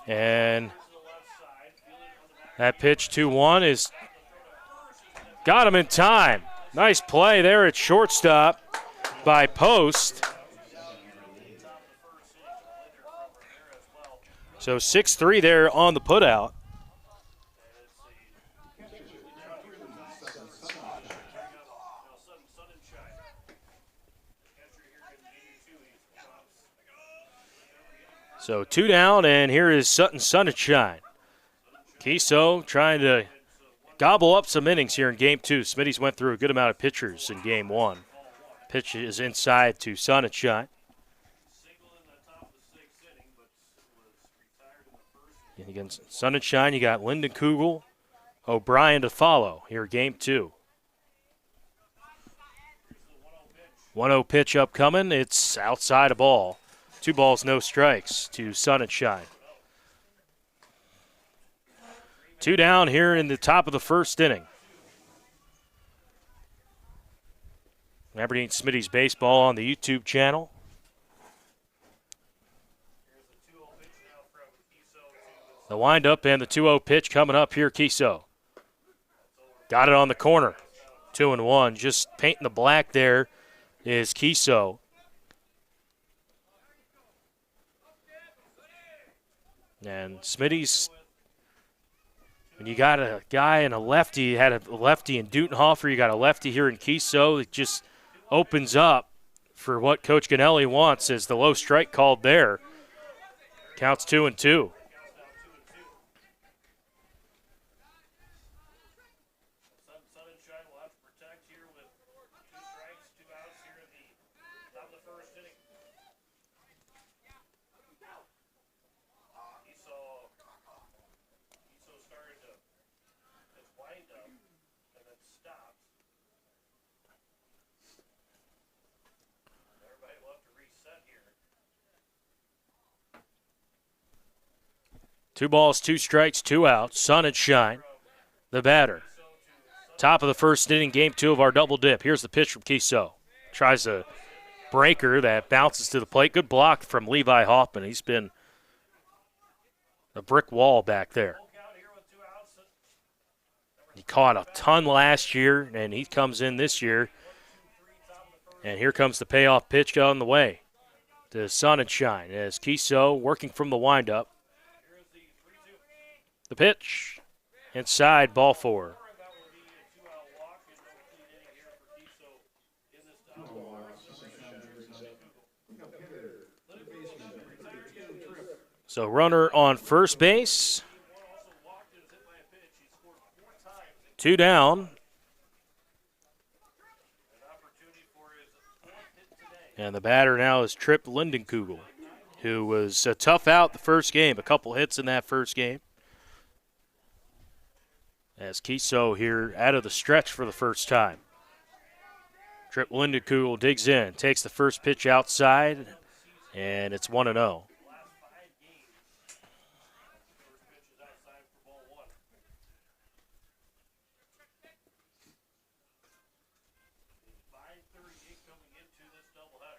And that pitch 2-1 is got him in time. Nice play there at shortstop by Post. So 6-3 there on the putout. So 2 down, and here is Sutton Sunshine. Kiso trying to gobble up some innings here in Game 2. Smitty's went through a good amount of pitchers in Game 1. Pitch is inside to Sunshine. And against Sunshine, you got Lyndon Kugel, O'Brien to follow here Game 2. 1-0 pitch upcoming. It's outside a ball. 2 balls, no strikes to Sunshine. 2 down here in the top of the first inning. Aberdeen Smitty's Baseball on the YouTube channel. The windup and the 2-0 pitch coming up here, Kiso. Got it on the corner. 2-1. Just painting the black there is Kiso. And Smitty's, when you got a guy and a lefty, you had a lefty in Dutenhofer, you got a lefty here in Kiso, it just opens up for what Coach Ganelli wants as the low strike called there. Counts 2-2. Two balls, 2 strikes, 2 outs. Sunshine, the batter. Top of the first inning, Game 2 of our double dip. Here's the pitch from Kiso. Tries a breaker that bounces to the plate. Good block from Levi Hoffman. He's been a brick wall back there. He caught a ton last year, and he comes in this year. And here comes the payoff pitch on the way to Sunshine as Kiso working from the windup. The pitch, inside, ball 4. So runner on first base. 2 down. And the batter now is Tripp Lindenkugel, who was a tough out the first game, a couple hits in that first game. As Kiso here out of the stretch for the first time. Tripp Lindenkugel digs in, takes the first pitch outside, and it's 1-0.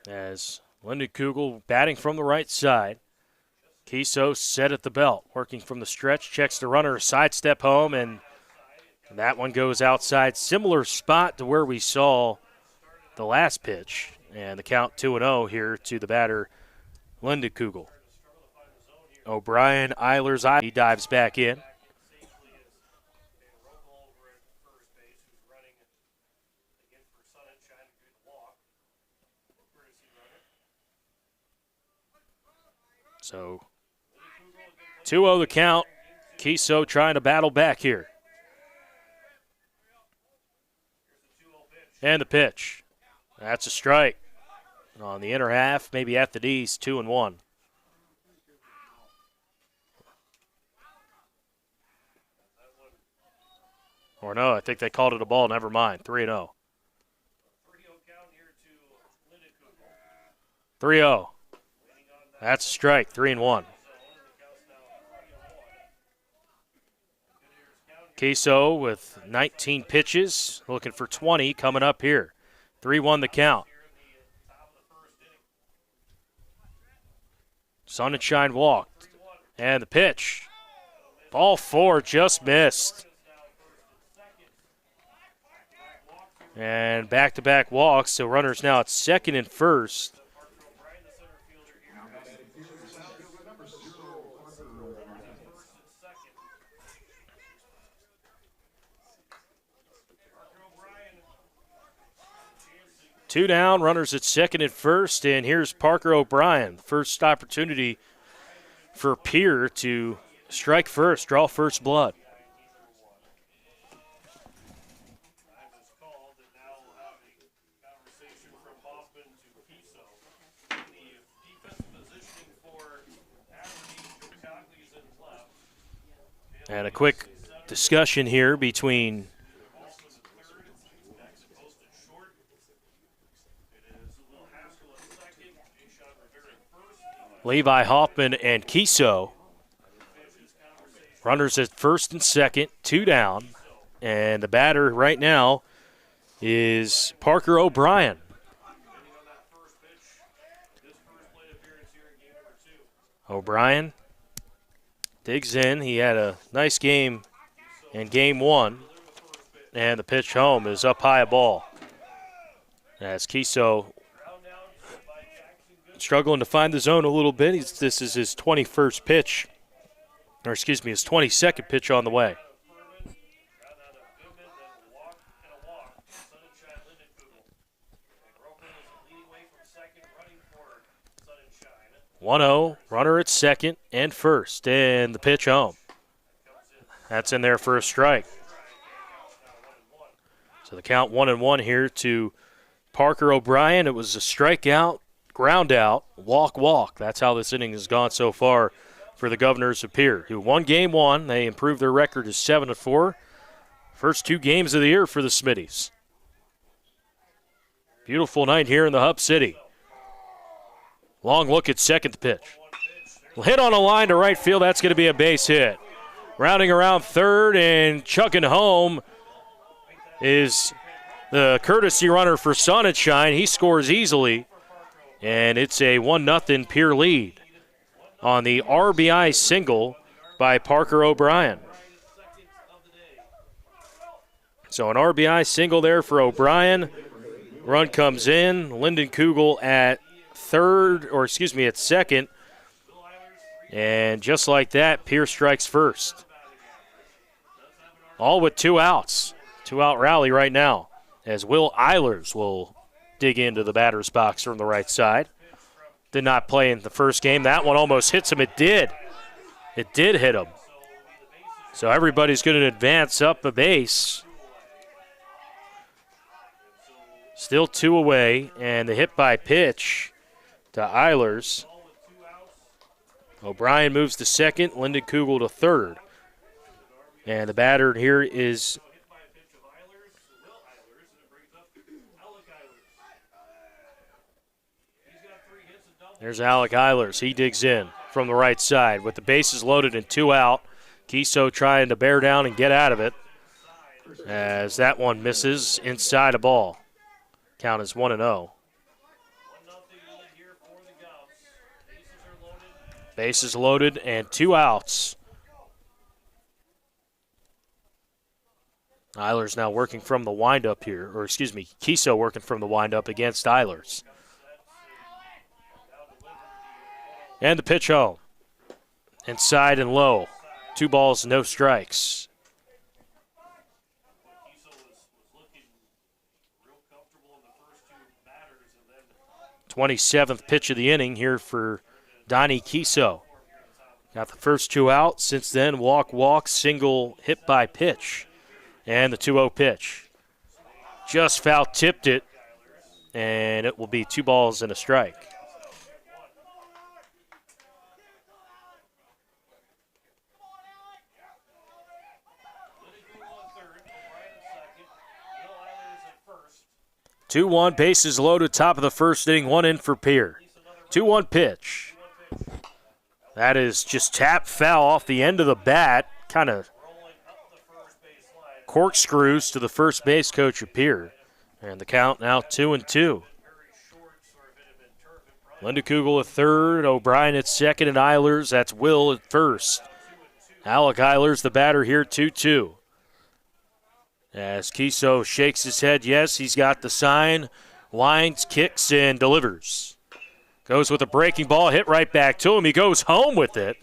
As Lindenkugel batting from the right side. Kiso set at the belt, working from the stretch, checks the runner, sidestep home, and that one goes outside. Similar spot to where we saw the last pitch. And the count 2-0 here to the batter, Lindenkugel. O'Brien, Eilers, he dives back in. So 2-0 the count. Kiso trying to battle back here. And the pitch. That's a strike. On the inner half, maybe at the knees, 2-1. Or no, I think they called it a ball. Never mind. 3-0. 3-0. That's a strike. 3-1. Kiso with 19 pitches, looking for 20 coming up here. 3-1 the count. Sunshine walked. And the pitch. Ball 4 just missed. And back-to-back walks, so runners now at second and first. Two down, runners at second and first, and here's Parker O'Brien. First opportunity for Pierre to strike first, draw first blood. And a quick discussion here between Levi Hoffman and Kiso. Runners at first and second, two down. And the batter right now is Parker O'Brien. O'Brien digs in. He had a nice game in game one. And the pitch home is up high a ball. As Kiso struggling to find the zone a little bit. This is his 21st pitch, or excuse me, his 22nd pitch on the way. (1-0), runner at second and first, and the pitch home. That's in there for a strike. So the count 1-1 here to Parker O'Brien. It was a strikeout, ground out, walk. That's how this inning has gone so far for the Governors of Pierre, who won game one. They improved their record to 7-4. First two games of the year for the Smitties. Beautiful night here in the Hub City. Long look at second pitch. Hit on a line to right field. That's going to be a base hit. Rounding around third and chucking home is the courtesy runner for Sonnenschein. He scores easily. And it's a 1-0 Pierre lead on the RBI single by Parker O'Brien. So an RBI single there for O'Brien. Run comes in. Lyndon Kugel at at second. And just like that, Pierre strikes first. All with two outs. Two-out rally right now as Will Eilers will dig into the batter's box from the right side. Did not play in the first game. That one almost hits him. It did. It did hit him. So everybody's going to advance up a base. Still two away, and the hit by pitch to Eilers. O'Brien moves to second, Lyndon Kugel to third. And the batter here is there's Alec Eilers. He digs in from the right side with the bases loaded and two out. Kiso trying to bear down and get out of it as that one misses inside a ball. Count is 1-0. Bases loaded and two outs. Eilers now working from the windup here, or excuse me, Kiso working from the windup against Eilers. And the pitch home. Inside and low. 2 balls, no strikes. '27th pitch of the inning here for Donnie Kiso. Got the first two out. Since then, walk, single, hit by pitch. And the 2-0 pitch. Just foul tipped it, and it will be 2 balls and a strike. (2-1), bases loaded, top of the first inning, 1 in for Pierre. 2-1 pitch. That is just tap foul off the end of the bat, kind of corkscrews to the first base coach of Pierre. And the count now 2-2. Linda Kugel at third, O'Brien at second, and Eilers, that's Will at first. Alec Eilers, the batter here, 2-2. As Kiso shakes his head, yes, he's got the sign, winds, kicks, and delivers. Goes with a breaking ball, hit right back to him. He goes home with it,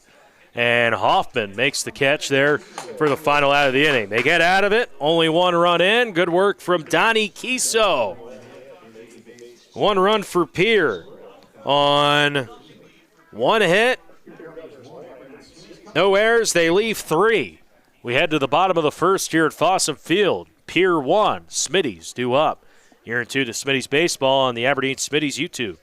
and Hoffman makes the catch there for the final out of the inning. They get out of it, only one run in. Good work from Donnie Kiso. One run for Pierre on one hit. No errors, they leave three. We head to the bottom of the first here at Fossum Field. Pier 1, Smitty's due up. You're into the Smitty's Baseball on the Aberdeen Smitty's YouTube.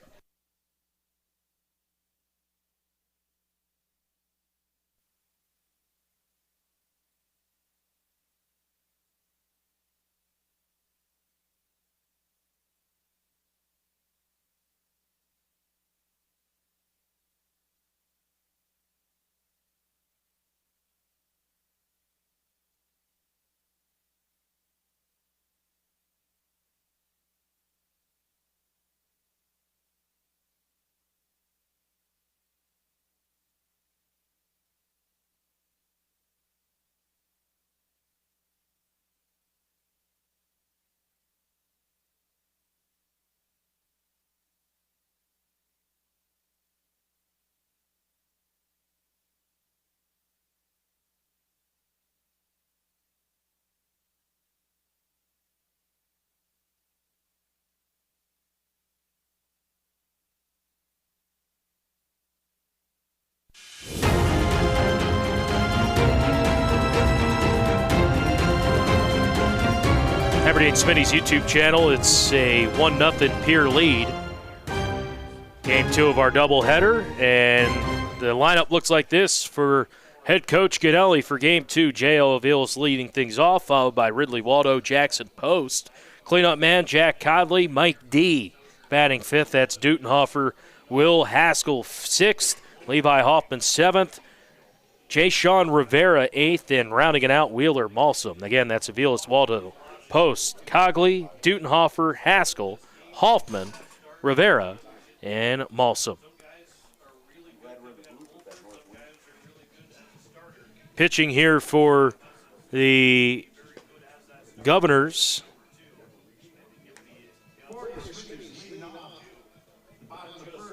Aberdeen Smitty's YouTube channel. It's a 1-0 Pier lead. Game 2 of our doubleheader, and the lineup looks like this for head coach Ganelli for Game 2. J.O. Aviles leading things off, followed by Ridley Waldo, Jackson Post. Cleanup man Jack Codley, Mike D. batting 5th. That's Dutenhofer, Will Haskell 6th, Levi Hoffman 7th, J. Sean Rivera 8th, and rounding it out, Wheeler Malsum. Again, that's Aviles, Waldo, Post, Cogley, Dutenhofer, Haskell, Hoffman, Rivera, and Malsum. Pitching here for the Governors.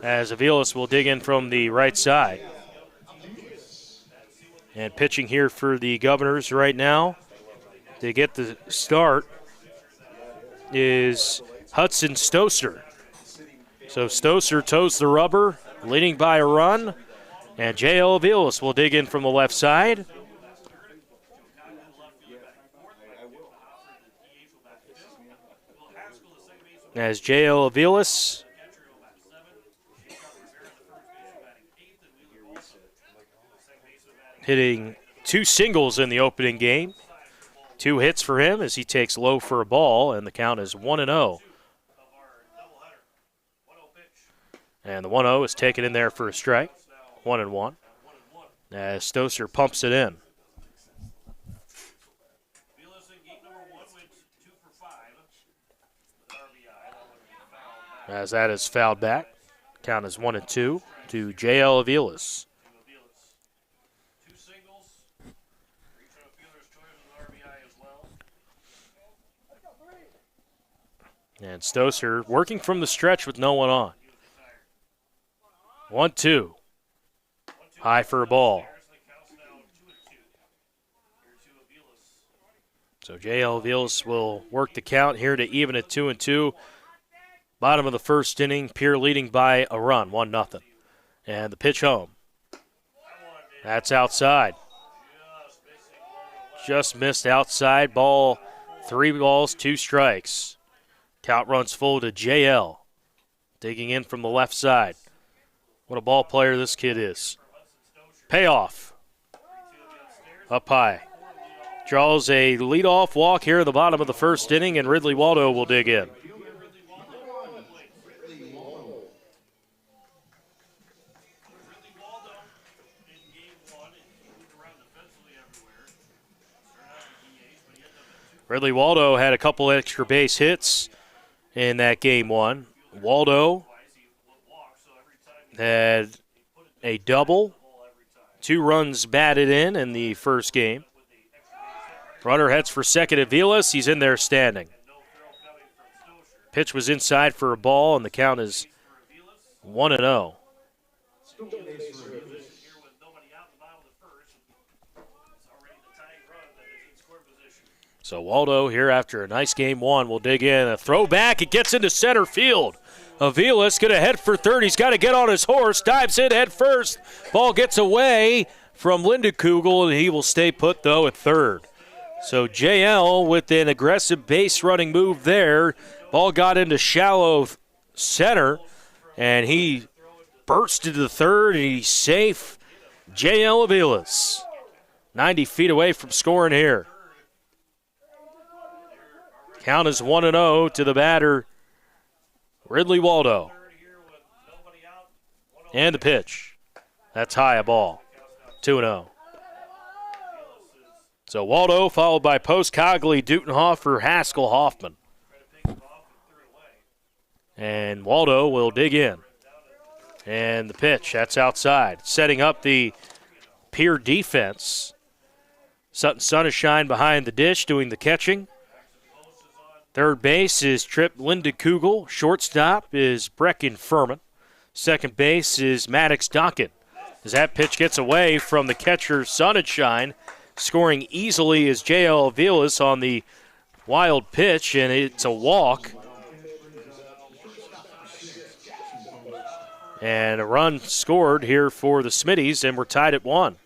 As Aviles will dig in from the right side. And pitching here for the Governors right now to get the start is Hudson Stoser. So Stoser toes the rubber, leading by a run, and J.L. Aviles will dig in from the left side. As J.L. Aviles hitting 2 singles in the opening game. 2 hits for him as he takes low for a ball, and the count is 1-0. And the 1-0 is taken in there for a strike. 1-1. As Stoser pumps it in. As that is fouled back. Count is 1-2 to J.L. Aviles. And Stoser working from the stretch with no one on. 1-2. High for a ball. So J.L. Aviles will work the count here to even at 2-2. Bottom of the first inning, Pierre leading by a run, 1-0. And the pitch home. That's outside. Just missed outside. Ball, 3 balls, 2 strikes. Count runs full to JL. Digging in from the left side. What a ball player this kid is. Payoff. Up high. Draws a leadoff walk here at the bottom of the first inning, and Ridley Waldo will dig in. Ridley Waldo had a couple extra base hits in that game 1. Waldo had a double, 2 runs batted in the first game. Runner heads for second at Vilas. He's in there standing. Pitch was inside for a ball, and the count is 1-0. So Waldo here after a nice game 1 will dig in. A throw back. It gets into center field. Avilas going to head for third. He's got to get on his horse. Dives in head first. Ball gets away from Lindekugel, and he will stay put, though, at third. So JL with an aggressive base running move there. Ball got into shallow center, and he burst into the third, and he's safe. JL Avilas, 90 feet away from scoring here. Count is 1-0 to the batter, Ridley Waldo. And the pitch. That's high, a ball. 2-0. So Waldo followed by Post, Cogley, Dutenhofer, Haskell, Hoffman. And Waldo will dig in. And the pitch, that's outside. Setting up the Pierre defense. Sutton Sunshine behind the dish doing the catching. Third base is Tripp Lindekugel. Shortstop is Brecken Furman. Second base is Maddox Duncan. As that pitch gets away from the catcher Sunshine, scoring easily is J.L. Avilas on the wild pitch, and it's a walk. And a run scored here for the Smitties, and we're tied at 1.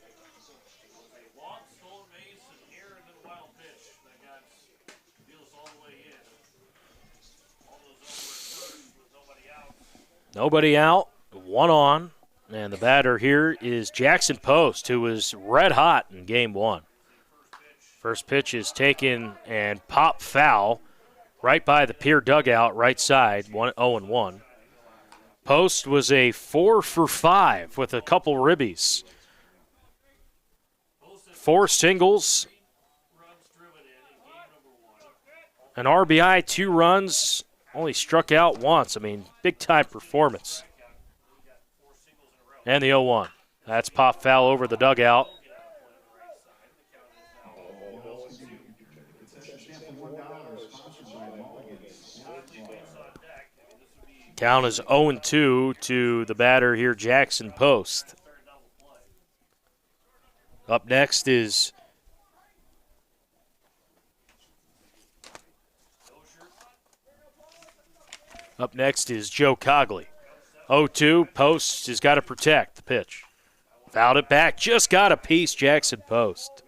Nobody out, 1 on, and the batter here is Jackson Post, who was red hot in game 1. First pitch is taken and pop foul right by the Pierre dugout, right side, 0-1. Post was a 4 for 5 with a couple ribbies. 4 singles, an RBI, 2 runs, only struck out once. I mean, big-time performance. And the 0-1. That's pop foul over the dugout. Count is 0-2 to the batter here, Jackson Post. Up next is Joe Cogley. 0-2, Post has got to protect the pitch. Fouled it back, just got a piece, Jackson Post.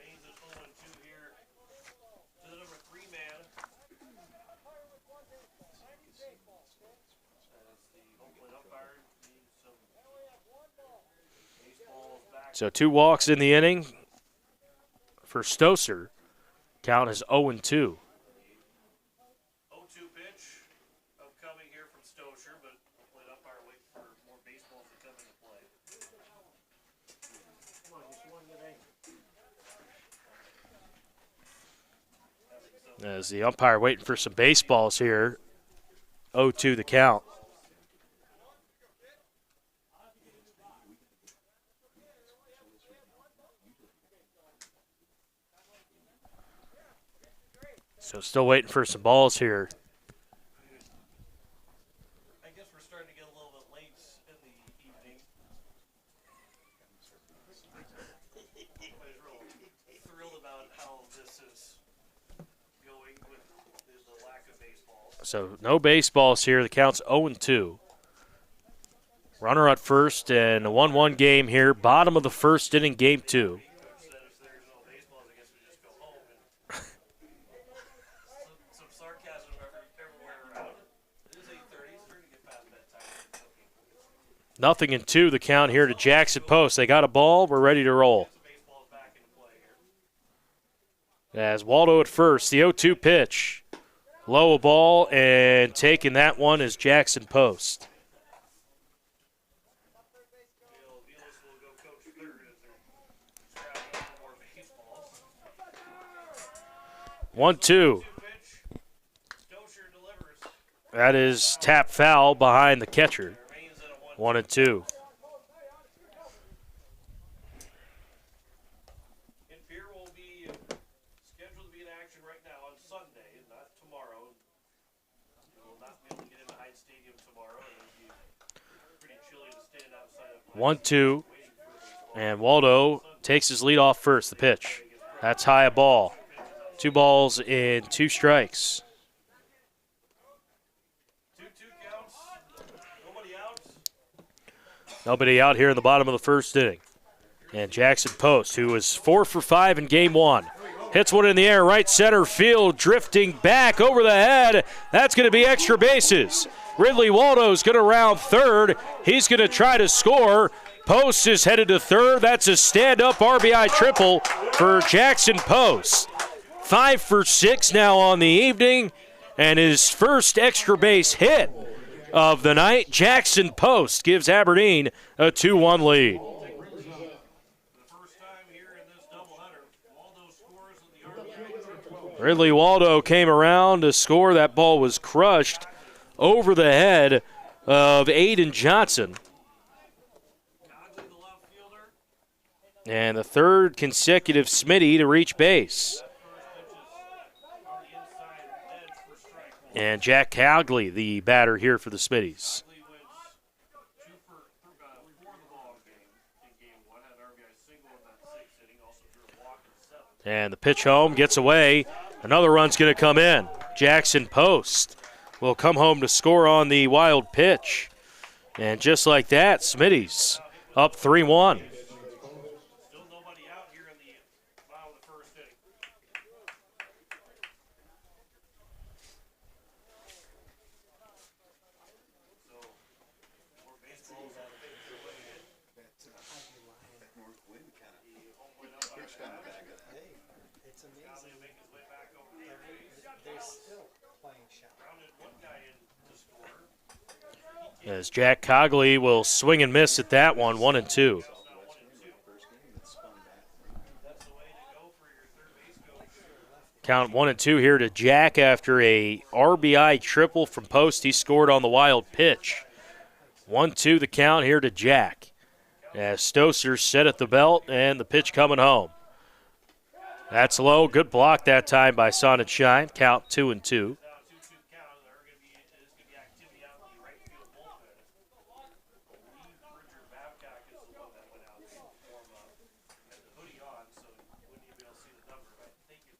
So 2 walks in the inning for Stoser. Count is 0-2. As the umpire waiting for some baseballs here. 0-2 the count. So still waiting for some balls here. I guess we're starting to get a little bit late in the evening. Everybody's real thrilled about how this is going with the lack of baseballs. So no baseballs here. The count's 0-2. Runner at first and a 1-1 game here. Bottom of the first inning, game 2. Nothing in 2, the count here to Jackson Post. They got a ball. We're ready to roll. As Waldo at first, the 0-2 pitch. Low a ball, and taking that one is Jackson Post. One, 2. That is tap foul behind the catcher. 1-2. 1-2. And Waldo takes his lead off first. The pitch. That's high a ball. 2 balls and 2 strikes. 2-2 counts. Nobody out. Nobody out here in the bottom of the first inning. And Jackson Post, who was 4 for 5 in game 1, hits one in the air, right center field, drifting back over the head. That's going to be extra bases. Ridley Waldo's going to round third. He's going to try to score. Post is headed to third. That's a stand-up RBI triple for Jackson Post. 5 for 6 now on the evening, and his first extra base hit of the night. Jackson Post gives Aberdeen a 2-1 lead. Ridley Waldo came around to score. That ball was crushed over the head of Aiden Johnson. And the third consecutive Smitty to reach base. And Jack Cogley, the batter here for the Smitties. And the pitch home gets away. Another run's going to come in. Jackson Post will come home to score on the wild pitch. And just like that, Smitty's up 3-1. Still nobody out here in the bottom of the first inning. So, more baseballs out of It's amazing. They're still playing shallow. As Jack Cogley will swing and miss at that one, 1-2. Count 1-2 here to Jack after a RBI triple from Post. He scored on the wild pitch. 1-2 the count here to Jack. As Stoser set at the belt and the pitch coming home. That's low. Good block that time by Sonnet Shine. Count 2-2.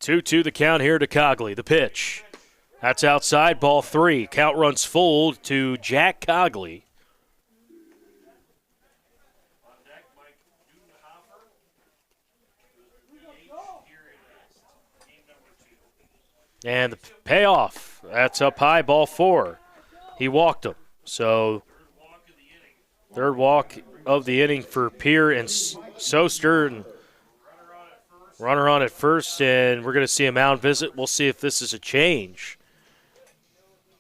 Two the count here to Cogley. The pitch. That's outside, ball 3. Count runs full to Jack Cogley. And the payoff. That's up high, ball 4. He walked him. So, third walk of the inning for Pierre and Soster. And runner on at first, and we're going to see a mound visit. We'll see if this is a change.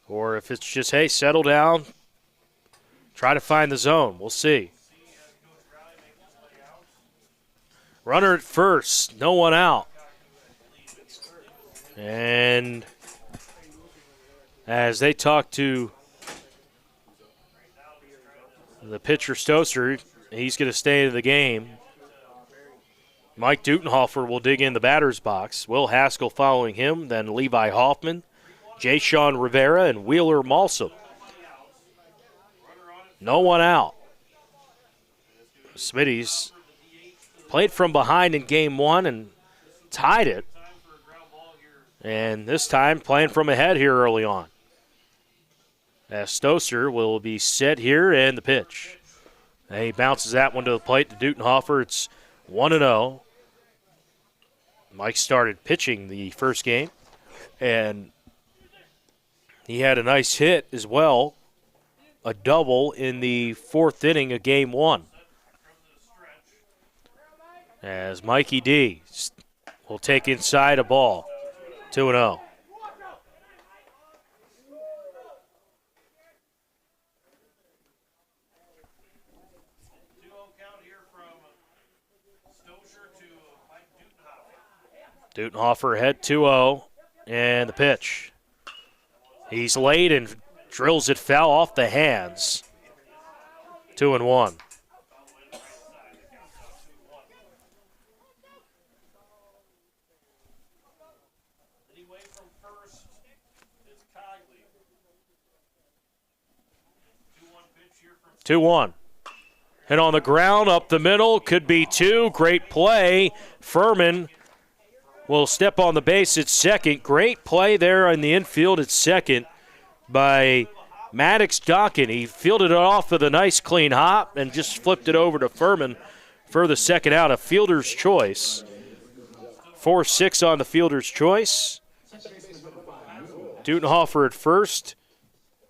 Or if it's just, hey, settle down. Try to find the zone. We'll see. Runner at first. No one out. And as they talk to the pitcher Stoser, he's going to stay in the game. Mike Dutenhofer will dig in the batter's box. Will Haskell following him, then Levi Hoffman, Jay Sean Rivera, and Wheeler Malsum. No one out. Smitty's played from behind in game 1 and tied it. And this time playing from ahead here early on. As Stoser will be set here and the pitch. And he bounces that one to the plate to Dutenhofer. It's 1-0. Mike started pitching the first game, and he had a nice hit as well, a double in the 4th inning of game 1. As Mikey D will take inside a ball, 2-0. Dutenhofer ahead 2-0, and the pitch. He's late and drills it foul off the hands. 2-1. Anyway, from first is Cogley. 2-1 pitch here from 2-1. Hit on the ground, up the middle, could be two. Great play. Furman will step on the base at second. Great play there in the infield at second by Maddox Dockin. He fielded it off with a nice clean hop and just flipped it over to Furman for the second out. A fielder's choice. 4-6 on the fielder's choice. Dutenhofer at first.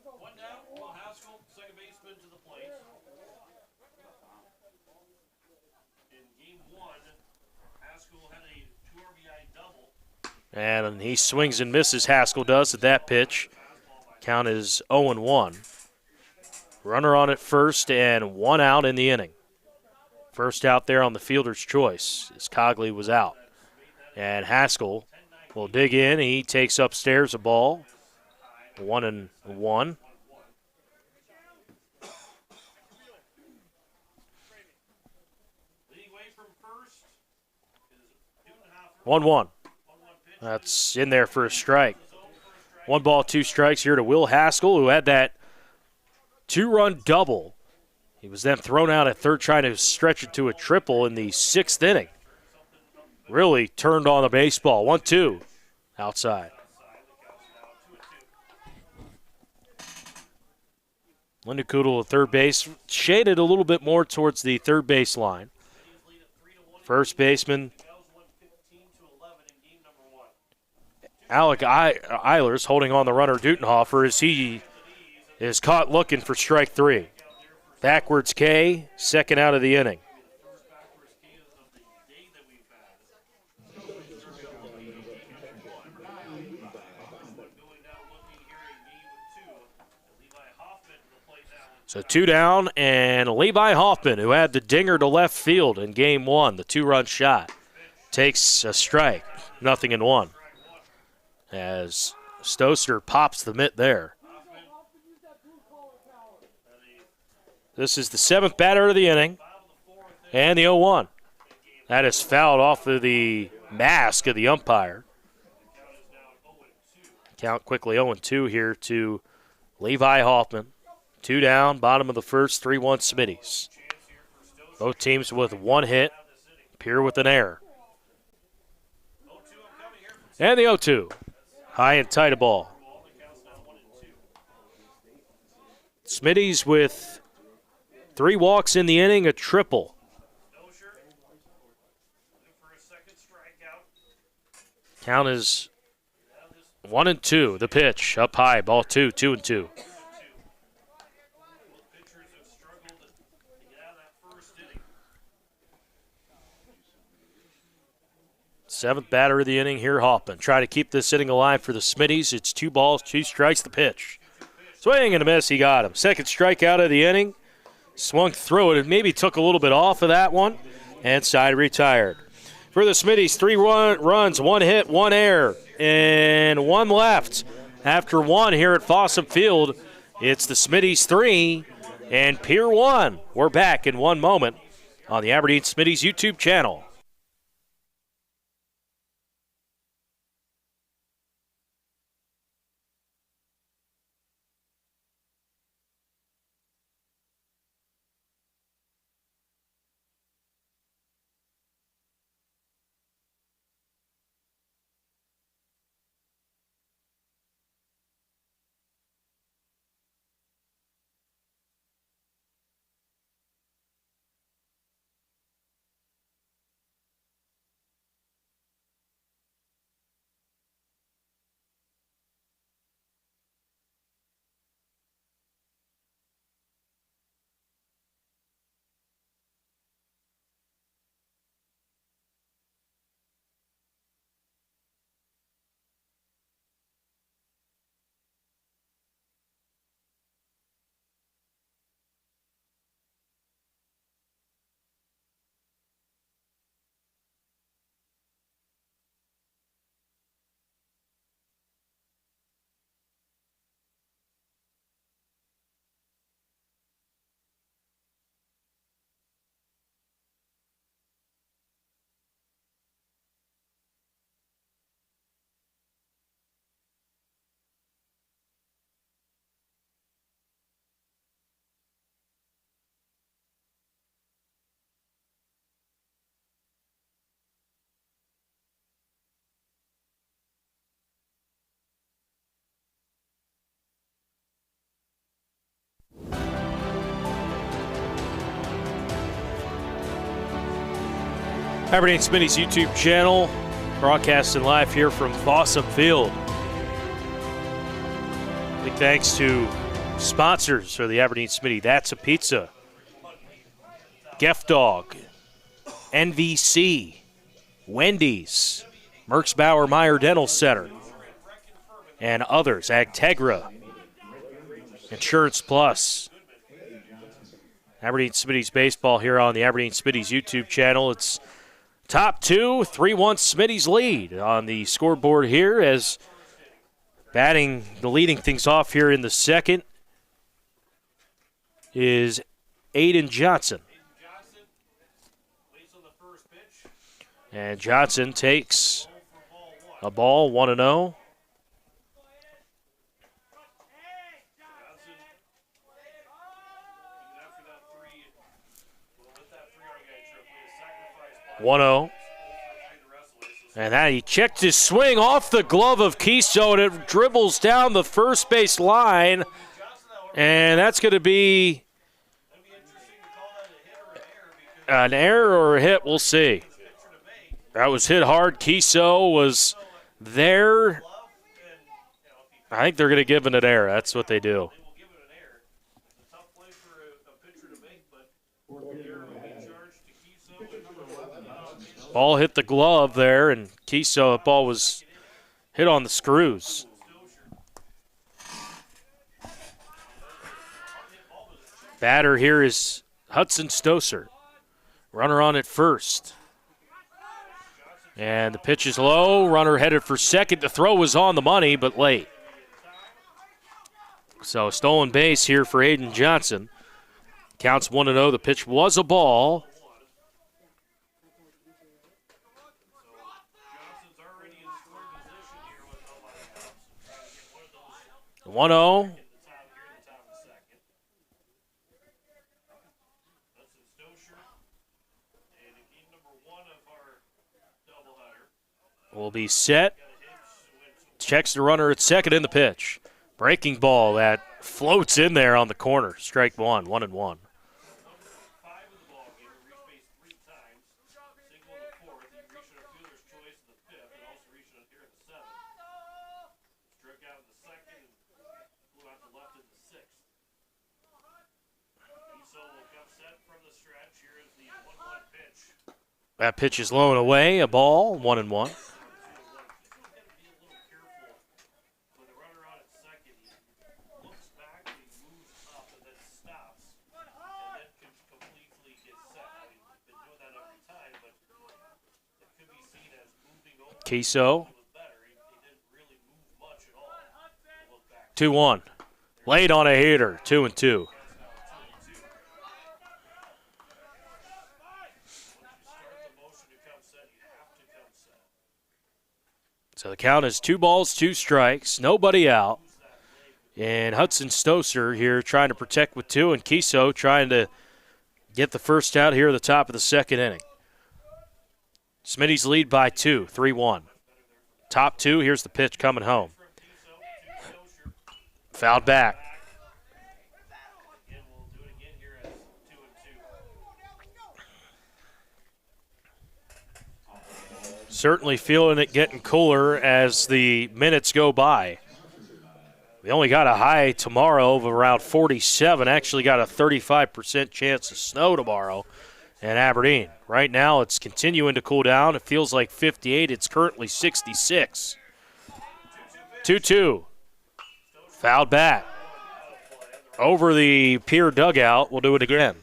One down, Will Haskell, second baseman to the plate. In game one, Haskell had a 2 RBI double. And he swings and misses, Haskell does, at that pitch. Count is 0-1. Runner on at first and one out in the inning. First out there on the fielder's choice as Cogley was out. And Haskell will dig in. He takes upstairs a ball. 1-1. Leading away from first is Dutenhofer. 1-1. That's in there for a strike. 1 ball, 2 strikes here to Will Haskell, who had that 2-run double. He was then thrown out at third, trying to stretch it to a triple in the 6th inning. Really turned on the baseball. 1-2 outside. Lindenkoodle at third base, shaded a little bit more towards the third base line. First baseman Alec Eilers holding on the runner Dutenhofer as he is caught looking for strike 3. Backwards K, second out of the inning. So 2 down, and Levi Hoffman, who had the dinger to left field in game 1, the 2-run shot, takes a strike, 0-1. As Stoster pops the mitt there. This is the 7th batter of the inning, and the 0-1. That is fouled off of the mask of the umpire. Count quickly 0-2 here to Levi Hoffman. 2 down, bottom of the first, 3-1 Smitties. Both teams with 1 hit, Pierre with an error. And the 0-2. High and tight a ball. Smitties with 3 walks in the inning, a triple. Count is 1-2. The pitch up high, ball 2, 2-2. Seventh batter of the inning here, Hoffman. Try to keep this inning alive for the Smitties. It's 2 balls, 2 strikes, the pitch. Swing and a miss, he got him. Second strikeout of the inning. Swung through it. It maybe took a little bit off of that one. And side retired. For the Smitties, 3 runs, 1 hit, 1 error, and 1 left. After 1 here at Fossum Field, it's the Smitties 3 and Pierre 1. We're back in 1 moment on the Aberdeen Smitties YouTube channel. Aberdeen Smitty's YouTube channel, broadcasting live here from Fossum Field. Big thanks to sponsors for the Aberdeen Smitty. That's a Pizza, Geff Dog, NVC, Wendy's, Merks Bauer Meyer Dental Center, and others, Agtegra, Insurance Plus. Aberdeen Smitty's baseball here on the Aberdeen Smitty's YouTube channel. It's top two, 3-1 Smitty's lead on the scoreboard here as batting, the leading things off here in the second is Aiden Johnson. And Johnson takes a ball, 1-0. And that he checked his swing off the glove of Kiso, and it dribbles down the first base line. And that's going to be an error or a hit. We'll see. That was hit hard. Kiso was there. I think they're going to give it an error. That's what they do. Ball hit the glove there, and Kiso, the ball was hit on the screws. Batter here is Hudson Stoser. Runner on at first. And the pitch is low. Runner headed for second. The throw was on the money, but late. So stolen base here for Aiden Johnson. Counts 1-0. The pitch was a ball. 1-0. Will be set. Checks the runner at second in the pitch. Breaking ball that floats in there on the corner. Strike one, 1-1. That pitch is low and away. A ball, 1-1. Kiso. 2-1. Late on a hitter, 2-2. So the count is 2 balls, 2 strikes, nobody out. And Hudson Stoser here trying to protect with 2, and Kiso trying to get the first out here at the top of the second inning. Smitty's lead by 2, 3-1. Top 2, here's the pitch coming home. Fouled back. Certainly feeling it getting cooler as the minutes go by. We only got a high tomorrow of around 47. Actually got a 35% chance of snow tomorrow in Aberdeen. Right now it's continuing to cool down. It feels like 58. It's currently 66. 2-2. Fouled back. Over the Pierre dugout. We'll do it again.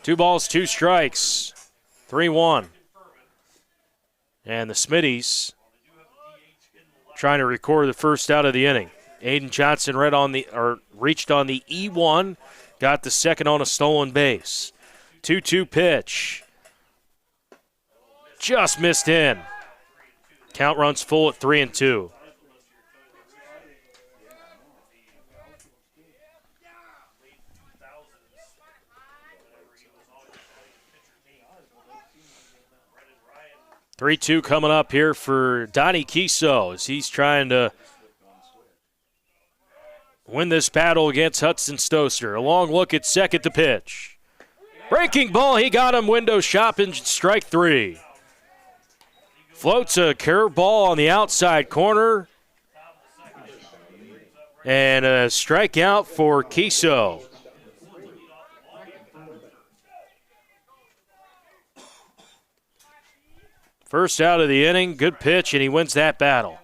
Two balls, 2 strikes. 3-1. And the Smitties trying to record the first out of the inning. Aiden Johnson reached on the E1, got the second on a stolen base. 2-2 pitch. Just missed in. Count runs full at 3-2. Three-two coming up here for Donnie Kiso as he's trying to win this battle against Hudson Stoster. A long look at second to pitch. Breaking ball, he got him window shopping, strike three. Floats a curveball on the outside corner. And a strikeout for Kiso. First out of the inning, good pitch, and he wins that battle.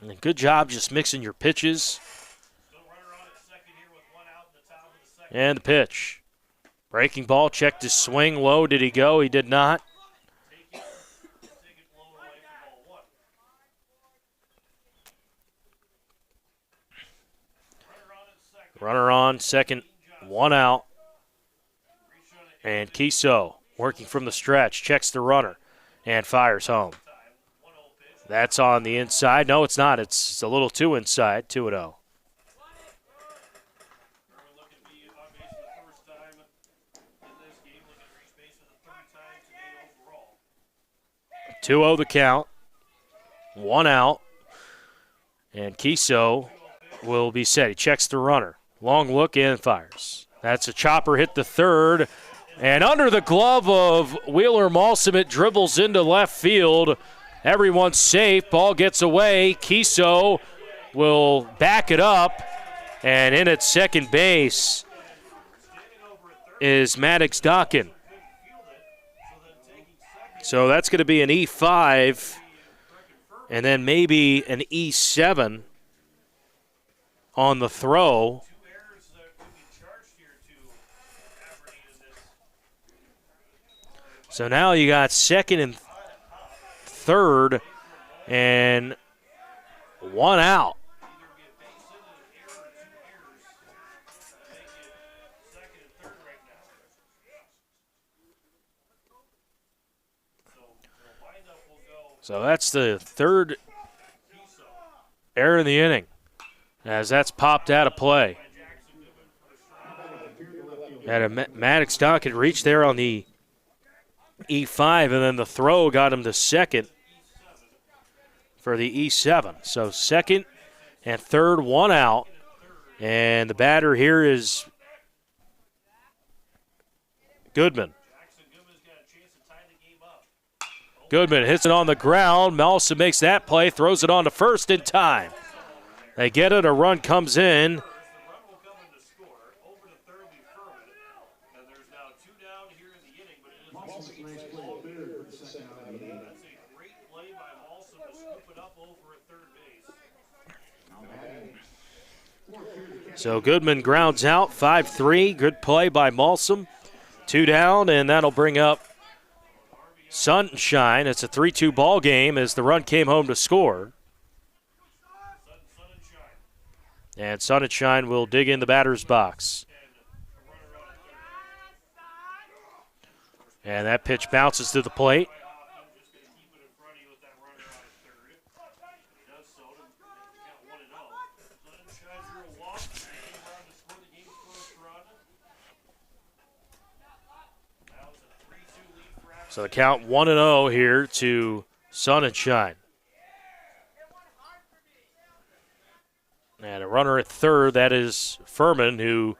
And good job just mixing your pitches. And the pitch. Breaking ball, checked his swing low. Did he go? He did not. Runner on second, one out. And Kiso working from the stretch, checks the runner, and fires home. That's on the inside. No, it's not. It's a little too inside, 2-0. 2-0 the count. One out. And Kiso will be set. He checks the runner. Long look and fires. That's a chopper hit the third. And under the glove of Wheeler Malsom, it dribbles into left field. Everyone's safe. Ball gets away. Kiso will back it up. And in at second base is Maddox Dockin. So that's going to be an E5 and then maybe an E7 on the throw. So now you got second and third and one out. So that's the third error in the inning as that's popped out of play. Had a Maddox Dockin reach there on the E5, and then the throw got him to second for the E7. So second and third, one out. And the batter here is Goodman. Goodman hits it on the ground. Malsom makes that play, throws it on to first in time. They get it, a run comes in. So Goodman grounds out, 5-3. Good play by Malsom. 2 down, and that'll bring up Sunshine. It's a 3-2 ball game as the run came home to score. And Sunshine will dig in the batter's box. And that pitch bounces to the plate. So the count 1-0 here to Sun and Shine. And a runner at third, that is Furman, who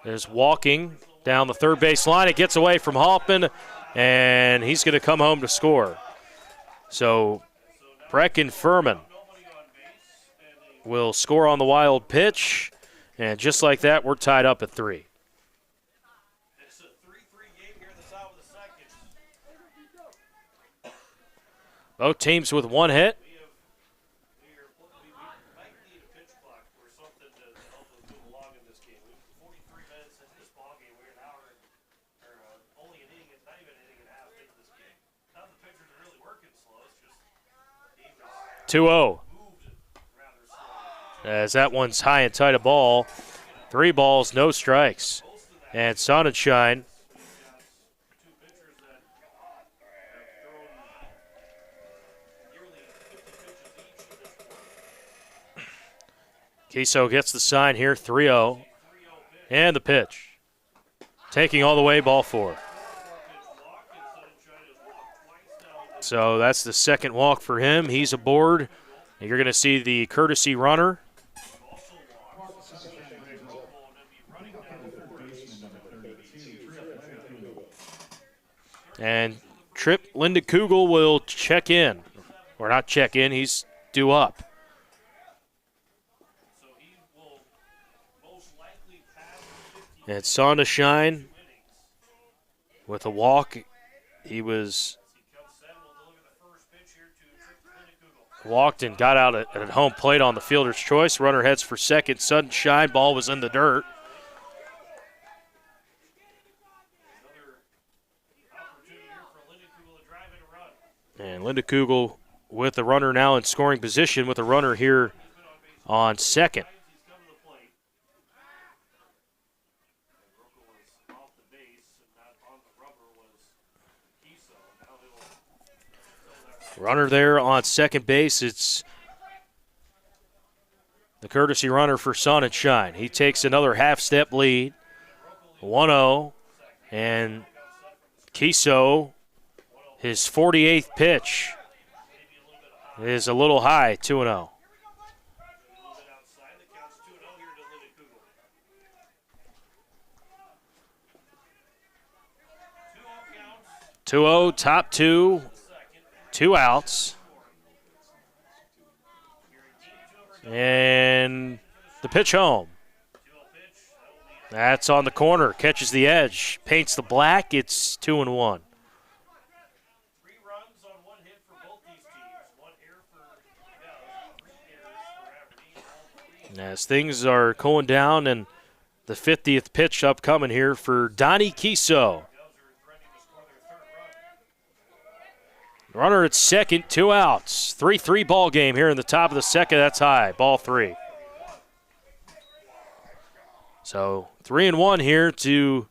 is walking down the third base line. It gets away from Hoffman, and he's going to come home to score. So Brecken Furman will score on the wild pitch, and just like that, we're tied up at 3. Both teams with one hit. Two-0. As that one's high and tight a ball. 3 balls, no strikes. And Sonnenschein Kiso gets the sign here, 3-0. And the pitch. Taking all the way, ball 4. So that's the second walk for him. He's aboard You're going to see the courtesy runner. And Trip Lindekugel will check in. Or not check in, he's due up. And it's on to shine with a walk. He was walked and got out at home plate on the fielder's choice. Runner heads for second. Sunshine. Ball was in the dirt. And Lindekugel with the runner now in scoring position with a runner here on second. Runner there on second base. It's the courtesy runner for Sun and Shine. He takes another half-step lead, 1-0, and Kiso, his 48th pitch, is a little high, 2-0. 2-0, top two. 2 outs. And the pitch home. That's on the corner. Catches the edge. Paints the black. It's 2-1. 3 runs on 1 hit for both these teams. 1 error for Dallas, 3 errors for Aberdeen. As things are cooling down, and the 50th pitch upcoming here for Donnie Kiso. Runner at second, 2 outs. 3-3 ball game here in the top of the second. That's high. Ball 3. So 3-1 here to.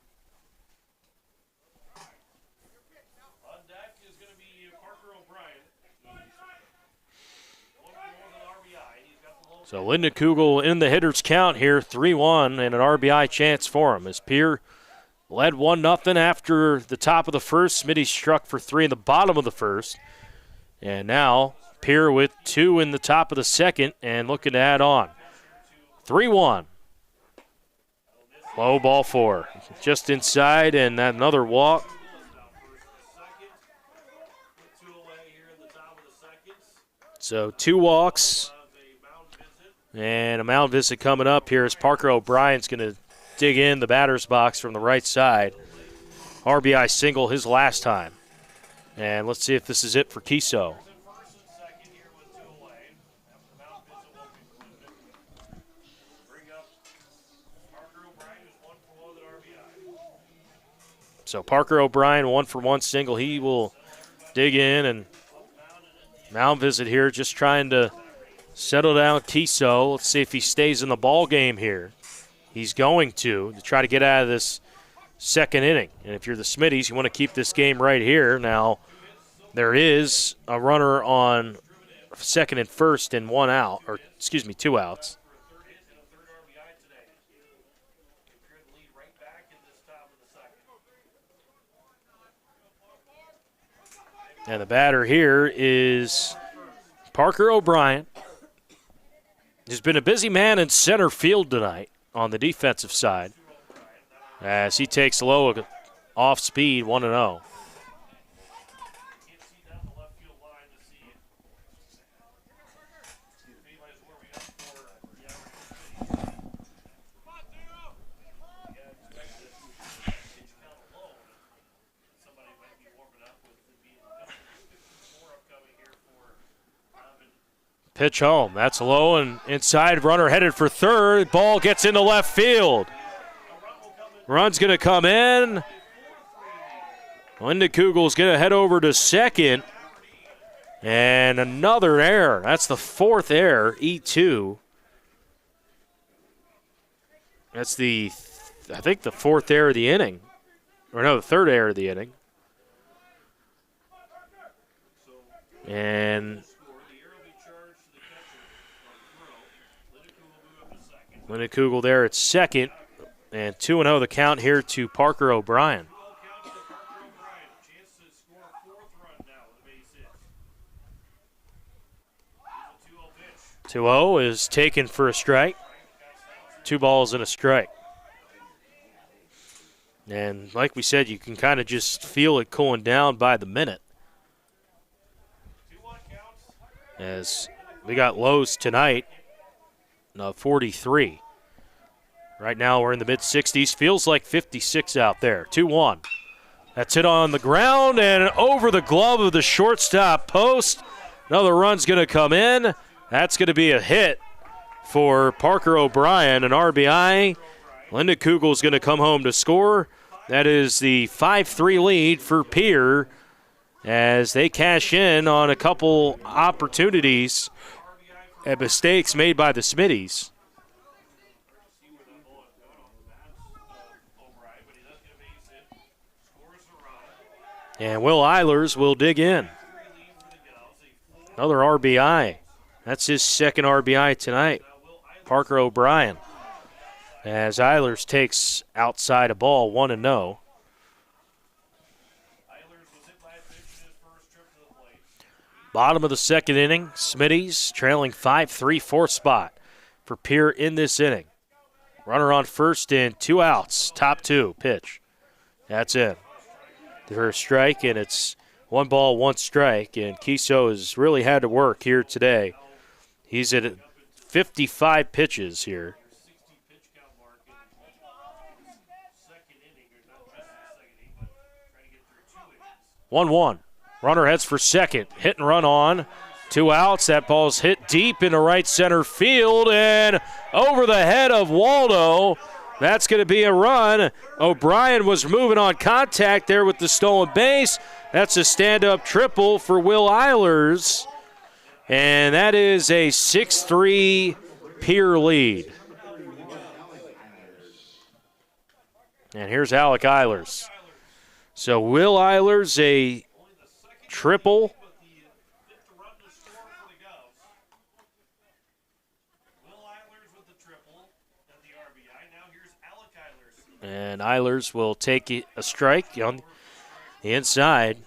On deck is going to be Parker O'Brien. So Lindekugel in the hitter's count here, 3-1, and an RBI chance for him as Pierre led 1-0 after the top of the first. Smitty struck for 3 in the bottom of the first. And now Pierre with 2 in the top of the second and looking to add on. 3-1. Low ball 4. Just inside, and that another walk. So 2 walks and a mound visit coming up here as Parker O'Brien's going to dig in the batter's box from the right side. RBI single his last time. And let's see if this is it for Kiso. So Parker O'Brien, 1-for-1 single. He will dig in and mound visit here, just trying to settle down Kiso. Let's see if he stays in the ball game here. He's going to try to get out of this second inning. And if you're the Smitties, you want to keep this game right here. Now, there is a runner on second and first and 1 out, or excuse me, 2 outs. And the batter here is Parker O'Brien. He's been a busy man in center field tonight on the defensive side as he takes low off speed, 1-0. Pitch home. That's low and inside. Runner headed for third. Ball gets into left field. Run's going to come in. Lindekugel's going to head over to second. And another error. That's the 4th error, E2. That's the 4th error of the inning. Or no, the 3rd error of the inning. And Lindekugel there at second, and 2-0 the count here to Parker O'Brien. Chance to score a 4th run now with a base hit. Here's a 2-0 pitch. 2-0 is taken for a strike. 2 balls and a strike. And like we said, you can kind of just feel it cooling down by the minute. As we got lows tonight, 43. Right now we're in the mid-60s. Feels like 56 out there. 2-1. That's hit on the ground and over the glove of the shortstop post. Another run's going to come in. That's going to be a hit for Parker O'Brien, an RBI. Linda Kugel's going to come home to score. That is the 5-3 lead for Pierre as they cash in on a couple opportunities and mistakes made by the Smitties. And Will Eilers will dig in. Another RBI. That's his second RBI tonight. Parker O'Brien. As Eilers takes outside a ball, 1-0. Bottom of the second inning, Smitties trailing 5-3, fourth spot for Pierre in this inning. Runner on first and 2 outs. Top 2 pitch. That's it. For a strike, and it's 1 ball, 1 strike. And Kiso has really had to work here today. He's at 55 pitches here. 1-1. Runner heads for second. Hit and run on. 2 outs. That ball's hit deep into right center field and over the head of Waldo. That's going to be a run. O'Brien was moving on contact there with the stolen base. That's a stand-up triple for Will Eilers. And that is a 6-3 Pierre lead. And here's Alec Eilers. So Will Eilers, a triple. And Eilers will take a strike on the inside.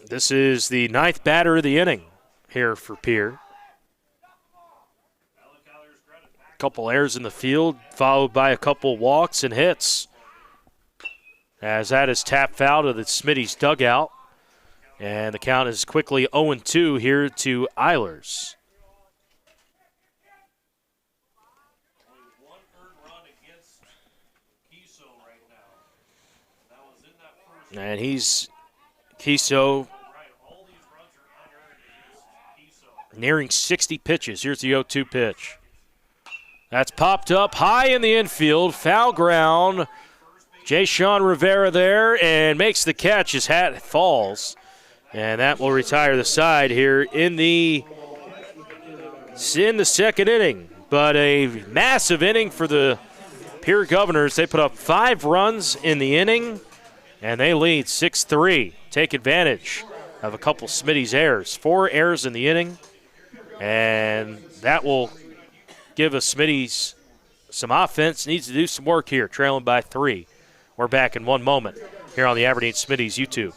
This is the 9th batter of the inning here for Pierre. A couple errors in the field, followed by a couple walks and hits. As that is tapped foul to the Smitty's dugout. And the count is quickly 0-2 here to Eilers. And Kiso nearing 60 pitches. Here's the 0-2 pitch. That's popped up high in the infield. Foul ground. Jay Sean Rivera there and makes the catch. His hat falls. And that will retire the side here in the second inning. But a massive inning for the Pierre Governors. They put up 5 runs in the inning, and they lead 6-3. Take advantage of a couple Smitty's errors. 4 errors in the inning, and that will give a Smitty's some offense. Needs to do some work here, trailing by 3. We're back in 1 moment here on the Aberdeen Smitty's YouTube.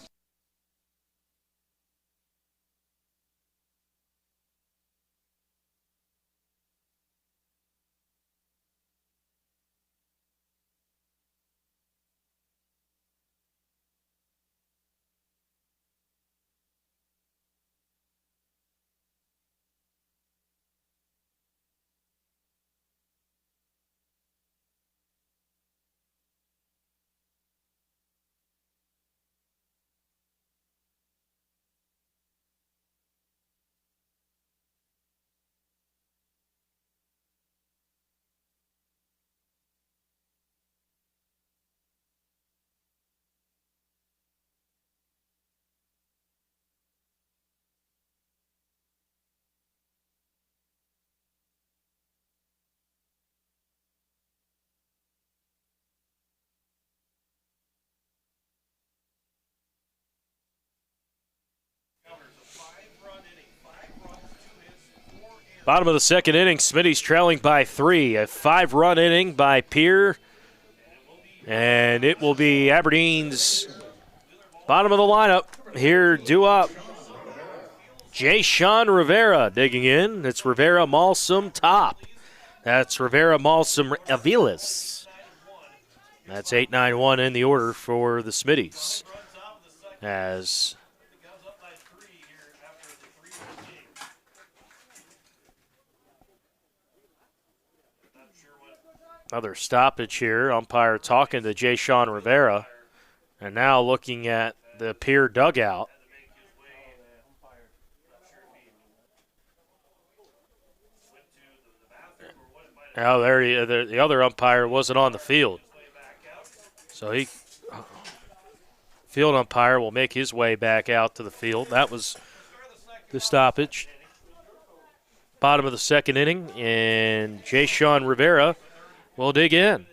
Bottom of the second inning, Smitty's trailing by 3. A 5-run inning by Pierre. And it will be Aberdeen's bottom of the lineup here due up. Jay-Sean Rivera digging in. It's Rivera, Malsum, top. That's Rivera, Malsum, Aviles. That's 8-9-1 in the order for the Smitties. As another stoppage here. Umpire talking to Jay-Sean Rivera. And now looking at the Pierre dugout. Now the other umpire wasn't on the field. So field umpire will make his way back out to the field. That was the stoppage. Bottom of the second inning, and Jay-Sean Rivera will dig in.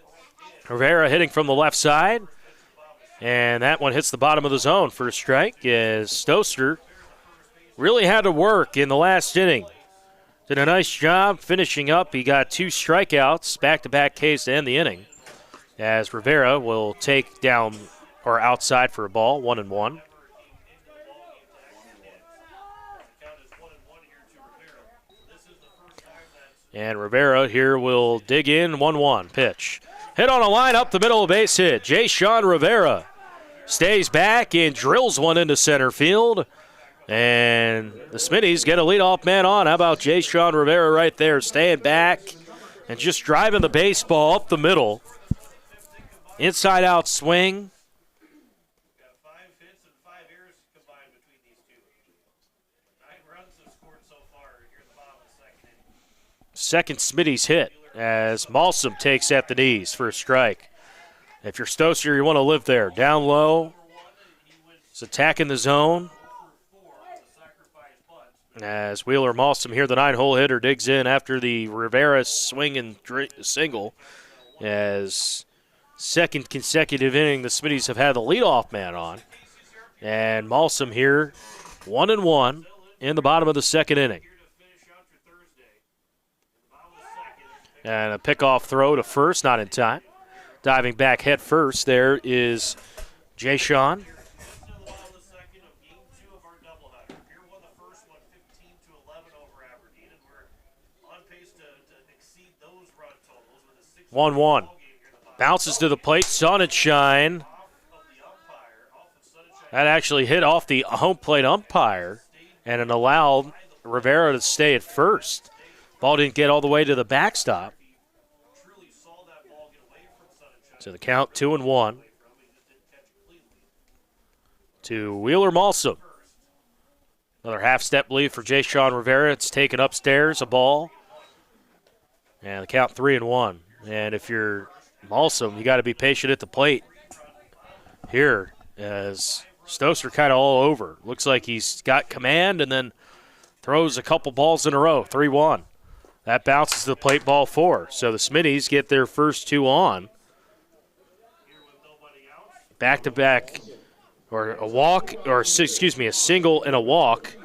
Rivera hitting from the left side, and that one hits the bottom of the zone for a strike as Stoster really had to work in the last inning. Did a nice job finishing up. He got 2 strikeouts, back-to-back Ks to end the inning, as Rivera will take down or outside for a ball, 1-1. And Rivera here will dig in, 1-1 pitch. Hit on a line up the middle, base hit. Jay-Sean Rivera stays back and drills one into center field. And the Smitties get a leadoff man on. How about Jay-Sean Rivera right there, staying back and just driving the baseball up the middle. Inside out swing. Second Smitties hit as Malsum takes at the knees for a strike. If you're Stoster, you want to live there. Down low. He's attacking the zone. As Wheeler Malsum here, the 9-hole hitter, digs in after the Rivera swing and single. As second consecutive inning, the Smitties have had the leadoff man on. And Malsum here, 1-1 in the bottom of the second inning. And a pickoff throw to first, not in time. Diving back head first, there is Jay-Sean. One. Bounces to the plate, sun and shine. That actually hit off the home plate umpire, and it allowed Rivera to stay at first. Ball didn't get all the way to the backstop. So the count 2-1 to Wheeler Malsum. Another half-step lead for Jay-Sean Rivera. It's taken upstairs, a ball. And the count 3-1. And if you're Malsum, you got to be patient at the plate here as Stoster kind of all over. Looks like he's got command and then throws a couple balls in a row, 3-1. That bounces to the plate, ball 4. So the Smitties get their first 2 on. Back-to-back, or a walk, or excuse me, a single and a walk.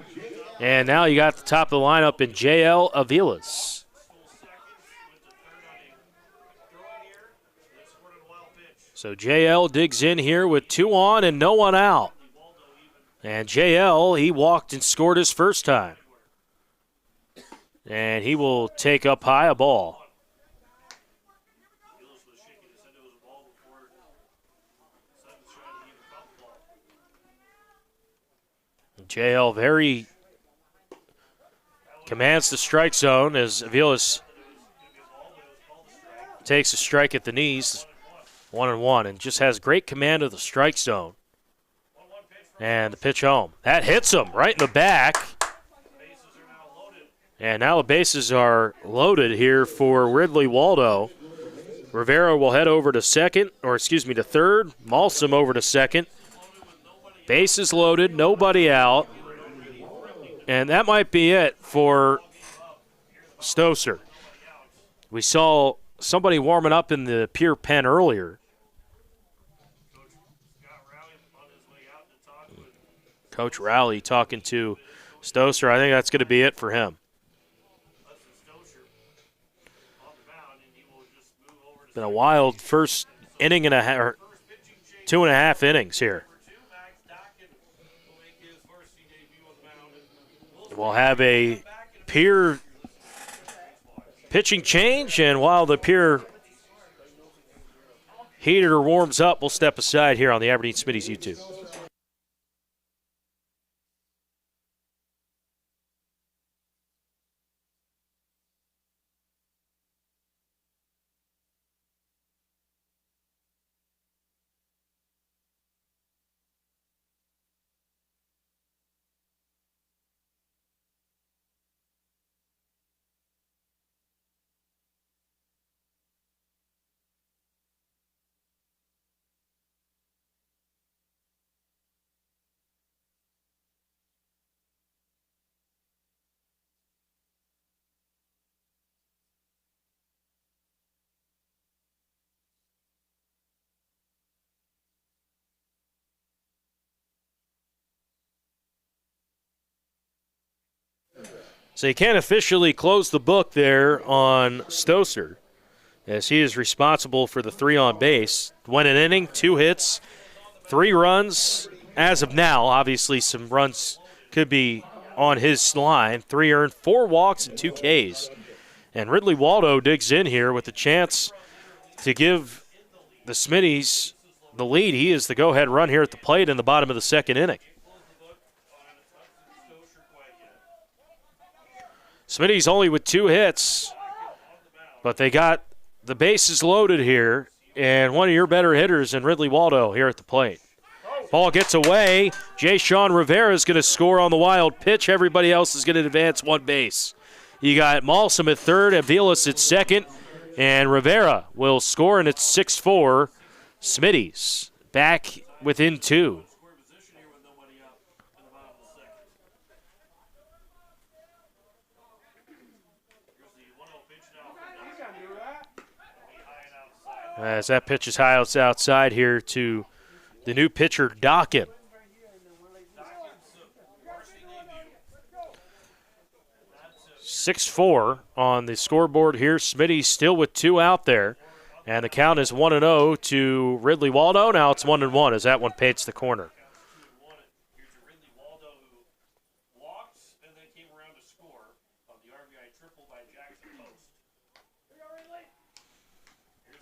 And now you got the top of the lineup in J.L. Aviles. So J.L. digs in here with 2 on and no one out. And J.L., he walked and scored his first time. And he will take up high a ball. JL very commands the strike zone as Aviles takes a strike at the knees, 1-1, and just has great command of the strike zone. And the pitch home. That hits him right in the back. And now the bases are loaded here for Ridley Waldo. Rivera will head over to second, or excuse me, to third. Malsum over to second. Bases loaded, nobody out. And that might be it for Stoser. We saw somebody warming up in the Pierre pen earlier. Coach Rowley talking to Stoser. I think that's going to be it for him. Been a wild first inning and a half, or 2.5 innings here. We'll have a Pierre pitching change, and while the Pierre heater warms up, we'll step aside here on the Aberdeen Smitty's YouTube. So you can't officially close the book there on Stoser, as he is responsible for the 3 on base. Went an inning, 2 hits, 3 runs. As of now, obviously some runs could be on his line. 3 earned, 4 walks, and 2 Ks. And Ridley Waldo digs in here with a chance to give the Smitties the lead. He is the go-ahead run here at the plate in the bottom of the 2nd inning. Smitty's only with 2 hits, but they got the bases loaded here, and one of your better hitters in Ridley Waldo here at the plate. Ball gets away. Jay Sean Rivera is going to score on the wild pitch. Everybody else is going to advance 1 base. You got Malsom at 3rd, Avilas at 2nd, and Rivera will score, and it's 6-4. Smitty's back within 2. As that pitch is high outside here to the new pitcher, Dokken. 6-4 on the scoreboard here. Smitty still with 2 out there. And the count is 1-0 to Ridley Waldo. Now it's 1-1 as that one paints the corner.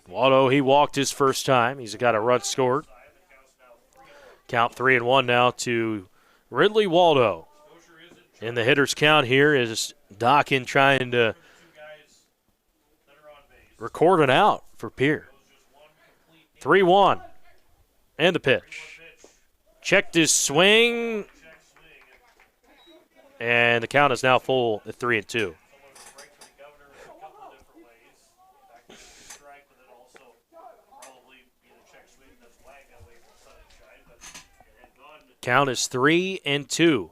Waldo, he walked his first time. He's got a run scored. Count 3-1 now to Ridley Waldo. In the hitter's count here is Dokken trying to record an out for Pierre. 3-1. And the pitch. Checked his swing. And the count is now full at 3-2. Count is 3-2.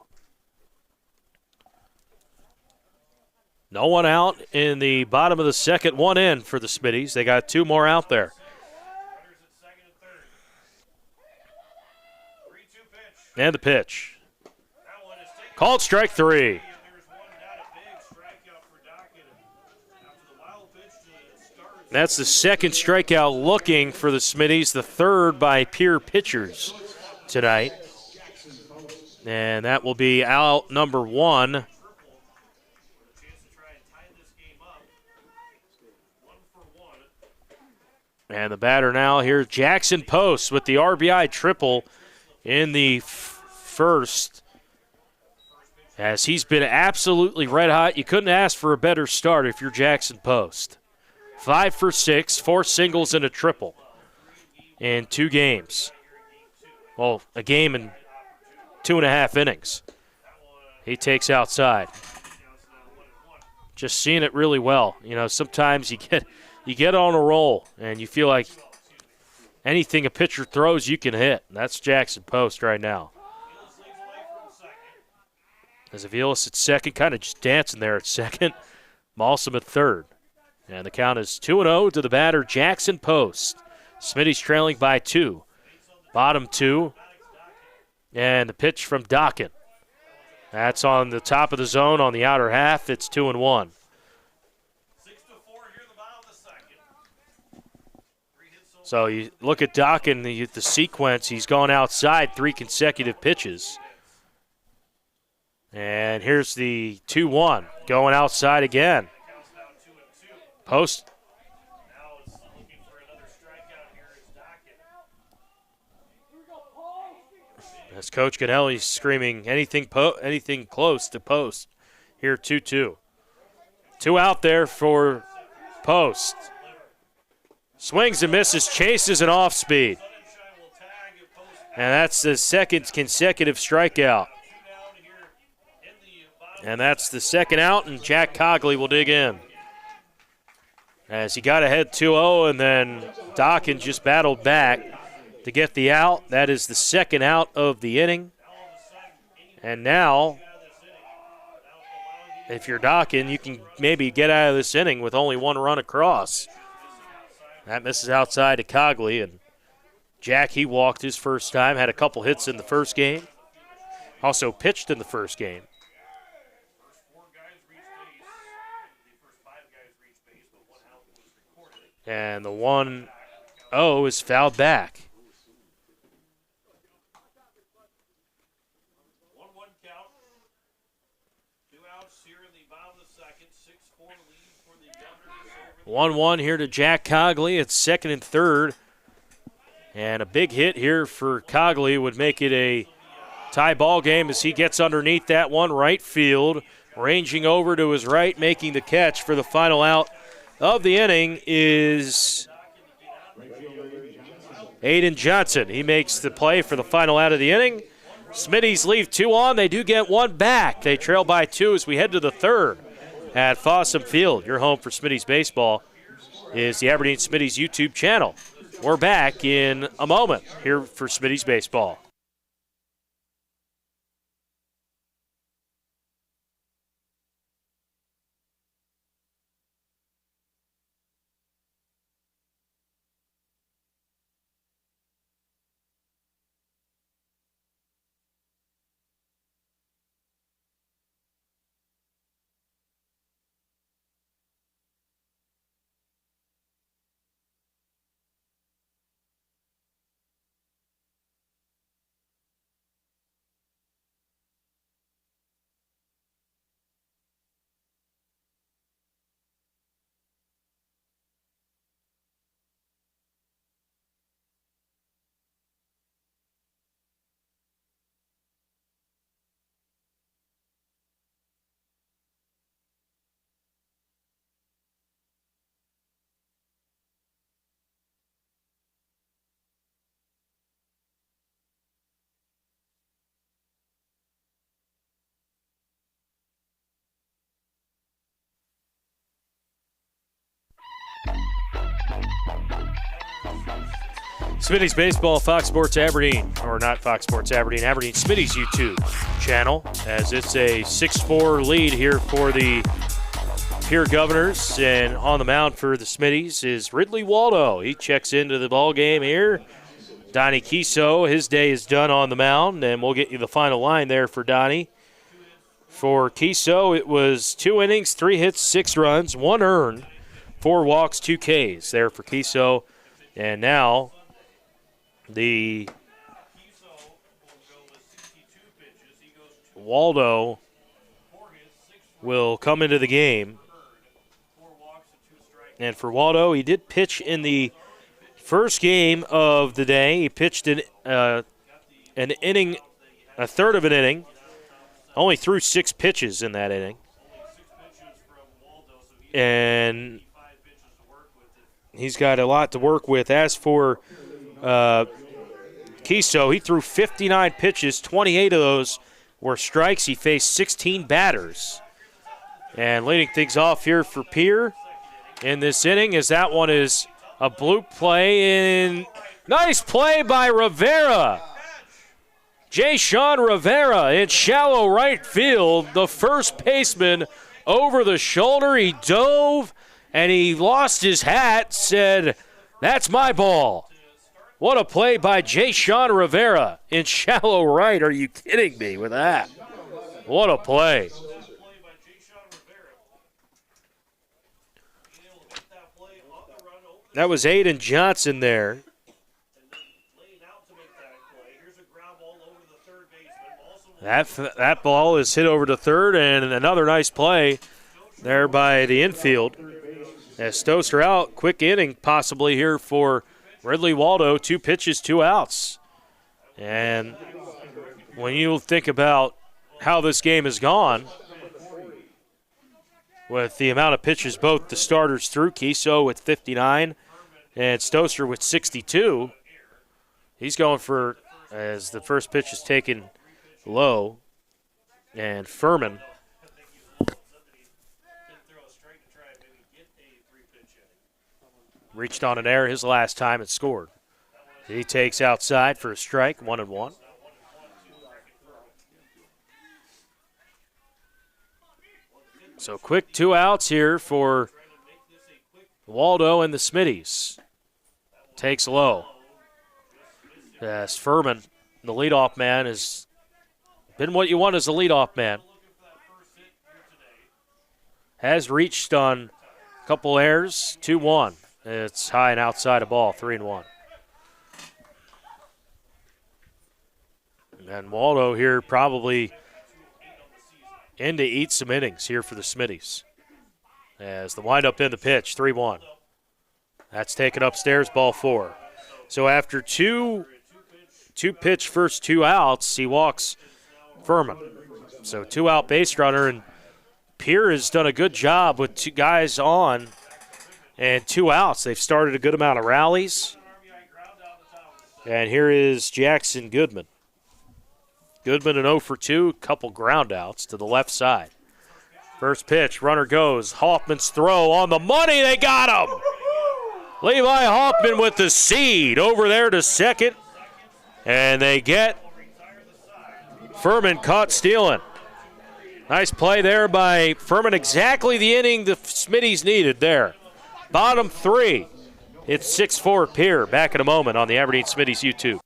No one out in the bottom of the 2nd, 1 in for the Smitties. They got 2 more out there. And the pitch. Called strike 3. That's the 2nd strikeout looking for the Smitties, the 3rd by Pierre pitchers tonight. And that will be out number 1. And the batter now here, Jackson Post with the RBI triple in the first. As he's been absolutely red hot. You couldn't ask for a better start if you're Jackson Post. 5 for 6, 4 singles and a triple in 2 games. Well, a game and 2.5 innings. He takes outside. Just seeing it really well. You know, sometimes you get on a roll and you feel like anything a pitcher throws you can hit. That's Jackson Post right now. As Avilas at 2nd, kind of just dancing there at 2nd. Malsom at 3rd. And the count is 2-0 to the batter, Jackson Post. Smitty's trailing by 2. Bottom 2. And the pitch from Dokken. That's on the top of the zone on the outer half. It's 2-1. So you look at Dokken, the sequence. He's gone outside 3 consecutive pitches. And here's the 2-1 going outside again. Post. Now it's looking for another strikeout here is Dockett. As Coach Ganelli's screaming anything close to Post. Here 2-2. 2 out there for Post. Swings and misses, chases and off speed. And that's the second consecutive strikeout. And that's the second out, and Jack Cogley will dig in. As he got ahead 2-0, and then Dokken just battled back to get the out. That is the second out of the inning. And now, if you're Dokken, you can maybe get out of this inning with only 1 run across. That misses outside to Cogley, and Jack, he walked his first time, had a couple hits in the first game. Also pitched in the first game. And the 1-0 is fouled back. 1-1 count. 2 outs here in the bottom of the second. 6-4 lead for the Governors. 1-1 here to Jack Cogley. It's second and third. And a big hit here for Cogley would make it a tie ball game as he gets underneath that one, right field. Ranging over to his right, making the catch for the final out of the inning is Aiden Johnson. He makes the play for the final out of the inning. Smitties leave 2 on. They do get 1 back. They trail by 2 as we head to the third at Fossum Field. Your home for Smitties Baseball is the Aberdeen Smitties YouTube channel. We're back in a moment here for Smitties Baseball. Smitties Baseball, Fox Sports Aberdeen, or not Fox Sports Aberdeen, Aberdeen Smitties YouTube channel, as it's a 6-4 lead here for the Pierre Governors. And on the mound for the Smitties is Ridley Waldo. He checks into the ball game here. Donnie Kiso, his day is done on the mound, and we'll get you the final line there for Donnie. For Kiso, it was 2 innings, 3 hits, 6 runs, 1 earned, 4 walks, 2 Ks there for Kiso. And now the Waldo will come into the game. And for Waldo, he did pitch in the first game of the day. He pitched an inning, a third of an inning. Only threw 6 pitches in that inning. And he's got a lot to work with. As for Kiso, he threw 59 pitches. 28 of those were strikes. He faced 16 batters. And leading things off here for Pierre in this inning is that one is a bloop play in. Nice play by Rivera. Jay Sean Rivera in shallow right field. The first baseman over the shoulder. He dove and he lost his hat, said, "That's my ball." What a play by Jay Sean Rivera in shallow right. Are you kidding me with that? What a play. That was Aiden Johnson there. That ball is hit over to third, and another nice play there by the infield. As Stoster out, quick inning possibly here for Ridley Waldo. 2 pitches, 2 outs. And when you think about how this game has gone, with the amount of pitches both the starters threw, Kiso with 59 and Stoster with 62, he's going for, as the first pitch is taken low, and Furman reached on an error his last time and scored. He takes outside for a strike, 1-1. So quick 2 outs here for Waldo and the Smitties. Takes low. As Furman, the leadoff man, has been what you want as a leadoff man. Has reached on a couple errors, 2-1. It's high and outside a ball, 3-1. And Waldo here probably in to eat some innings here for the Smitties. As the windup in the pitch, 3-1. That's taken upstairs, ball 4. So after two pitch first 2 outs, he walks Furman. So 2 out base runner, and Pierre has done a good job with 2 guys on and 2 outs. They've started a good amount of rallies. And here is Jackson Goodman. Goodman an 0 for 2, couple ground outs to the left side. First pitch, runner goes. Hoffman's throw on the money, they got him! Levi Hoffman with the seed over there to second. And they get Furman caught stealing. Nice play there by Furman, exactly the inning the Smitties needed there. Bottom 3. It's 6-4 Pierre. Back in a moment on the Aberdeen Smitties YouTube.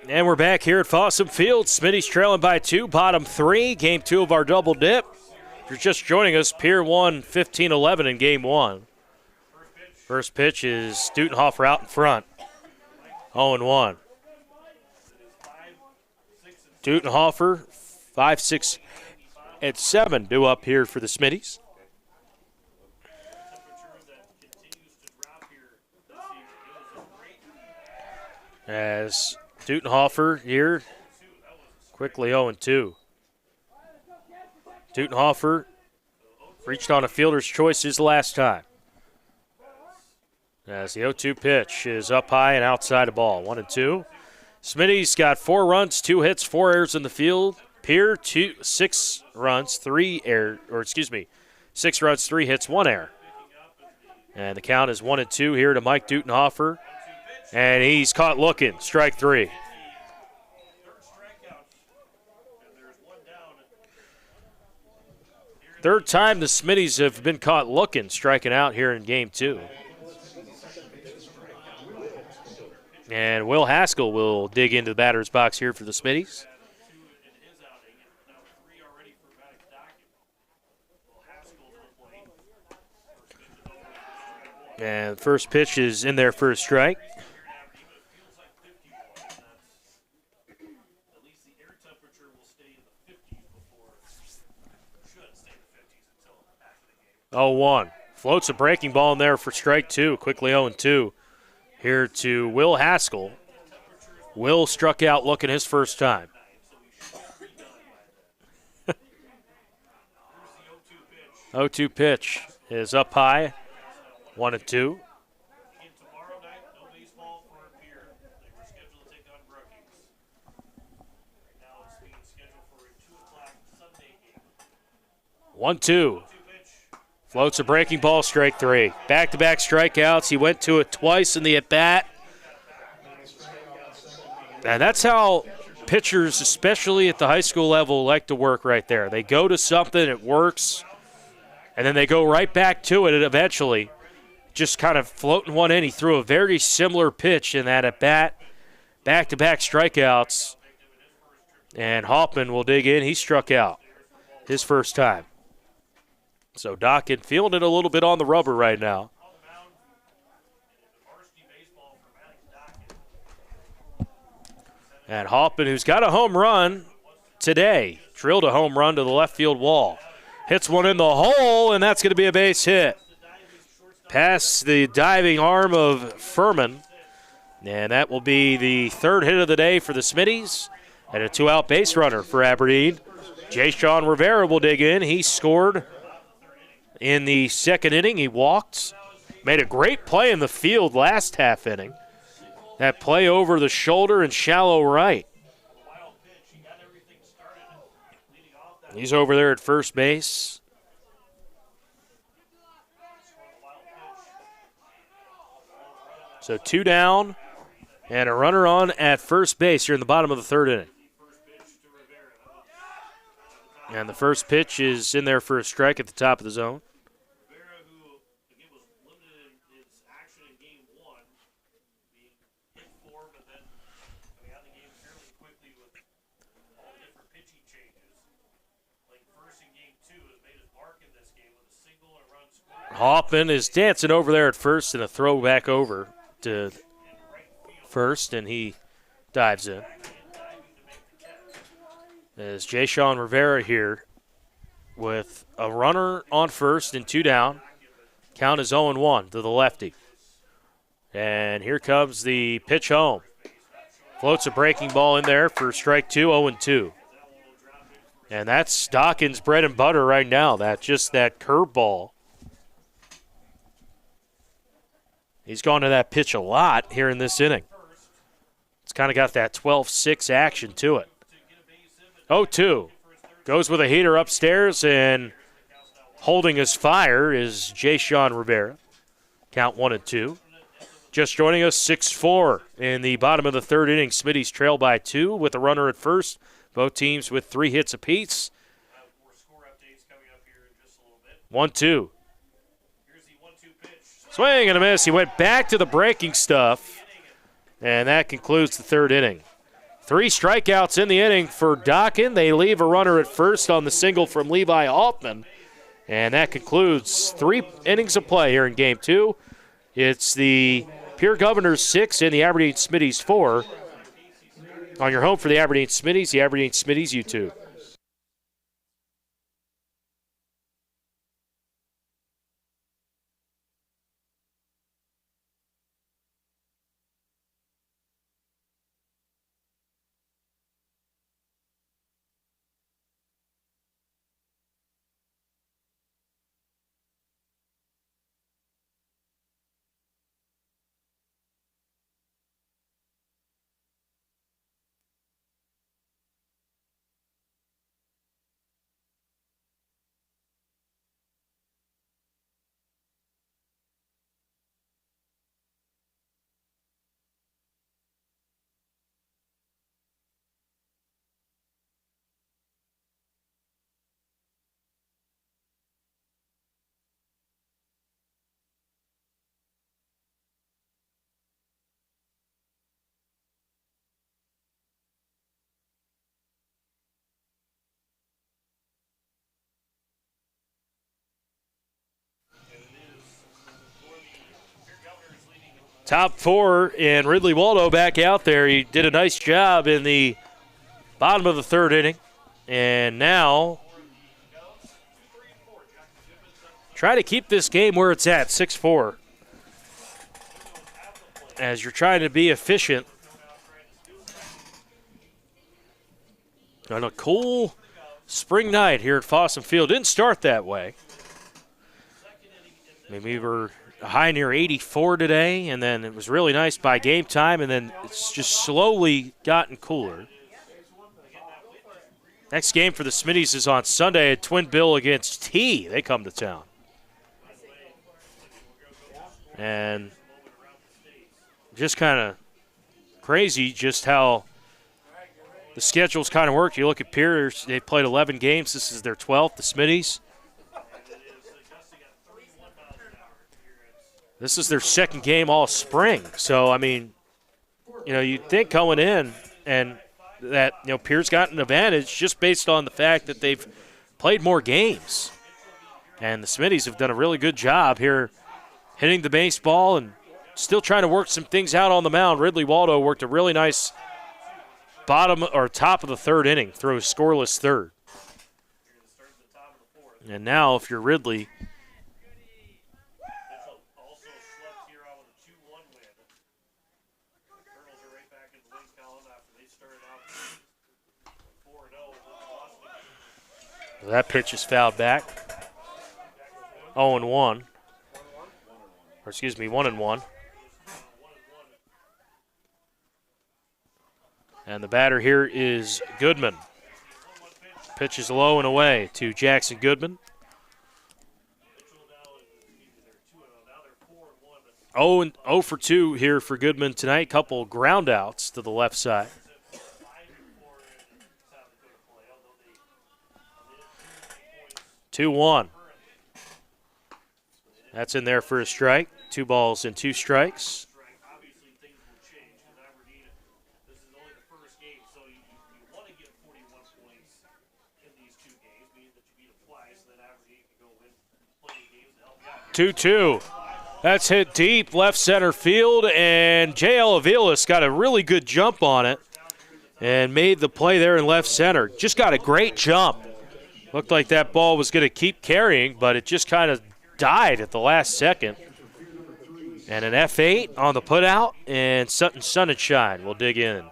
And we're back here at Fossum Field. Smitty's trailing by 2, bottom 3. Game 2 of our double dip. If you're just joining us, Pierre won 15-11 in game 1. First pitch is Stutenhofer out in front. 0-1. Stutenhofer, 5, 6, and 7 due up here for the Smitties. As Stutenhofer here, quickly 0-2. Stutenhofer reached on a fielder's choice his last time. As the 0-2 pitch is up high and outside the ball, 1-2. Smitty's got 4 runs, 2 hits, 4 errors in the field. Pierre, 6 runs, 3 hits, 1 error. And the count is 1-2 here to Mike Stutenhofer. And he's caught looking, strike 3. Third time the Smitties have been caught looking, striking out here in game 2. And Will Haskell will dig into the batter's box here for the Smitties. And first pitch is in there for a strike. 0-1. Floats a breaking ball in there for strike two. Quickly 0-2 here to Will Haskell. Will struck out looking his first time. 0-2 pitch is up high. 1-2. Again, tomorrow night, no baseball for Pierre. They were scheduled to take on Brookings. Right now it's being scheduled for a 2 o'clock Sunday game. 1-2. 2 pitch. Floats a breaking ball, strike three. Back-to-back strikeouts. He went to it twice in the at-bat. And that's how pitchers, especially at the high school level, like to work right there. They go to something, it works, and then they go right back to it eventually. Just kind of floating one in. He threw a very similar pitch in that at-bat. Back-to-back strikeouts. And Hoffman will dig in. He struck out his first time. So Dockin feeling it a little bit on the rubber right now. Varsity baseball for Dockin. And Hoffman, who's got a home run today, drilled a home run to the left field wall. Hits one in the hole, and that's going to be a base hit. Past the diving arm of Furman. And that will be the third hit of the day for the Smitties. And a 2-out base runner for Aberdeen. Jay Sean Rivera will dig in. He scored in the second inning. He walked. Made a great play in the field last half inning. That play over the shoulder and shallow right. He's over there at first base. So 2 down and a runner on at first base here in the bottom of the third inning. And the first pitch is in there for a strike at the top of the zone. Rivera, who again was limited in his action in game 1, being hit for, but then coming out of the game fairly quickly with all the different pitching changes. Like first in game 2 has made his mark in this game with a single and a run scored. Hoffman is dancing over there at first and a throw back over to first, and he dives in. As Jay Sean Rivera here with a runner on first and 2 down. Count is 0-1 to the lefty. And here comes the pitch home. Floats a breaking ball in there for strike 2, 0-2. And that's Dawkins' bread and butter right now. That curveball. He's gone to that pitch a lot here in this inning. It's kind of got that 12-6 action to it. 0-2. Goes with a heater upstairs, and holding his fire is Jay Sean Rivera. Count 1-2. Just joining us, 6-4 in the bottom of the third inning. Smitty's trail by 2 with a runner at first. Both teams with 3 hits apiece. More score updates coming up here in just a little bit. 1-2. Here's the 1-2 pitch. Swing and a miss. He went back to the breaking stuff, and that concludes the third inning. 3 strikeouts in the inning for Dockin. They leave a runner at first on the single from Levi Hoffman, and that concludes 3 innings of play here in Game 2. It's the Pierre Governors 6 and the Aberdeen Smitties 4. On your home for the Aberdeen Smitties, the Aberdeen Smitties YouTube. Top 4 and Ridley Waldo back out there. He did a nice job in the bottom of the third inning. And now try to keep this game where it's at, 6-4. As you're trying to be efficient. On a cool spring night here at Fossum Field. Didn't start that way. Maybe we were high near 84 today, and then it was really nice by game time, and then it's just slowly gotten cooler. Next game for the Smitties is on Sunday at Twin Bill against T. They come to town. And just kind of crazy just how the schedule's kind of worked. You look at Pierre, they played 11 games. This is their 12th, the Smitties. This is their second game all spring. So, I mean, you'd think going in and that, Pierre's got an advantage just based on the fact that they've played more games. And the Smitties have done a really good job here hitting the baseball and still trying to work some things out on the mound. Ridley Waldo worked a really nice bottom or top of the third inning, throw a scoreless third. And now if you're Ridley, that pitch is fouled back. 0-1. Or excuse me, 1-1. And the batter here is Goodman. Pitch is low and away to Jackson Goodman. 0 for 2 here for Goodman tonight. Couple ground outs to the left side. 2-1. That's in there for a strike. 2 balls and 2 strikes. Two. That's hit deep left center field, and J.L. Avilas got a really good jump on it and made the play there in left center. Just got a great jump. Looked like that ball was going to keep carrying, but it just kind of died at the last second. And an F8 on the putout, and Sutton Sunshine will dig in.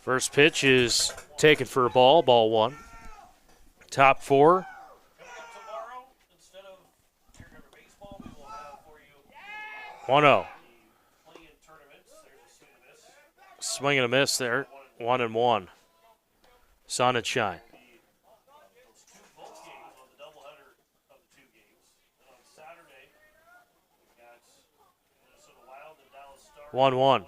First pitch is taken for a ball, ball 1. Top 4. 1-0. Swing and a miss there. 1-1. Sun and shine. 1-1.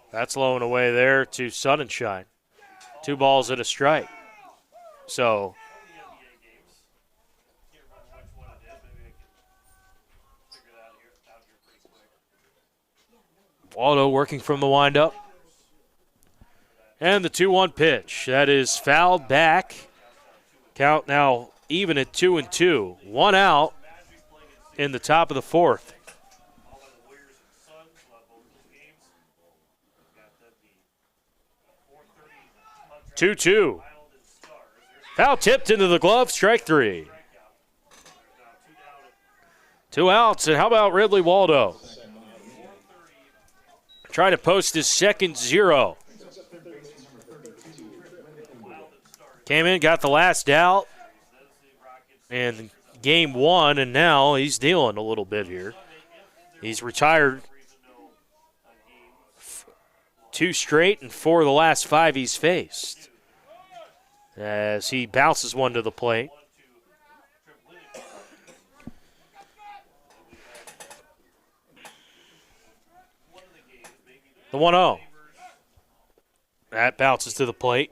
That's low and away there to Sun and Shine. 2 balls and a strike. So Waldo working from the windup. And the 2-1 pitch. That is fouled back. Count now even at 2-2. 1 out in the top of the 4th. 2-2. Foul tipped into the glove, strike 3. 2 outs, and how about Ridley Waldo? Trying to post his second 0. Came in, got the last out in game 1, and now he's dealing a little bit here. He's retired 2 straight and 4 of the last 5 he's faced. As he bounces one to the plate. The 1-0. That bounces to the plate.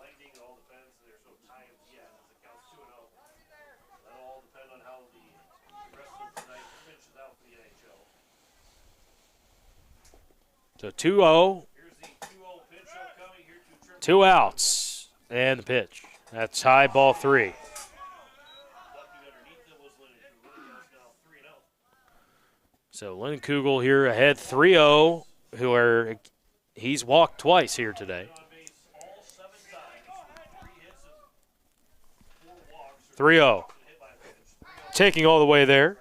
So 2-0. 2 outs. And the pitch. That's high, ball 3. So Lynn Kugel here ahead 3-0, he's walked twice here today. 3-0. Taking all the way there.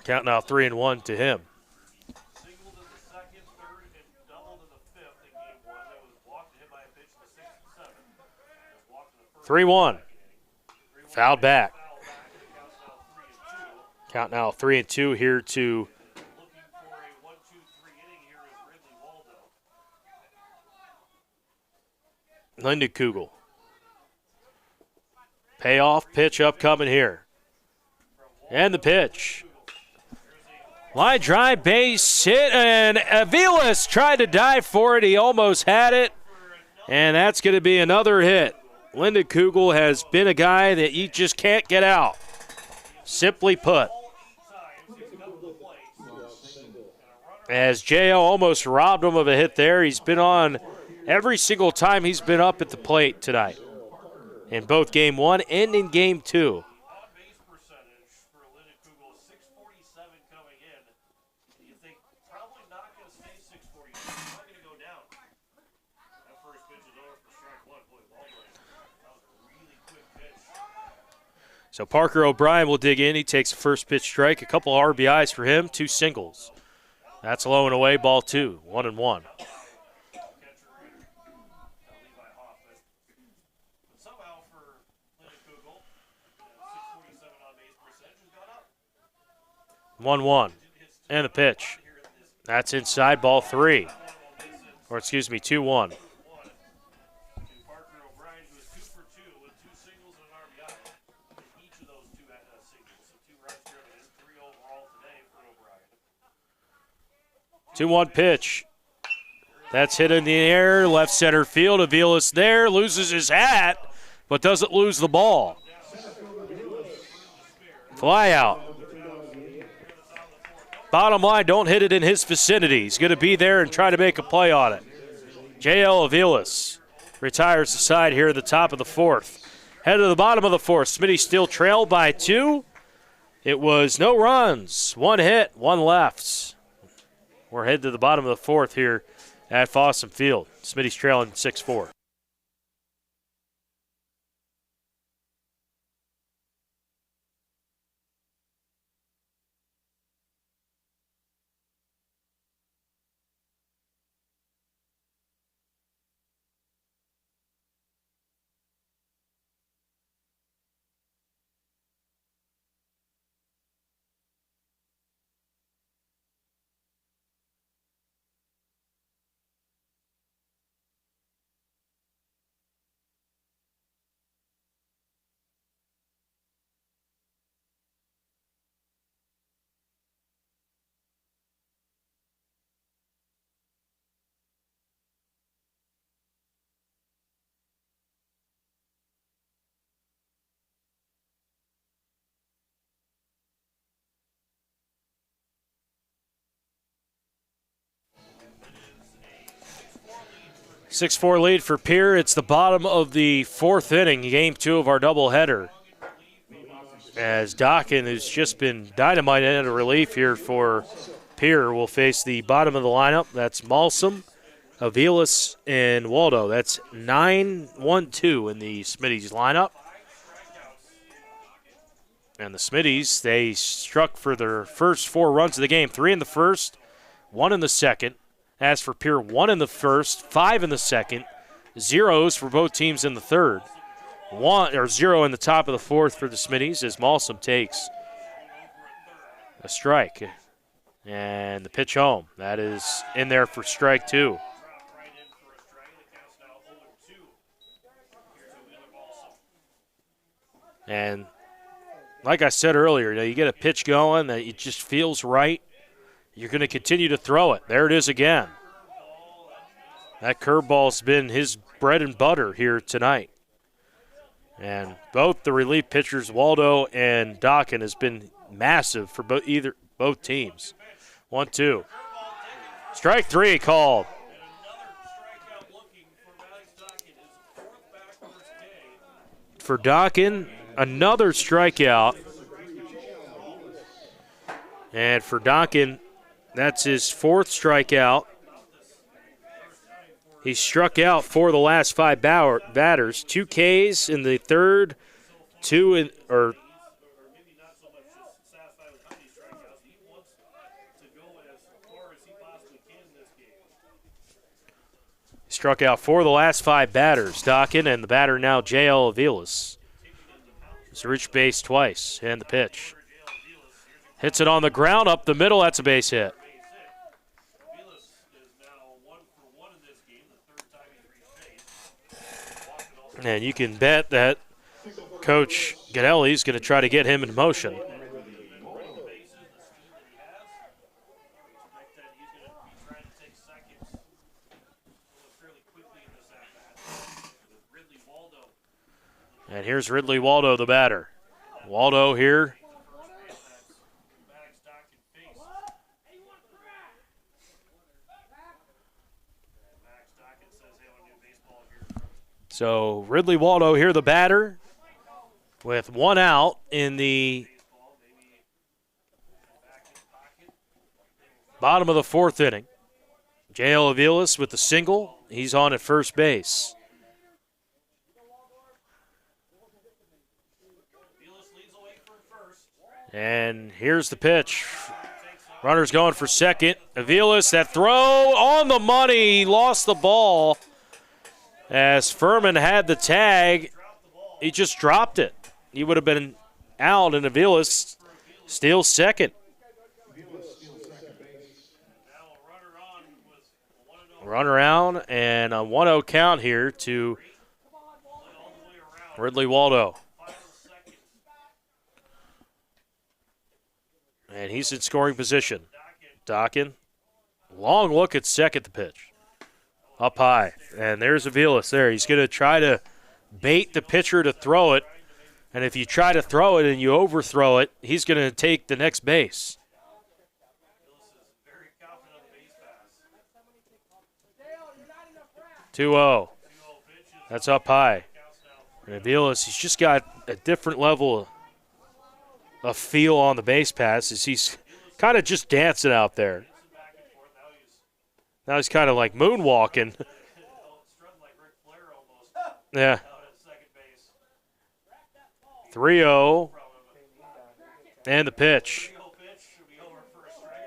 Count now 3-1 to him. 3-1. Fouled back. Count now 3-2 here to Linda Kugel. Payoff pitch upcoming here. And the pitch. Line drive, base hit, and Aviles tried to dive for it. He almost had it, and that's going to be another hit. Linda Kugel has been a guy that you just can't get out. Simply put. As J.O. almost robbed him of a hit there, he's been on every single time he's been up at the plate tonight. In both Game 1 and in Game 2. So Parker O'Brien will dig in. He takes a first pitch strike. A couple RBIs for him, 2 singles. That's low and away, ball 2, 1-1. One, and a pitch. That's inside, ball 3. Or excuse me, 2-1. Two-one pitch. That's hit in the air, left center field. Aviles there, loses his hat, but doesn't lose the ball. Fly out. Bottom line, don't hit it in his vicinity. He's going to be there and try to make a play on it. J.L. Aviles retires the side here at the top of the 4th. Head to the bottom of the 4th. Smitty still trailed by 2. It was no runs, 1 hit, 1 left. We're headed to the bottom of the 4th here at Fossum Field. Smitty's trailing 6-4. Six-4 lead for Pierre. It's the bottom of the 4th inning, Game 2 of our doubleheader. As Dockin, who's just been dynamite in a relief here for Pierre, will face the bottom of the lineup. That's Malsum, Aviles, and Waldo. That's 9-1-2 in the Smitty's lineup. And the Smitties, they struck for their first 4 runs of the game. 3 in the first, 1 in the second. As for Pierre, 1 in the first, 5 in the second, zeros for both teams in the third. 0 in the top of the 4th for the Smitties as Malsum takes a strike. And the pitch home. That is in there for strike 2. And like I said earlier, you get a pitch going that it just feels right. You're going to continue to throw it. There it is again. That curveball's been his bread and butter here tonight. And both the relief pitchers, Waldo and Dockin, has been massive for both teams. 1-2. Strike 3 called. For Dockin, another strikeout. And for Donkin, that's his fourth strikeout. He struck out for the last 5 batters. 2 Ks in the third, struck out for the last 5 batters, Donkin, and the batter now J.L. Aviles. He's reached base twice, and the pitch. Hits it on the ground, up the middle, that's a base hit. And you can bet that Coach Ganelli's going to try to get him in motion. And here's Ridley Waldo, the batter. Waldo here. So Ridley Waldo here, the batter, with 1 out in the bottom of the 4th inning. J.L. Aviles with the single. He's on at first base. And here's the pitch. Runner's going for second. Aviles, that throw on the money. He lost the ball. As Furman had the tag, he just dropped it. He would have been out, and Aviles steals second. Runner on, and a 1-0 count here to Ridley Waldo. And he's in scoring position. Donkin, long look at second, the pitch. Up high, and there's Aviles there. He's going to try to bait the pitcher to throw it, and if you try to throw it and you overthrow it, he's going to take the next base. 2-0. That's up high. And Aviles, he's just got a different level of feel on the base passes. He's kind of just dancing out there. Now he's kind of like moonwalking. Yeah. 3-0. And the pitch.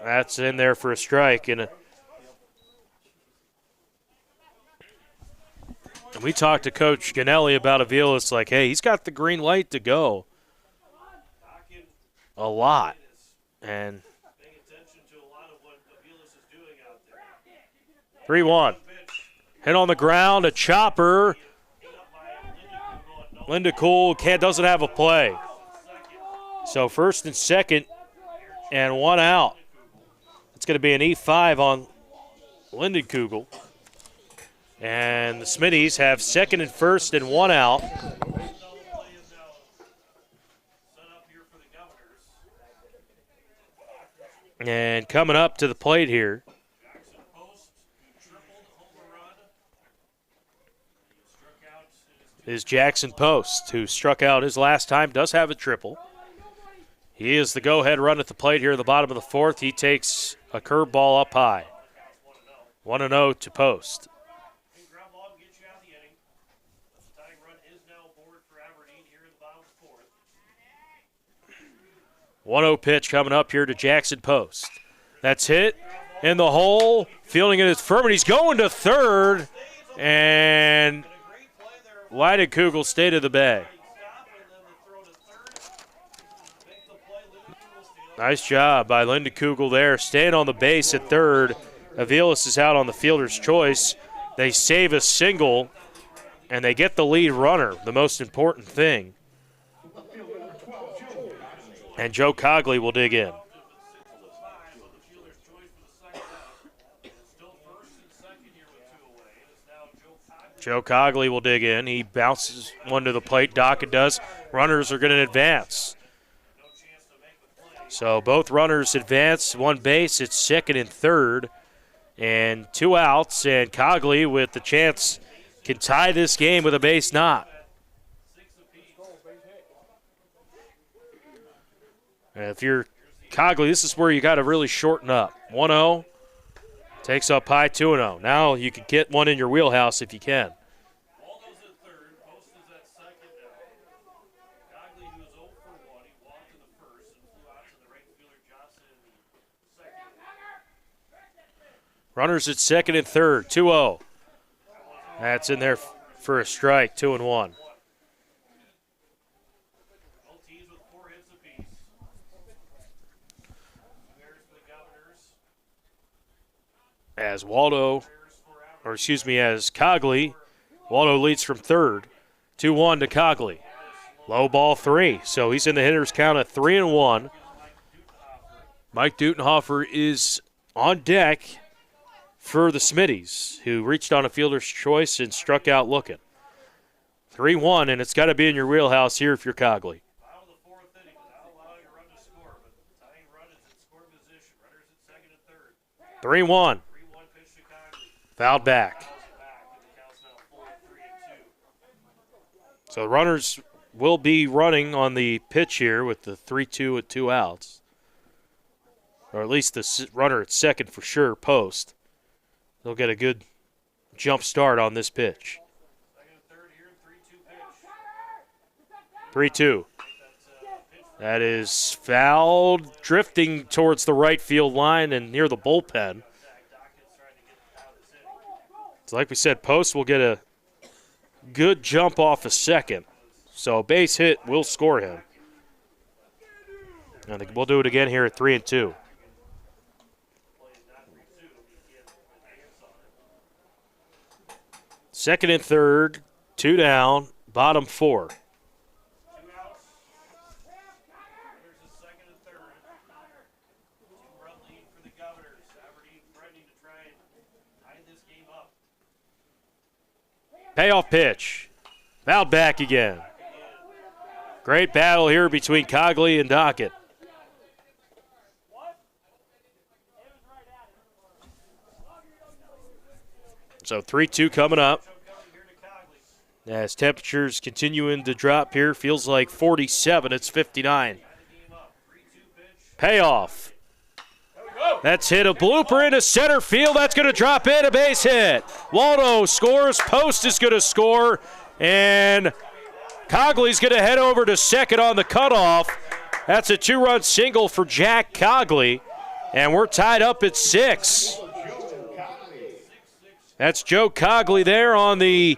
That's in there for a strike. And we talked to Coach Ganelli about Aviles, like, hey, he's got the green light to go. A lot. And 3-1. Hit on the ground, a chopper. Linda Cool doesn't have a play. So first and second and 1 out. It's going to be an E5 on Lindenkugel. And the Smitties have second and first and 1 out. And coming up to the plate here is Jackson Post, who struck out his last time, does have a triple. He is the go-ahead run at the plate here at the bottom of the 4th. He takes a curveball up high. 1-0 to Post. 1-0 pitch coming up here to Jackson Post. That's hit in the hole. Fielding it is Furman. He's going to third. And Leidenkugel stayed to the bag. Nice job by Leidenkugel there. Staying on the base at third. Aviles is out on the fielder's choice. They save a single, and they get the lead runner, the most important thing. And Joe Cogley will dig in. Joe Cogley will dig in. He bounces one to the plate. Dockett does. Runners are going to advance. So both runners advance. One base. It's second and third. And 2 outs. And Cogley with the chance can tie this game with a base knock. And if you're Cogley, this is where you got to really shorten up. 1-0. Takes up high 2-0. Now you can get one in your wheelhouse if you can. Waldo's at third. Post is at second now. Cogley, who was 0 for 1, he walked in the first and flew out to the right fielder Johnson in the second. Runners at second and third. 2-0. That's in there for a strike. 2-1. Both teams with 4 hits apiece. There's the Governors. As as Cogley. Waldo leads from third. 2-1 to Cogley. Low ball 3. So he's in the hitter's count at 3-1. Mike Dutenhofer is on deck for the Smitties, who reached on a fielder's choice and struck out looking. 3-1, and it's got to be in your wheelhouse here if you're Cogley. Bottom of the 4th inning, without allowing a run to score, but tying run is in score position. Runners at second and third. 3-1. 3-1 pitch to Cogley. Fouled back. Back, and the count's now 4-3-2. So runners will be running on the pitch here with the 3-2 with 2 outs. Or at least the runner at second for sure, Post. They'll get a good jump start on this pitch. Second and third here, 3-2 pitch. 3-2. That is fouled, drifting towards the right field line and near the bullpen. So like we said, Post will get a good jump off a second. So base hit will score him. And we'll do it again here at 3-2. Second and third, 2 down, bottom 4. 2 outs. Runners at second and third. 2-run lead for the Governors. Aberdeen threatening to try and tie this game up. Payoff pitch. Fouled back again. Great battle here between Cogley and Dockett. So 3-2 coming up. As temperatures continuing to drop here, feels like 47, it's 59. Payoff. That's hit a blooper into center field. That's going to drop in, a base hit. Waldo scores. Post is going to score. And Cogley's going to head over to second on the cutoff. That's a 2-run single for Jack Cogley. And we're tied up at 6. That's Joe Cogley there on the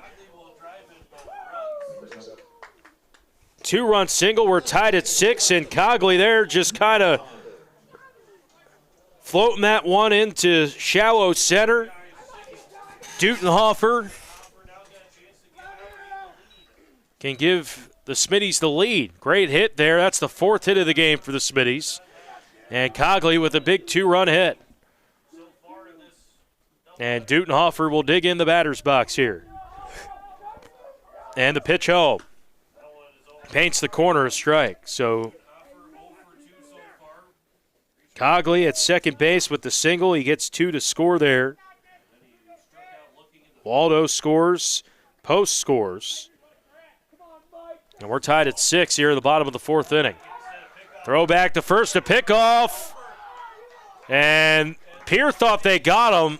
2-run single. We're tied at 6, and Cogley there just kind of floating that one into shallow center. Dutenhofer can give the Smitties the lead. Great hit there. That's the 4th hit of the game for the Smitties. And Cogley with a big 2-run hit. And Dutenhofer will dig in the batter's box here. And the pitch home. Paints the corner a strike. So Cogley at second base with the single. He gets 2 to score there. Waldo scores. Post scores. And we're tied at 6 here at the bottom of the 4th inning. Throw back to first, a pickoff. And Pierre thought they got him.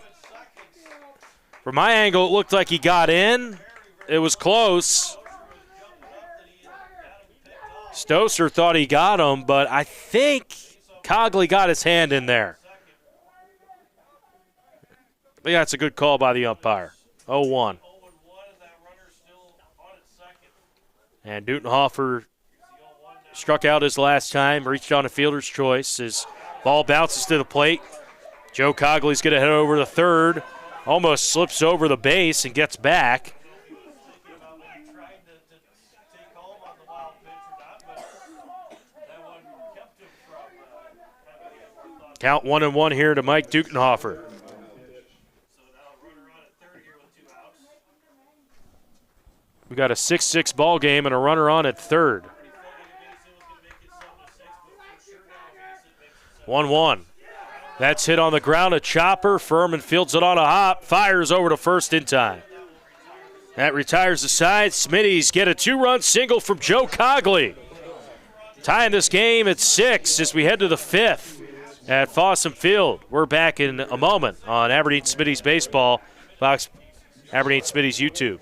From my angle, it looked like he got in. It was close. Stoser thought he got him, but I think Cogley got his hand in there. I think that's a good call by the umpire. 0-1. And Dutenhofer struck out his last time, reached on a fielder's choice. His ball bounces to the plate. Joe Cogley's going to head over to third. Almost slips over the base and gets back. Count 1-1 here to Mike Dutenhofer. We got a 6-6 ball game and a runner on at third. 1-1. That's hit on the ground, a chopper. Furman fields it on a hop, fires over to first in time. That retires the side. Smitties get a 2-run single from Joe Cogley. Tying this game at 6 as we head to the 5th at Fossum Field. We're back in a moment on Aberdeen Smitty's Baseball, Fox Aberdeen Smitty's YouTube.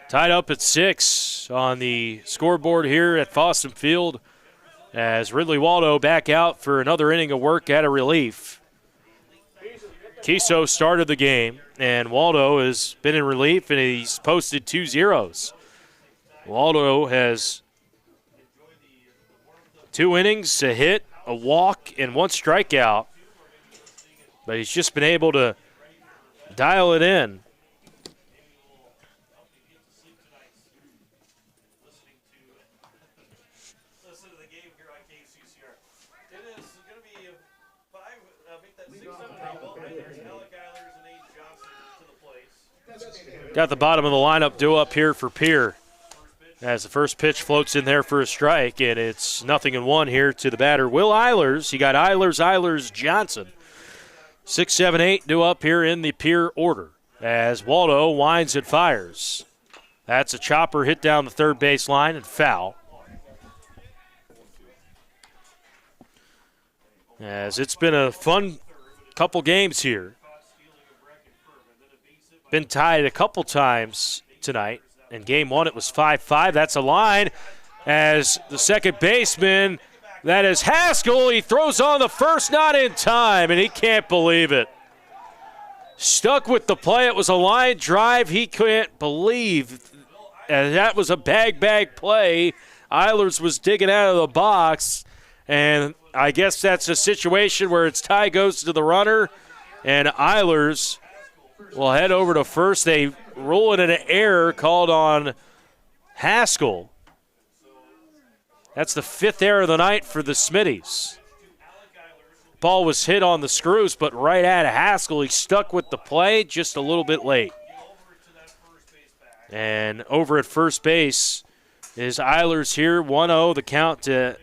Tied up at 6 on the scoreboard here at Fossum Field as Ridley Waldo back out for another inning of work at a relief. Kiso started the game, and Waldo has been in relief, and he's posted 2 zeros. Waldo has 2 innings, a hit, a walk, and 1 strikeout, but he's just been able to dial it in. Got the bottom of the lineup due up here for Pierre as the first pitch floats in there for a strike, and it's 0-1 here to the batter, Will Eilers. He got Eilers, Johnson. 6, 7, 8 due up here in the Pierre order as Waldo winds and fires. That's a chopper hit down the third base line and foul. As it's been a fun couple games here. Been tied a couple times tonight. In game 1, it was 5-5. That's a line as the second baseman, that is Haskell. He throws on the first, not in time, and he can't believe it. Stuck with the play. It was a line drive. He can't believe that was a bag play. Eilers was digging out of the box, and I guess that's a situation where it's tie goes to the runner, and Eilers will head over to first. They rule it an error called on Haskell. That's the 5th error of the night for the Smitties. Ball was hit on the screws, but right at Haskell. He stuck with the play just a little bit late. And over at first base is Eilers here. 1-0 the count to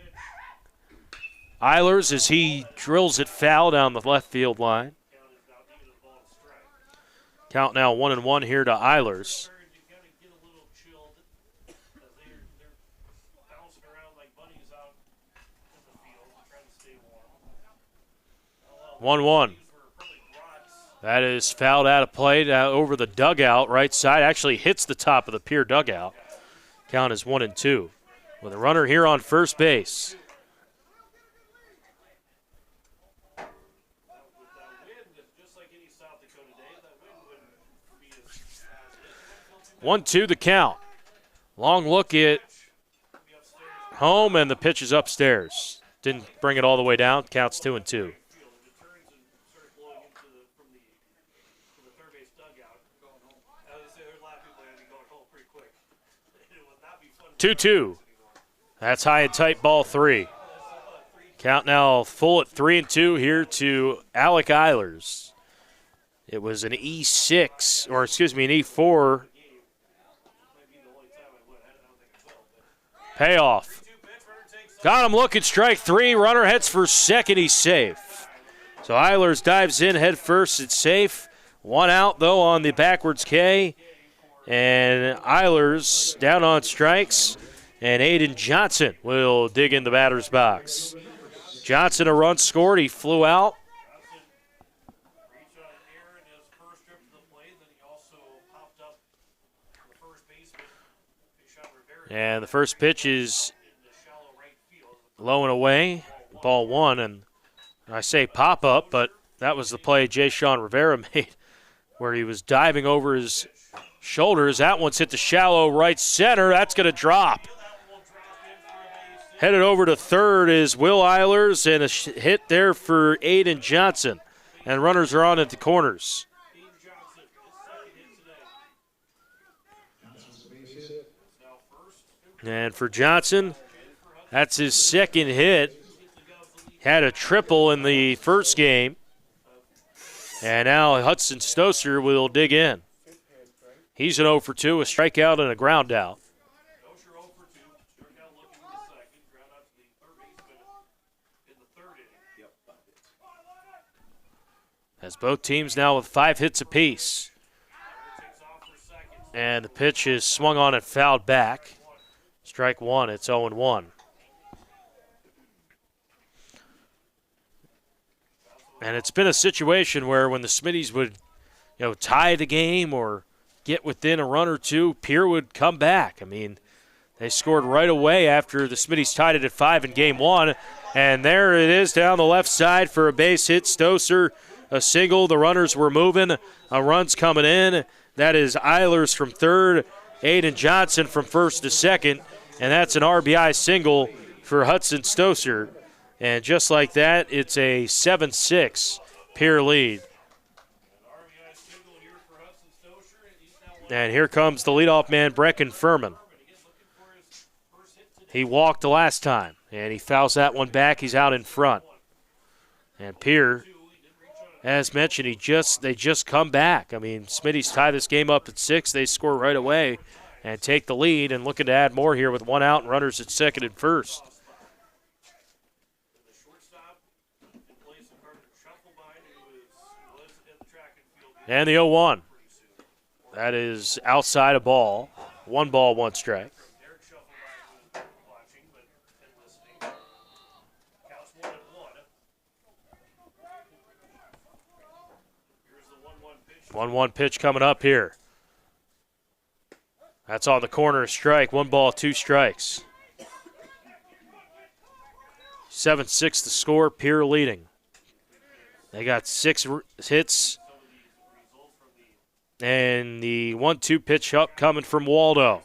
Eilers as he drills it foul down the left field line. Count now 1-1 here to Eilers. You've got to get a little chilled as they're bouncing around like bunnies out in the field, trying to stay warm. 1-1. That is fouled out of play over the dugout, right side. Actually hits the top of the Pierre dugout. Count is 1-2. With a runner here on first base. 1-2 the count. Long look at home, and the pitch is upstairs. Didn't bring it all the way down. Counts 2-2. Two. That's high and tight, ball 3. Count now full at 3-2 here to Alec Eilers. It was an E6, or excuse me, an E4 payoff. Got him looking, strike 3. Runner heads for second. He's safe. So Eilers dives in head first. It's safe. 1 out, though, on the backwards K. And Eilers down on strikes. And Aiden Johnson will dig in the batter's box. Johnson, a run scored. He flew out. Reached on an air in his first trip to the plate, then he also popped up the first baseman. He shot Rivera And the first pitch is in the shallow right field. low and away. Ball one. And I say pop up, but that was the play Jay Sean Rivera made where he was diving over his shoulders. That one's hit the shallow right center. That's going to drop. Headed over to third is Will Eilers, and a hit there for Aiden Johnson. And runners are on at the corners. And for Johnson, that's his second hit. Had a triple in the first game. And now Hudson Stoser will dig in. He's an 0 for 2, a strikeout and a ground out. As both teams now with 5 hits apiece. And the pitch is swung on and fouled back. Strike one, it's 0-1. And it's been a situation where when the Smitties would, tie the game or get within a run or two, Pierre would come back. I mean, they scored right away after the Smitties tied it at 5 in game 1. And there it is down the left side for a base hit. Stoser, a single. The runners were moving. A run's coming in. That is Eilers from third, Aiden Johnson from first to second. And that's an RBI single for Hudson Stoser. And just like that, it's a 7-6 Pierre lead. And here comes the leadoff man, Brecken Furman. He walked the last time, and he fouls that one back. He's out in front. And Pierre, as mentioned, they just come back. I mean, Smitties tie this game up at 6. They score right away and take the lead, and looking to add more here with 1 out and runners at second and first. And the 0-1. That is outside a ball. 1 ball, 1 strike. One pitch coming up here. That's on the corner, strike. 1 ball, 2 strikes. 7-6 the score, Pierre leading. They got 6 hits. And the 1-2 pitch up coming from Waldo.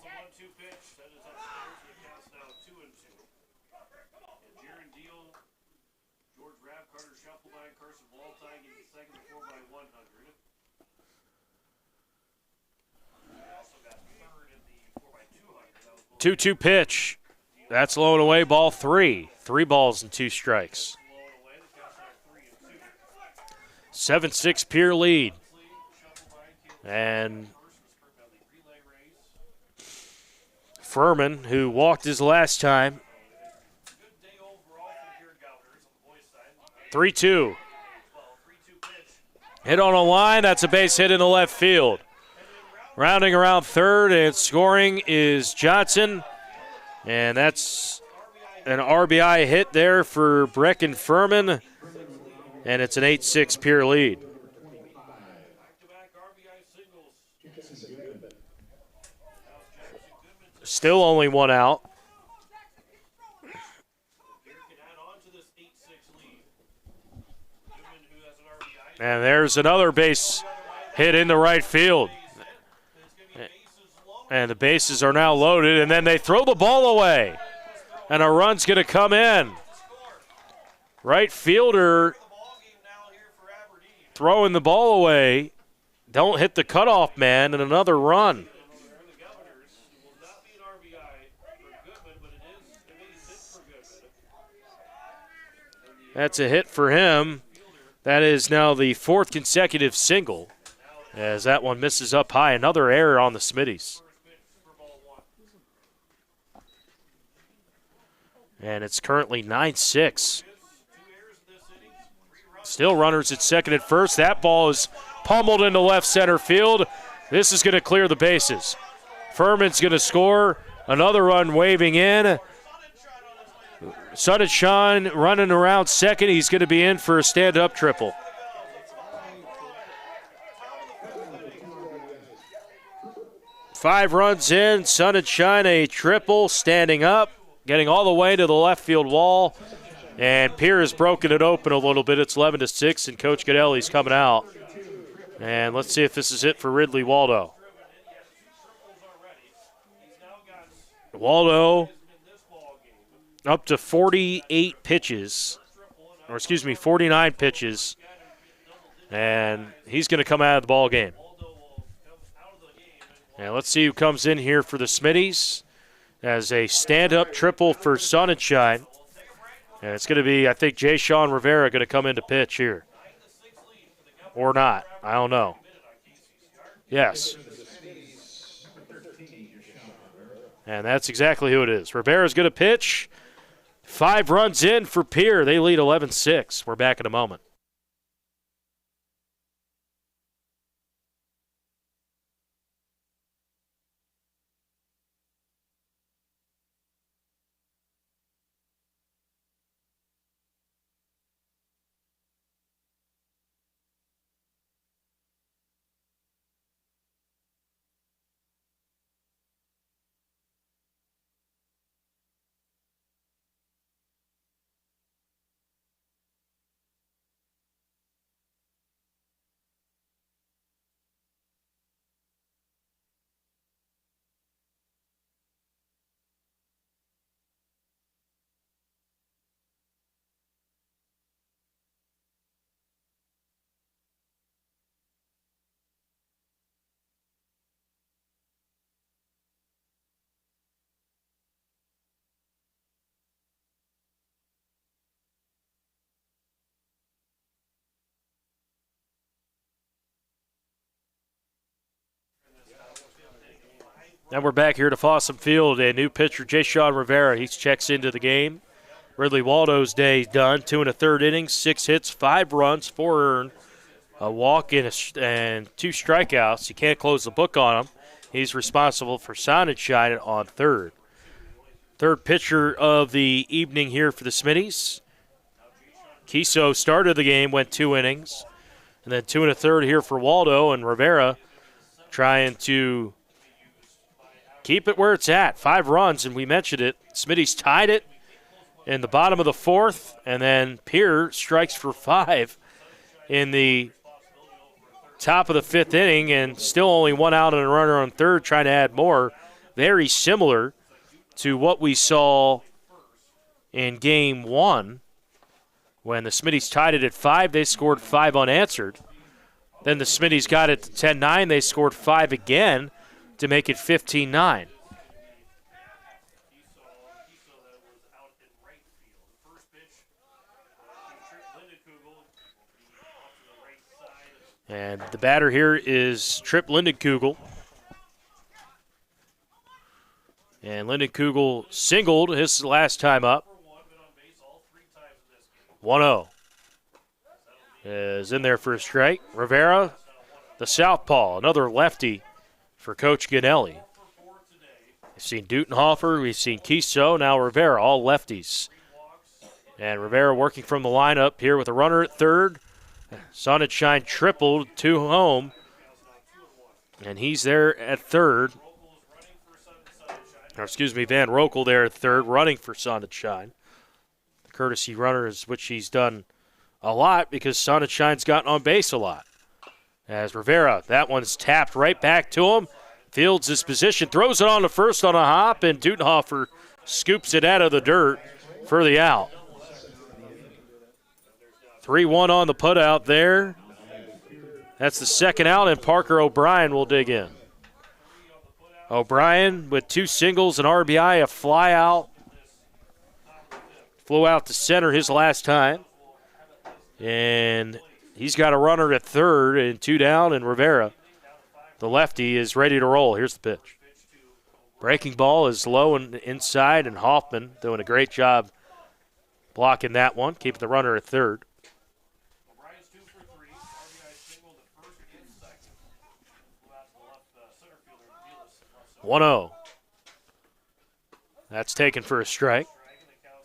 Two pitch. That's low and away, ball 3. 3 balls and 2 strikes. 7-6 Pierre lead. And Furman, who walked his last time. 3-2. Hit on a line. That's a base hit in the left field. Rounding around third and scoring is Johnson. And that's an RBI hit there for Brecken Furman. And it's an 8-6 Pierre lead. Still only 1 out. And there's another base hit in the right field. And the bases are now loaded, and then they throw the ball away. And a run's going to come in. Right fielder throwing the ball away. Don't hit the cutoff man, and another run. That's a hit for him. That is now the 4th consecutive single, as that one misses up high. Another error on the Smitties. And it's currently 9-6. Still runners at second and first. That ball is pummeled into left center field. This is going to clear the bases. Furman's going to score. Another run waving in. Sunshine running around second. He's going to be in for a stand-up triple. Five runs in. Sunshine a triple, standing up, getting all the way to the left field wall. And Pierre has broken it open a little bit. It's 11-6, and Coach Godelli's coming out. And let's see if this is it for Ridley Waldo. Waldo up to 48 pitches, or excuse me, 49 pitches, and he's going to come out of the ball game. And let's see who comes in here for the Smitties as a stand-up triple for Sunshine. And it's going to be, I think, Jay Sean Rivera going to come in to pitch here. Or not. I don't know. Yes. And that's exactly who it is. Rivera's going to pitch. 5 runs in for Pierre. They lead 11-6. We're back in a moment. Now we're back here to Fossum Field. A new pitcher, Jay Sean Rivera. He checks into the game. Ridley Waldo's day done. 2 1/3 innings, 6 hits, 5 runs, 4 earned, a walk and 2 strikeouts. You can't close the book on him. He's responsible for Sunshine on third. Third pitcher of the evening here for the Smitties. Kiso started the game, went 2 innings, and then 2 1/3 here for Waldo, and Rivera trying to keep it where it's at. 5 runs, and we mentioned it. Smitty's tied it in the bottom of the 4th, and then Pierre strikes for 5 in the top of the 5th inning, and still only 1 out and a runner on third, trying to add more. Very similar to what we saw in Game 1 when the Smitties tied it at 5. They scored 5 unanswered. Then the Smitties got it to 10-9. They scored 5 again to make it 15-9. And the batter here is Tripp Lindenkugel. And Lindenkugel singled his last time up. 1-0. Is in there for a strike. Rivera, the southpaw, another lefty for Coach Ganelli. We've seen Dutenhofer, we've seen Kiso, now Rivera, all lefties. And Rivera working from the lineup here with a runner at third. Sunshine tripled to home. And he's there at third. Or excuse me, Van Rokel there at third, running for Sunshine. The courtesy runner is which he's done a lot because Sunshine's gotten on base a lot. As Rivera, that one's tapped right back to him. Fields his position, throws it on to first on a hop, and Dutenhofer scoops it out of the dirt for the out. 3-1 on the putout there. That's the second out, and Parker O'Brien will dig in. O'Brien with 2 singles, an RBI, a fly out. Flew out to center his last time. And he's got a runner at third and 2 down, and Rivera, the lefty, is ready to roll. Here's the pitch. Breaking ball is low and inside, and Hoffman doing a great job blocking that one, keeping the runner at third. 1-0. That's taken for a strike.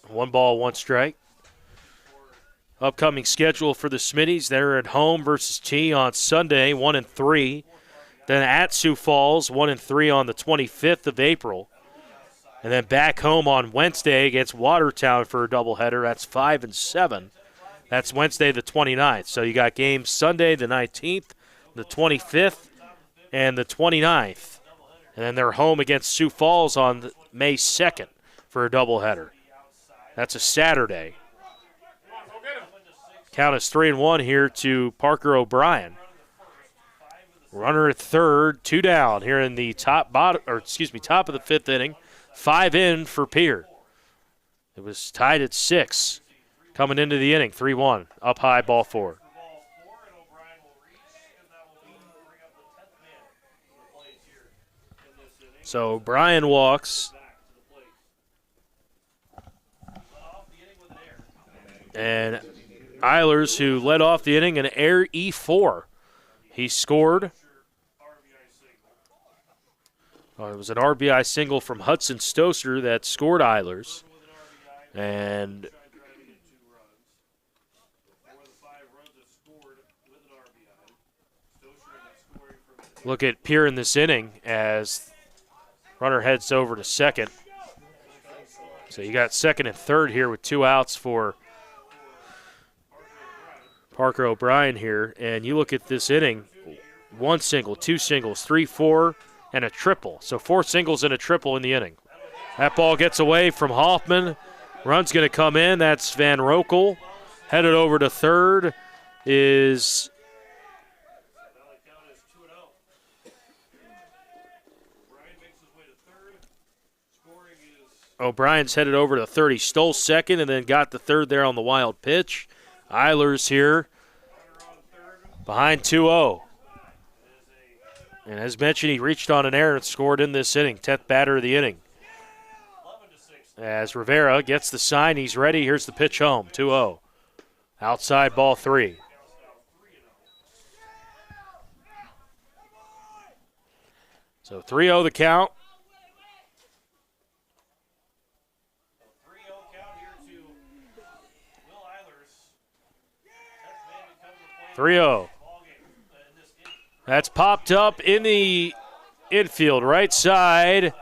1 ball, 1 strike. Upcoming schedule for the Smitties. They're at home versus T on Sunday, 1-3. Then at Sioux Falls, 1-3 on the 25th of April. And then back home on Wednesday against Watertown for a doubleheader. That's 5-7. That's Wednesday the 29th. So you got games Sunday the 19th, the 25th, and the 29th. And then they're home against Sioux Falls on May 2nd for a doubleheader. That's a Saturday. Count is 3-1 here to Parker O'Brien. Runner at third, 2 down here in the top of the 5th inning. 5 in for Pierre. It was tied at 6 coming into the inning. 3-1, up high, ball 4. So O'Brien walks. And Eilers, who led off the inning, an air E4. He scored. It was an RBI single from Hudson Stoser that scored Eilers. And look at Pierre in this inning as runner heads over to second. So you got second and third here with 2 outs for Parker O'Brien here. And you look at this inning, 1 single, 2 singles, 3, 4, and a triple. So 4 singles and a triple in the inning. That ball gets away from Hoffman. Run's going to come in. That's Van Rokel. Headed over to third is O'Brien's headed over to third. He stole second and then got the third there on the wild pitch. Eilers here behind 2-0. And as mentioned, he reached on an error and scored in this inning. 10th batter of the inning. As Rivera gets the sign, he's ready. Here's the pitch home, 2-0. Outside, ball 3. So 3-0 the count. 3-0. That's popped up in the infield, right side.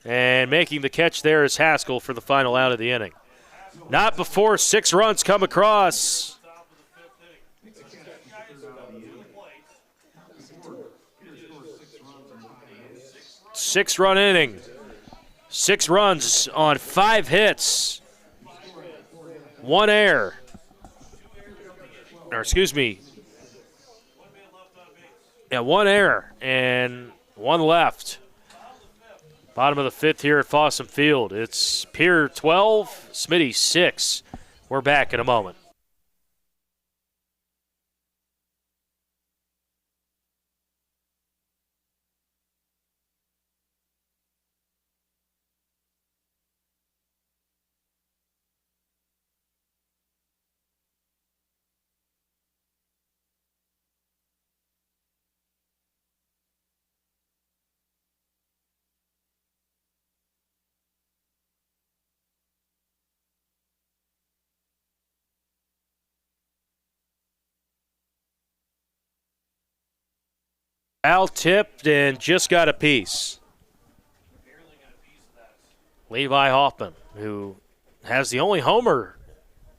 And making the catch there is Haskell for the final out of the inning. Not before 6 runs come across. 6-run inning. 6 runs on 5 hits. 1 error. Or excuse me. Yeah, 1 error and 1 left. Bottom of the 5th here at Fossum Field. It's Pierre 12, Smitty 6. We're back in a moment. Foul tipped and just got a piece. Levi Hoffman, who has the only homer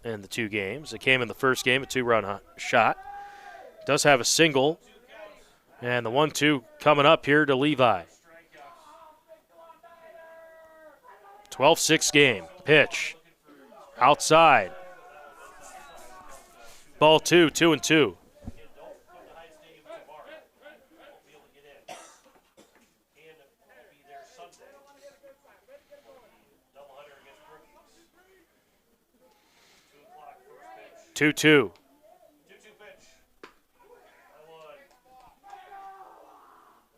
in the 2 games. It came in the first game, a 2-run shot. Does have a single. And the 1-2 coming up here to Levi. 12-6 game. Pitch. Outside. Ball 2, 2-2. Two.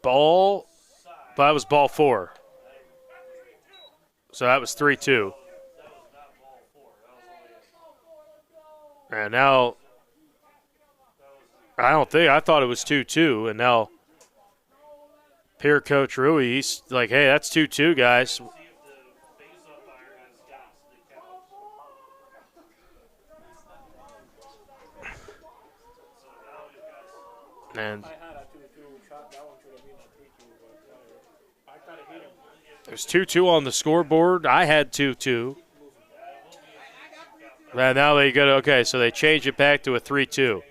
Ball, but that was ball 4. So that was 3-2. And now, I thought it was 2-2, and now Pierre Coach Rui, he's like, hey, that's 2-2, guys. And I had a 2-2 shot. That one should have been a 3-2, but whatever. I thought it hit him. there's 2-2 on the scoreboard. I had 2-2. And now they go to, okay, so they change it back to a 3-2.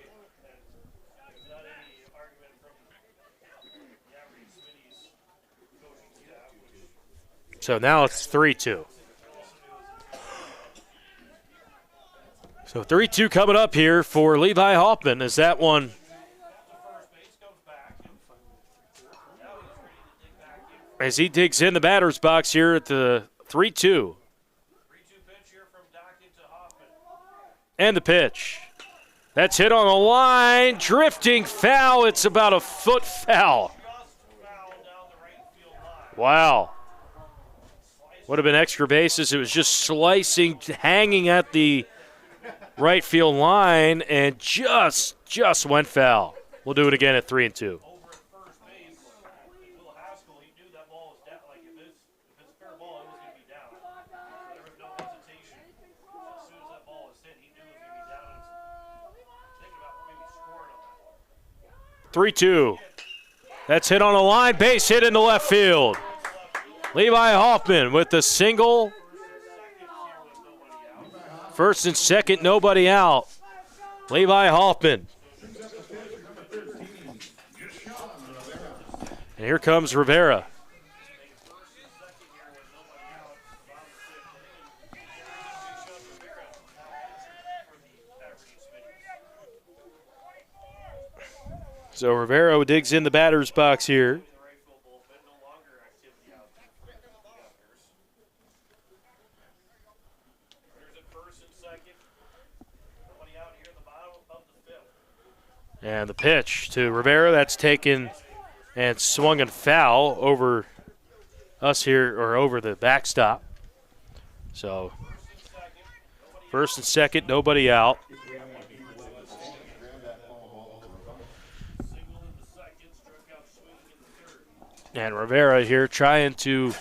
So now it's 3-2. So 3-2 coming up here for Levi Hoffman as that one as he digs in the batter's box here at the 3-2. And the pitch. That's hit on the line. Drifting foul. It's about a foot foul. Wow. Would have been extra bases. It was just slicing, hanging at the right field line, and just went foul. We'll do it again at 3-2. Three-two. That's hit on the line. Base hit into left field. Levi Hoffman with the single. First and second, nobody out. Levi Hoffman. And here comes Rivera. So Rivera digs in the batter's box here. And the pitch to Rivera, that's taken and swung and foul over us here, or over the backstop. So first and second, nobody out. And Rivera here trying to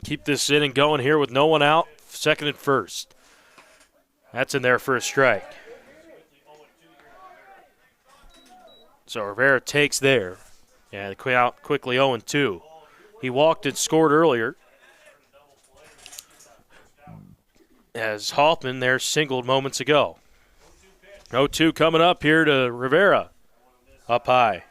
keep this inning going here with no one out, second and first. That's in there for a strike. So Rivera takes there. And out quickly 0-2. He walked and scored earlier. As Hoffman there singled moments ago. 0-2 coming up here to Rivera. Up high.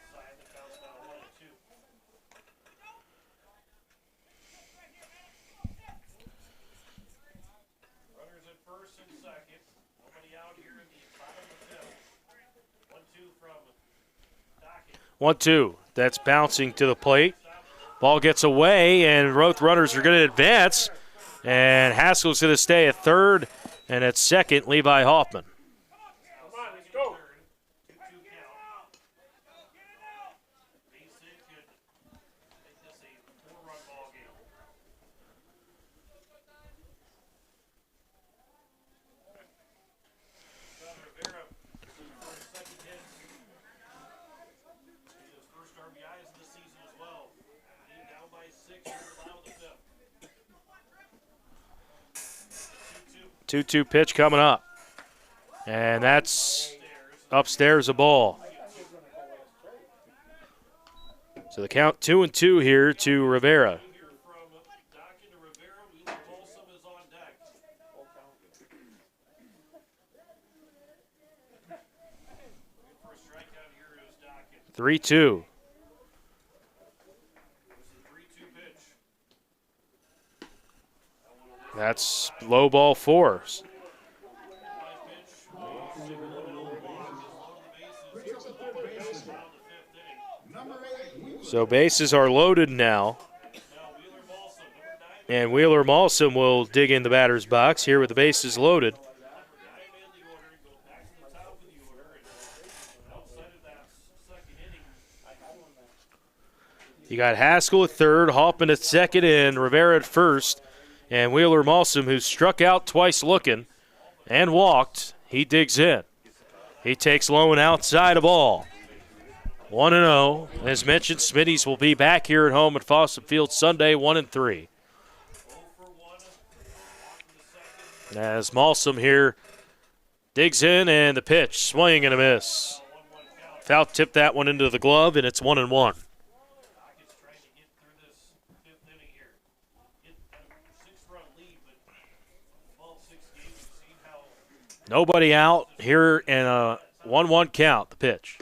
Runners at first and second. Nobody out here in the bottom of the fifth. 1-2 from Dockett. 1-2. That's bouncing to the plate. Ball gets away, and both runners are going to advance. And Haskell's going to stay at third, and at second, Levi Hoffman. Two-two pitch coming up. And that's upstairs a ball. So the count 2-2 here to Rivera. Three-two. That's low ball 4. So bases are loaded now. And Wheeler Malsom will dig in the batter's box here with the bases loaded. You got Haskell at third, Hoffman at second, and Rivera at first. And Wheeler Malsom, who struck out twice looking and walked, he digs in. He takes low and outside a ball. 1-0. As mentioned, Smitty's will be back here at home at Fawcett Field Sunday, 1-3. As Malsom here Digs in, and the pitch, swing and a miss. Foul tipped that one into the glove, and it's 1-1. Docket's trying to get through this fifth inning here. Get a 6-run lead, but small 6 games, we've seen how Nobody out here in a 1-1 count, the pitch.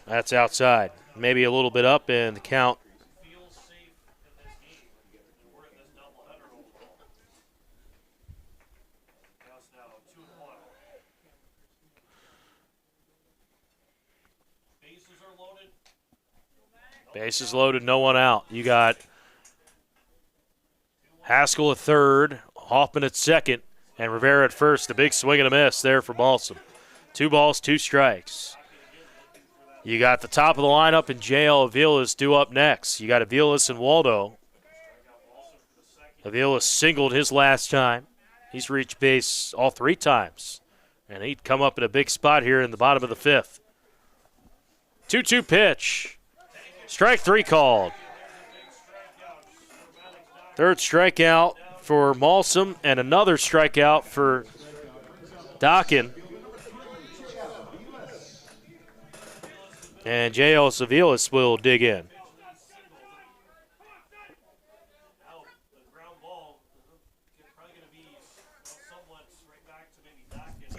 That's outside. Maybe a little bit up, and the count feels safe in this game. And we're in this doubleheader overall. Now it's now 2-1. Bases are loaded. bases loaded, no one out. You got Haskell at third, Hoffman at second, and Rivera at first. A big swing and a miss there for Balsam. 2 balls, 2 strikes. You got the top of the lineup and J.L. Avila's due up next. You got Avilas and Waldo. Avilas singled his last time. He's reached base all 3 times. And he'd come up in a big spot here in the bottom of the 5th. 2-2 pitch. Strike 3 called. Third strikeout for Malsum and another strikeout for Dockin. And J.L. Avilas will dig in. Now, the ground ball is probably going to be somewhat right back to maybe Dockett.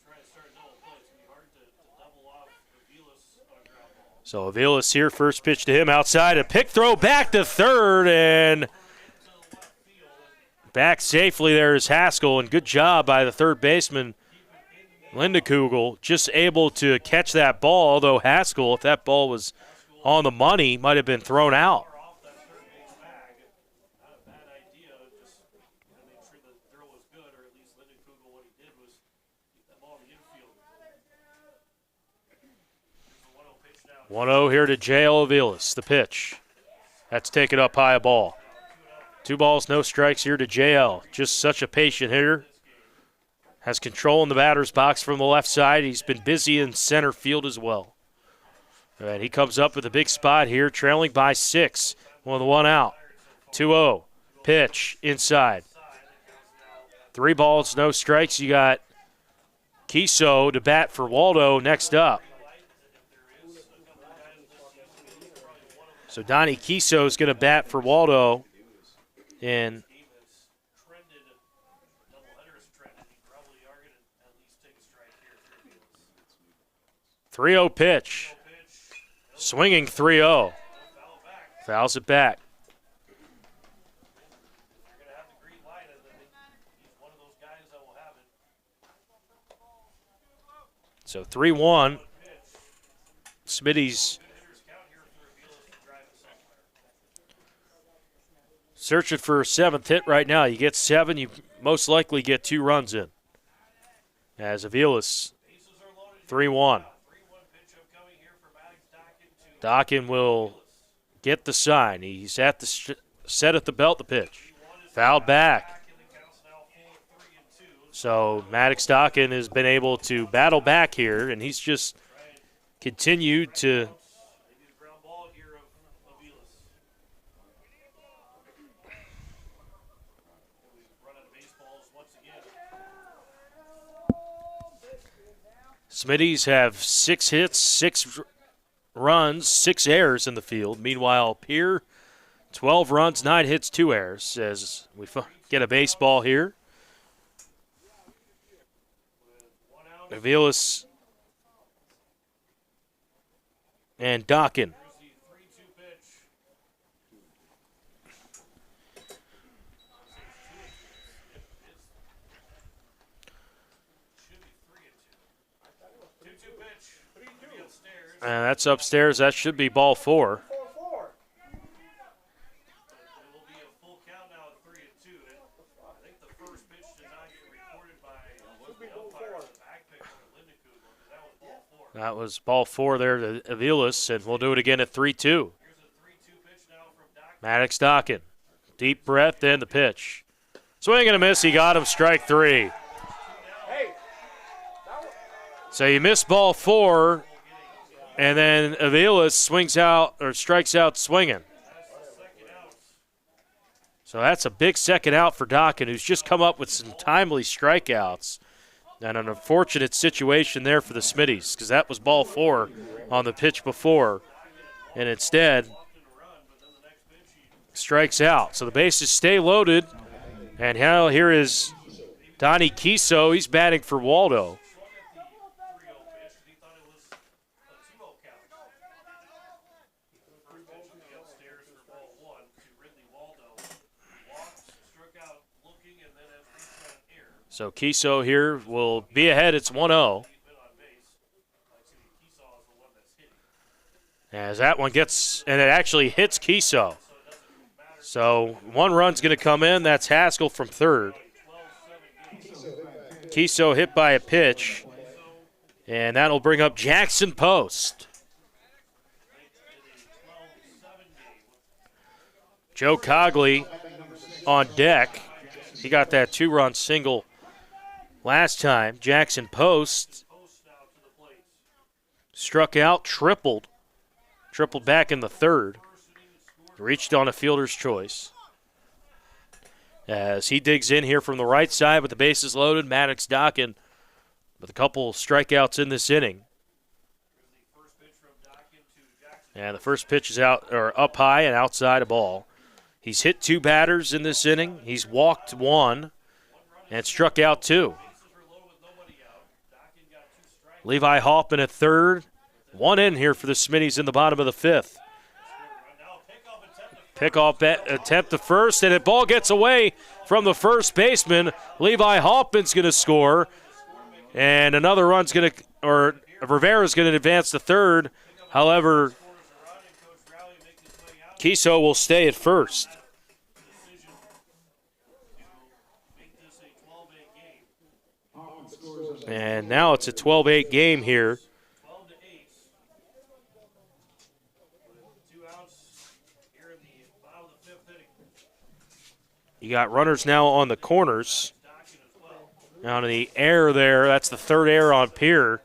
Trying to start double play. It's going to be hard to double off Avilas on a ground ball. So Avilas here, first pitch to him outside. A pick throw back to third, and back safely there is Haskell, and good job by the third baseman, Lindekugel, just able to catch that ball, although Haskell, if that ball was on the money, might have been thrown out. Off that third base bag. Not a bad idea. Just make sure the throw was good, or at least Lindekugel, what he did was keep that ball in the infield. Here's the 1-0 pitch now. 1-0 here to J.L. Avilas, the pitch. That's taken up high a ball. 2 balls, no strikes here to J.L. Just such a patient hitter. Has control in the batter's box from the left side. He's been busy in center field as well. And he comes up with a big spot here, trailing by 6 with 1 out. 2-0. Pitch inside. 3 balls, no strikes. You got Kiso to bat for Waldo next up. So Donnie Kiso is going to bat for Waldo in 3-0 pitch. Swinging 3-0. Fouls it back. So 3-1. Smitty's searching for a 7th hit right now. You get 7, you most likely get 2 runs in. As Avilas, 3-1. Dockin will get the sign. He's at the set at the belt, the pitch. Fouled back. So Maddox Dockin has been able to battle back here, and he's just continued to Smitty's have 6 hits, 6 runs, 6 errors in the field. Meanwhile, Pierre, 12 runs, 9 hits, 2 errors as we get a baseball here. Avilas and Dockin. That's upstairs. That should be ball 4. That was ball 4 there to Avilas, and we'll do it again at 3-2. Maddox Dockin. Deep breath, and the pitch. Swing and a miss. He got him, strike 3. So you missed ball 4. And then Avilas swings out or strikes out swinging. So that's a big second out for Dockin, who's just come up with some timely strikeouts. And an unfortunate situation there for the Smitties because that was ball 4 on the pitch before. And instead, strikes out. So the bases stay loaded. And now here is Donnie Kiso. He's batting for Waldo. So Kiso here will be ahead. It's 1-0. As that one gets, and it actually hits Kiso. So 1 run's going to come in. That's Haskell from third. Kiso hit by a pitch, and that'll bring up Jackson Post. Joe Cogley on deck. He got that 2-run single last time. Jackson Post struck out, tripled back in the third. Reached on a fielder's choice. As he digs in here from the right side with the bases loaded, Maddox Dockin with a couple strikeouts in this inning. And the first pitch is out or up high and outside a ball. He's hit 2 batters in this inning. He's walked 1 and struck out 2. Levi Hoffman at third. 1 in here for the Smitties in the bottom of the 5th. Pickoff attempt to first, and the ball gets away from the first baseman. Levi Hoffman's going to score, and another run's going to, or Rivera's going to advance to third. However, Kiso will stay at first. And now it's a 12-8 game here. You got runners now on the corners. Down in the air there, that's the 3rd error on Pierre.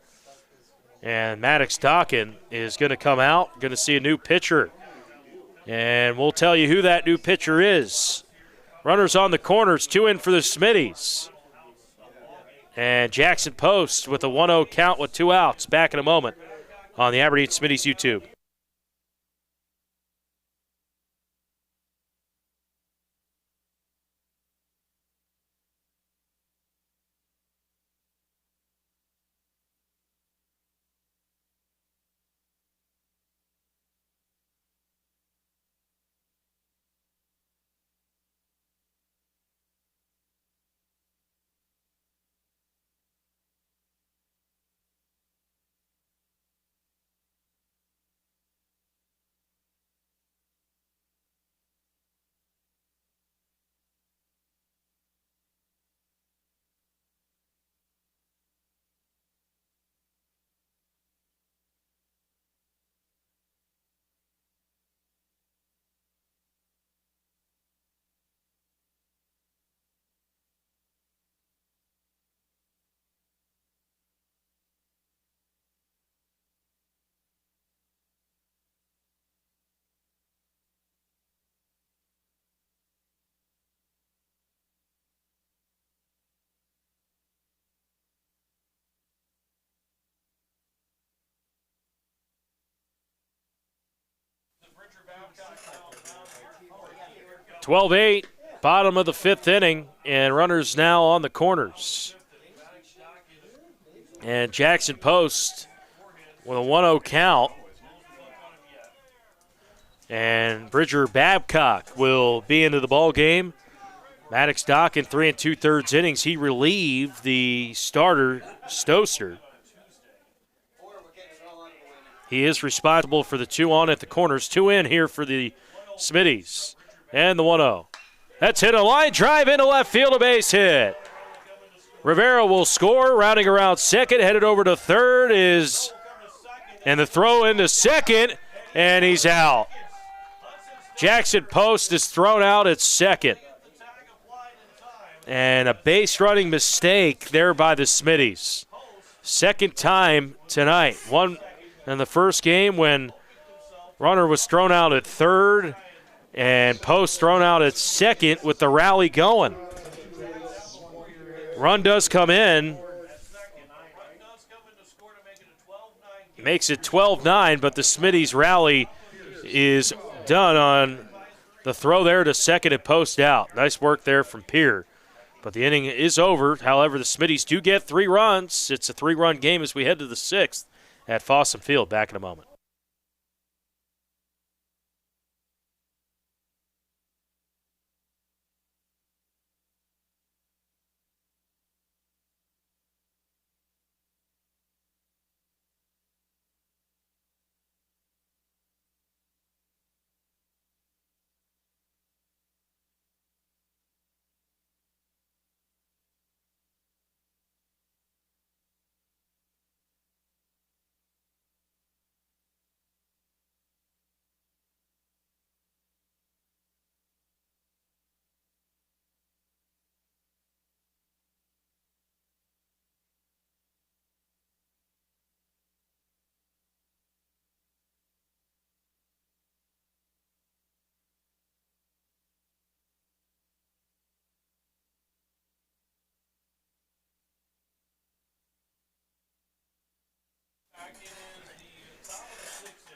And Maddox Dockin is going to come out, going to see a new pitcher. And we'll tell you who that new pitcher is. Runners on the corners, 2 in for the Smitties. And Jackson Post with a 1-0 count with 2 outs. Back in a moment on the Aberdeen Smitties YouTube. – 12-8, bottom of the 5th inning, and runners now on the corners. And Jackson Post with a 1-0 count. And Bridger Babcock will be into the ball game. Maddox Dock in 3 2/3 innings. He relieved the starter, Stoster. He is responsible for the 2 on at the corners. 2 in here for the Smitties. And the 1-0. That's hit a line drive into left field, a base hit. Rivera will score, rounding around second, headed over to third and the throw into second, and he's out. Jackson Post is thrown out at second. And a base running mistake there by the Smitties. Second time tonight. One in the first game when runner was thrown out at third and Post thrown out at second with the rally going. Run does come in, Makes it 12-9, but the Smitty's rally is done on the throw there to second and post out. Nice work there from Pierre. But the inning is over. However, the Smitties do get 3 runs. It's a 3-run game as we head to the 6th at Fossum Field. Back in a moment.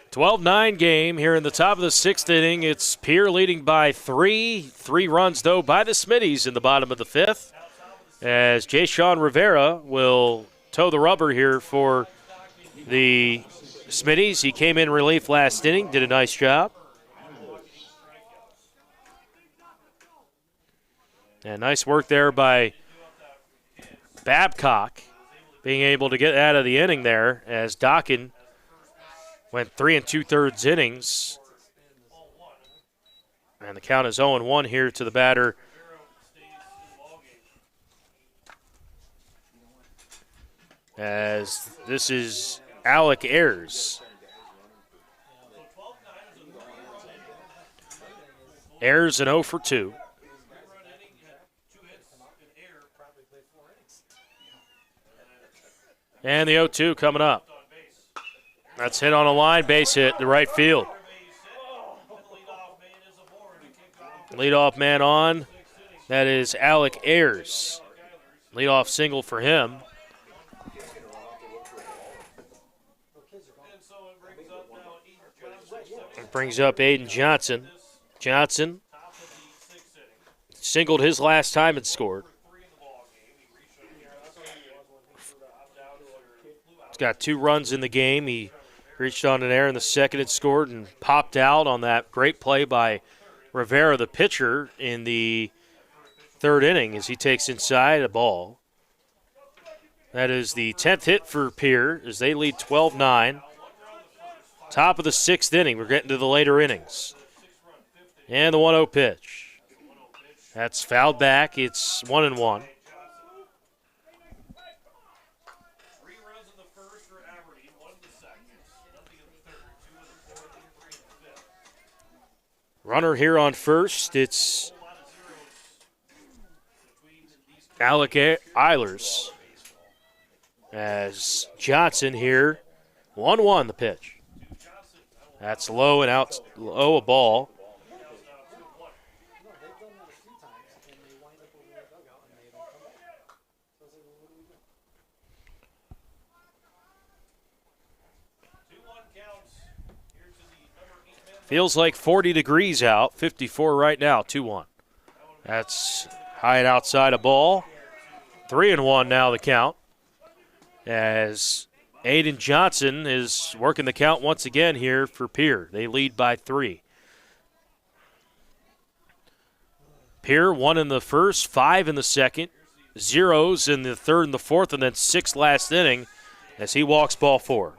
A 12-9 game here in the top of the 6th inning. It's Pierre leading by 3. 3 runs, though, by the Smitties in the bottom of the 5th. As Jay Sean Rivera will toe the rubber here for the Smitties. He came in relief last inning, did a nice job. And nice work there by Babcock, being able to get out of the inning there as Dockin went 3 2/3 innings. And the count is 0-1 here to the batter. As this is Alec Ayers. Ayers an 0 for 2. And the 0-2 coming up. That's hit on a line, base hit to right field. Leadoff man on. That is Alec Ayers. Leadoff single for him. It brings up Aiden Johnson. Johnson singled his last time and scored. He's got 2 runs in the game. He reached on an air in the second and scored and popped out on that great play by Rivera, the pitcher, in the 3rd inning as he takes inside a ball. That is the 10th hit for Pierre as they lead 12-9. Top of the 6th inning. We're getting to the later innings. And the 1-0 pitch. That's fouled back. It's 1-1. 3 runs in the first for Aberdeen, 1 in the second, nothing in the third, 2 in the fourth, and 3 in the fifth. Runner here on first. It's Alec Eilers. As Johnson here, 1-1 the pitch. That's low and out, low a ball. Feels like 40 degrees out, 54 right now, 2-1. That's high and outside a ball. 3-1 now the count. As Aiden Johnson is working the count once again here for Pierre. They lead by 3. Pierre 1 in the first, 5 in the second, 0s in the third and the fourth, and then 6 last inning as he walks ball 4.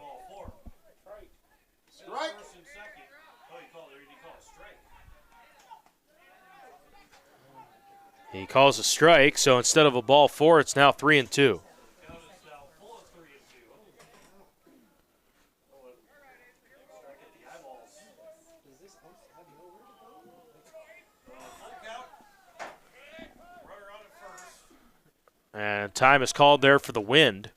He calls a strike, so instead of a ball 4, it's now 3-2. And time is called there for the wind.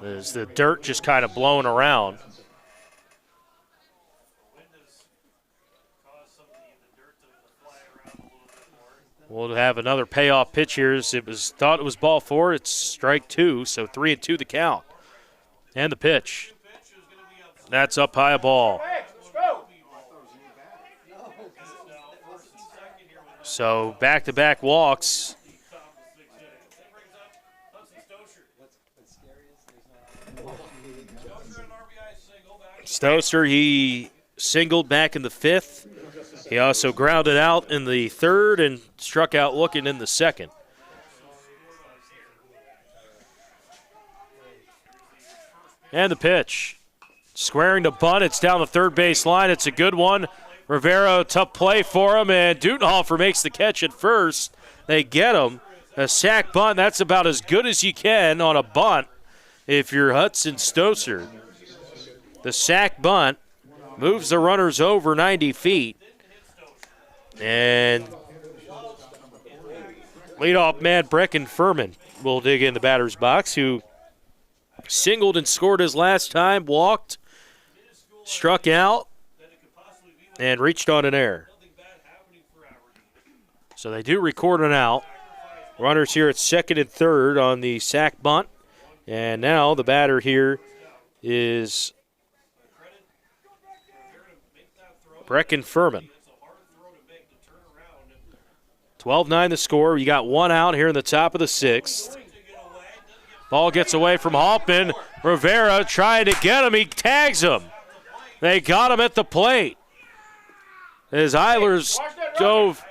As the dirt just kind of blowing around. We'll have another payoff pitch here. As it was thought it was ball 4. It's strike 2, so 3-2 the count. And the pitch. That's up high a ball. So back-to-back walks. Stoser, he singled back in the 5th. He also grounded out in the 3rd and struck out looking in the 2nd. And the pitch. Squaring to bunt. It's down the third base line. It's a good one. Rivera, tough play for him, and Dudenhofer makes the catch at first. They get him. A sack bunt, that's about as good as you can on a bunt if you're Hudson Stoser. The sack bunt moves the runners over 90 feet. And leadoff man Brecken Furman will dig in the batter's box, who singled and scored his last time, walked, struck out, and reached on an error. So they do record an out. Runners here at 2nd and 3rd on the sack bunt. And now the batter here is Brecken Furman. 12-9 the score. You got one out here in the top of the 6th. Ball gets away from Hoffman. Rivera trying to get him. He tags him. They got him at the plate. As Eilers dove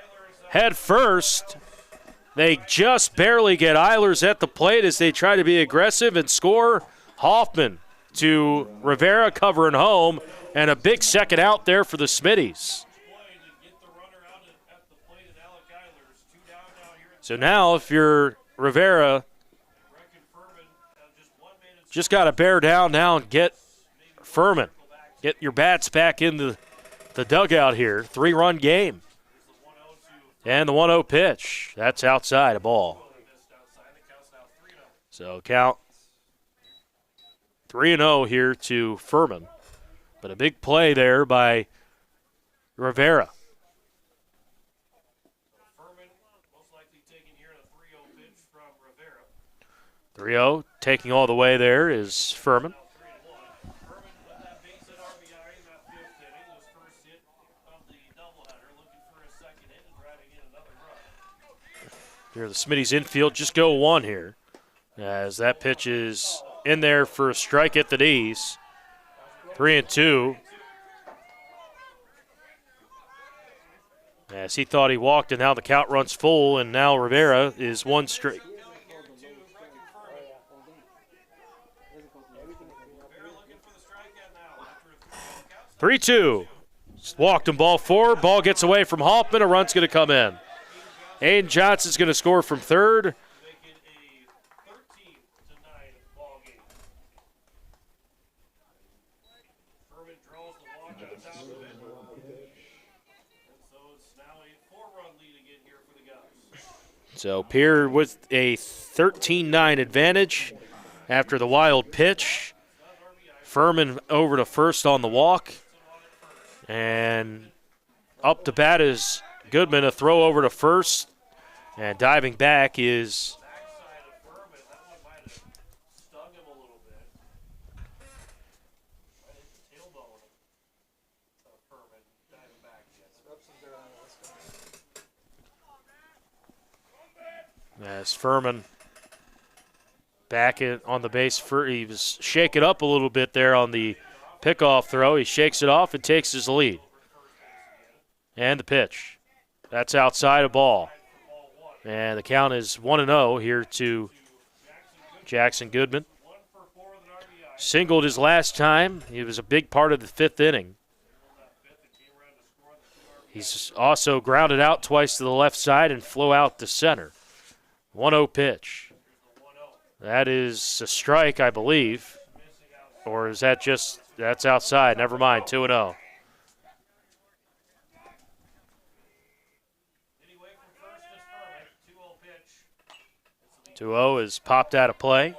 head first, they just barely get Eilers at the plate as they try to be aggressive and score. Hoffman to Rivera covering home, and a big second out there for the Smitties. So now if you're Rivera, just got to bear down now and get Furman. Get your bats back in the dugout here. 3-run game. And the 1-0 pitch. That's outside a ball. So count 3-0 here to Furman. But a big play there by Rivera. 3-0, taking all the way there is Furman. Here the Smitty's infield just go one here, as that pitch is in there for a strike at the knees. 3-2. As he thought he walked, and now the count runs full, and now Rivera is one straight. 3-2. Walked him, ball 4. Ball gets away from Hoffman. A run's going to come in. Aiden Johnson's going to score from 3rd. So Pierre with a 13-9 advantage after the wild pitch. Furman over to first on the walk. And up to bat is Goodman, a throw over to first. And diving back is as Furman back on the base. He was shaken up a little bit there on the pickoff throw. He shakes it off and takes his lead. And the pitch. That's outside a ball. And the count is 1-0 here to Jackson Goodman. Singled his last time. He was a big part of the 5th inning. He's also grounded out twice to the left side and flew out to center. 1-0 pitch. That is a strike, I believe. Or is that just, that's outside. Never mind, 2-0. Two-0 is popped out of play.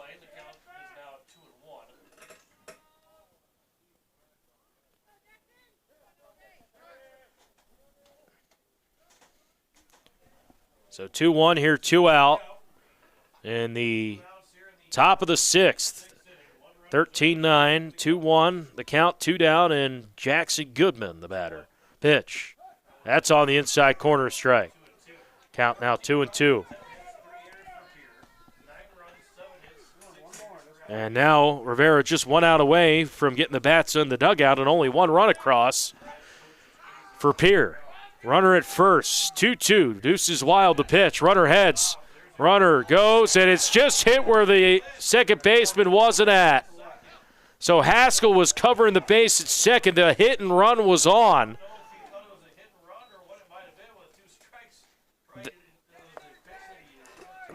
So 2-1 here, 2 out in the top of the 6th. 13-9, 2-1. The count, 2 down, and Jackson Goodman, the batter. Pitch. That's on the inside corner strike. Count now 2-2. And now Rivera just 1 out away from getting the bats in the dugout and only 1 run across for Pierre. Runner at first, 2-2. Deuces wild to pitch. Runner heads. Runner goes, and it's just hit where the second baseman wasn't at. So Haskell was covering the base at second. The hit and run was on.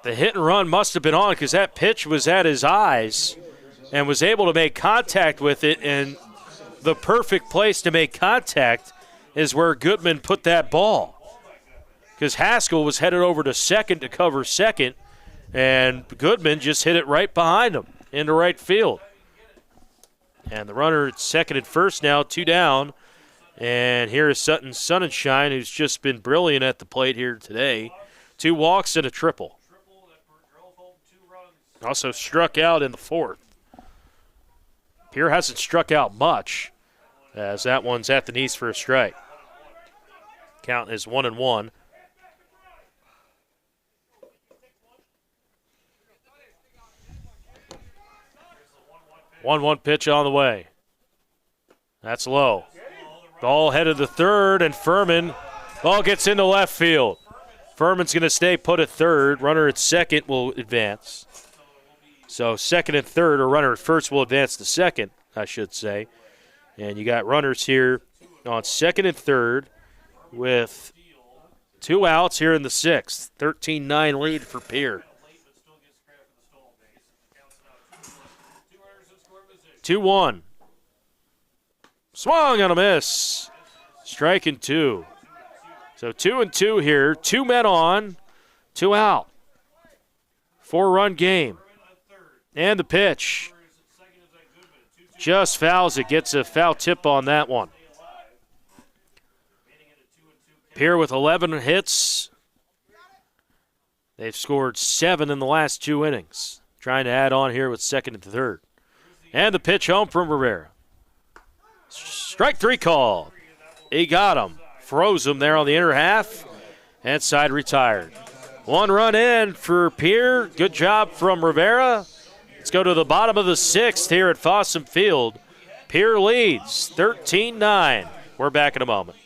The hit and run must have been on because that pitch was at his eyes and was able to make contact with it. And the perfect place to make contact is where Goodman put that ball. Because Haskell was headed over to second to cover second, and Goodman just hit it right behind him into right field. And the runner at second and first now, 2 down. And here is Sutton Sonnenschein, who's just been brilliant at the plate here today. 2 walks and a triple. Also struck out in the fourth. Pierre hasn't struck out much, as that one's at the knees for a strike. Count is 1-1. 1-1 pitch on the way. That's low. Ball headed to third, and Furman, ball gets into left field. Furman's going to stay put at third. Runner at second will advance. So second and third, or runner at first will advance to second, I should say. And you got runners here on second and third with 2 outs here in the sixth. 13-9 lead for Pierre. 2-1. Swung on a miss. Striking 2. So 2-2 here. 2 men on, 2 out. 4-run game. And the pitch. Just fouls it. Gets a foul tip on that one. Pierre with 11 hits. They've scored 7 in the last 2 innings. Trying to add on here with second and third. And the pitch home from Rivera. Strike 3 call. He got him. Froze him there on the inner half. And side retired. 1 run in for Pierre. Good job from Rivera. Let's go to the bottom of the 6th here at Fossum Field. Pierre leads 13-9. We're back in a moment.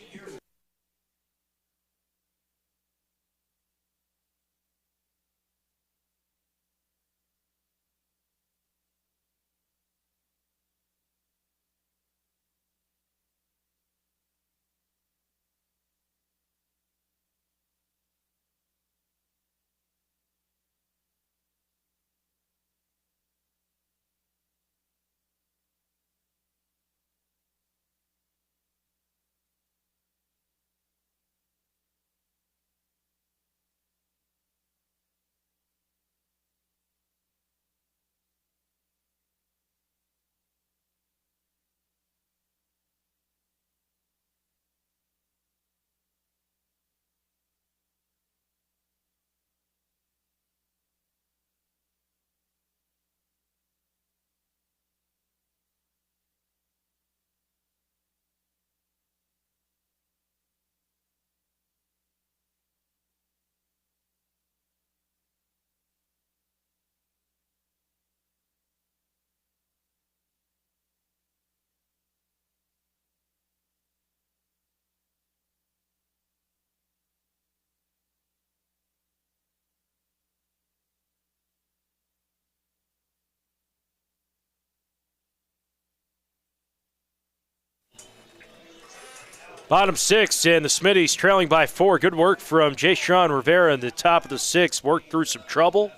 Bottom 6, and the Smitties trailing by 4. Good work from Jay Sean Rivera in the top of the 6th. Worked through some trouble.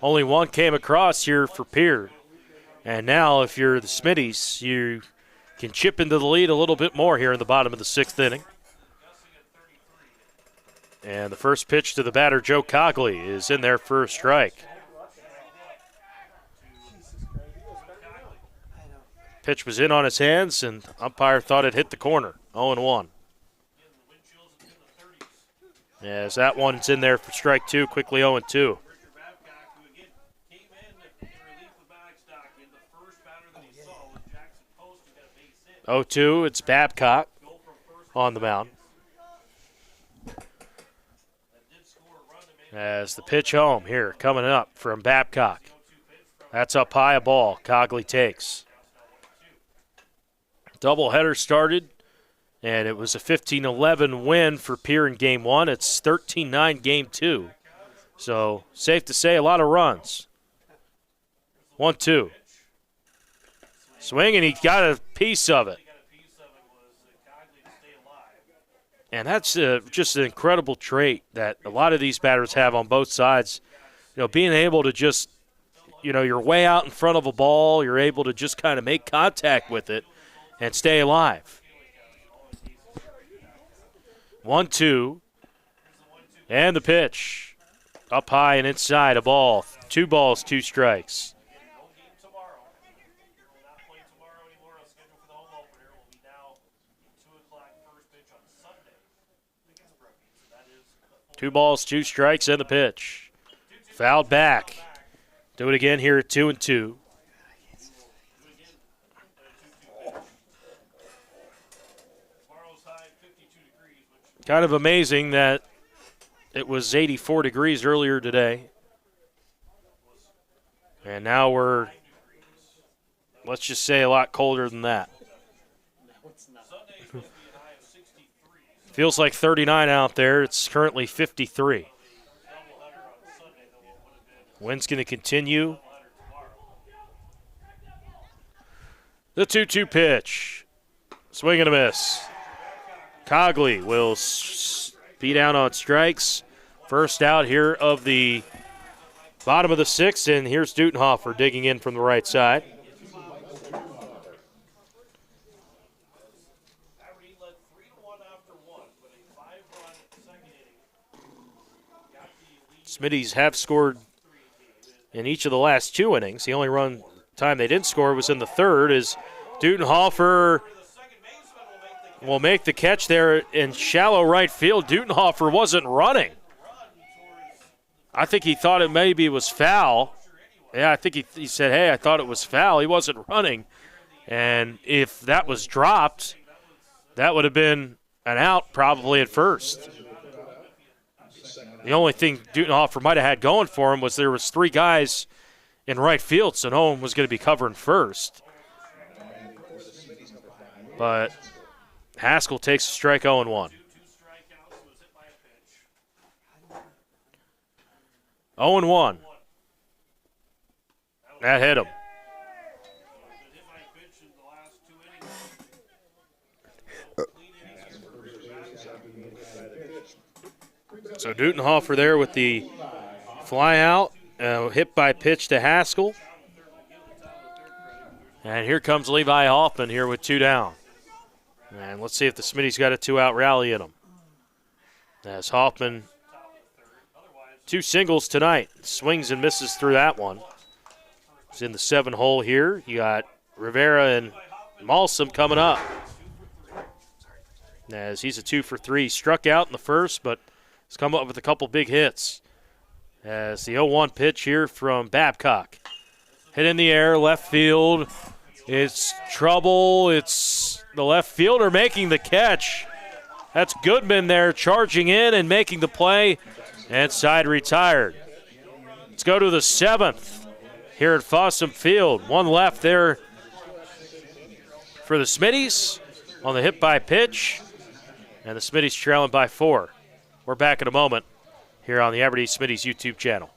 Only 1 came across here for Pierre. And now, if you're the Smitties, you can chip into the lead a little bit more here in the bottom of the 6th inning. And the first pitch to the batter, Joe Cogley, is in there for a strike. Pitch was in on his hands, and umpire thought it hit the corner. 0-1. As that one's in there for strike 2, quickly 0-2. 0-2, it's Babcock on the mound. As the pitch home here, coming up from Babcock. That's up high, a ball. Cogley takes. Doubleheader started, and it was a 15-11 win for Pierre in Game 1. It's 13-9 Game 2. So, safe to say, a lot of runs. 1-2. Swing, and he got a piece of it. And that's just an incredible trait that a lot of these batters have on both sides. You know, being able to just, you know, you're way out in front of a ball, you're able to just kind of make contact with it and stay alive. 1-2. And the pitch. Up high and inside, a ball. 2 balls, 2 strikes. Two balls, 2 strikes, and the pitch. Fouled back. Do it again here at 2-2. Kind of amazing that it was 84 degrees earlier today. And now we're, let's just say, a lot colder than that. Feels like 39 out there. It's currently 53. Wind's going to continue. The 2-2 pitch. Swing and a miss. Cogley will be down on strikes. First out here of the bottom of the 6th, and here's Dutenhofer digging in from the right side. Smitties have scored in each of the last 2 innings. The only time they didn't score was in the 3rd, as Dutenhofer will make the catch there in shallow right field. Dutenhofer wasn't running. I think he thought it maybe was foul. Yeah, I think he said, hey, I thought it was foul. He wasn't running. And if that was dropped, that would have been an out probably at first. The only thing Dutenhofer might have had going for him was there was 3 guys in right field, so no one was going to be covering first. But Haskell takes a strike 0-1. 0-1. That hit him. So Dutenhofer there with the fly out, hit by pitch to Haskell. And here comes Levi Hoffman here with 2 down. And let's see if the Smitty's got a 2-out rally in him. As Hoffman, 2 singles tonight. Swings and misses through that one. He's in the 7 hole here. You got Rivera and Malsum coming up. As he's a 2 for 3. Struck out in the first, but has come up with a couple big hits. As the 0-1 pitch here from Babcock. Hit in the air, left field. It's trouble. It's the left fielder making the catch. That's Goodman there charging in and making the play. And side retired. Let's go to the 7th here at Fossum Field. 1 left there for the Smitties on the hit by pitch. And the Smitties trailing by 4. We're back in a moment here on the Aberdeen Smitties YouTube channel.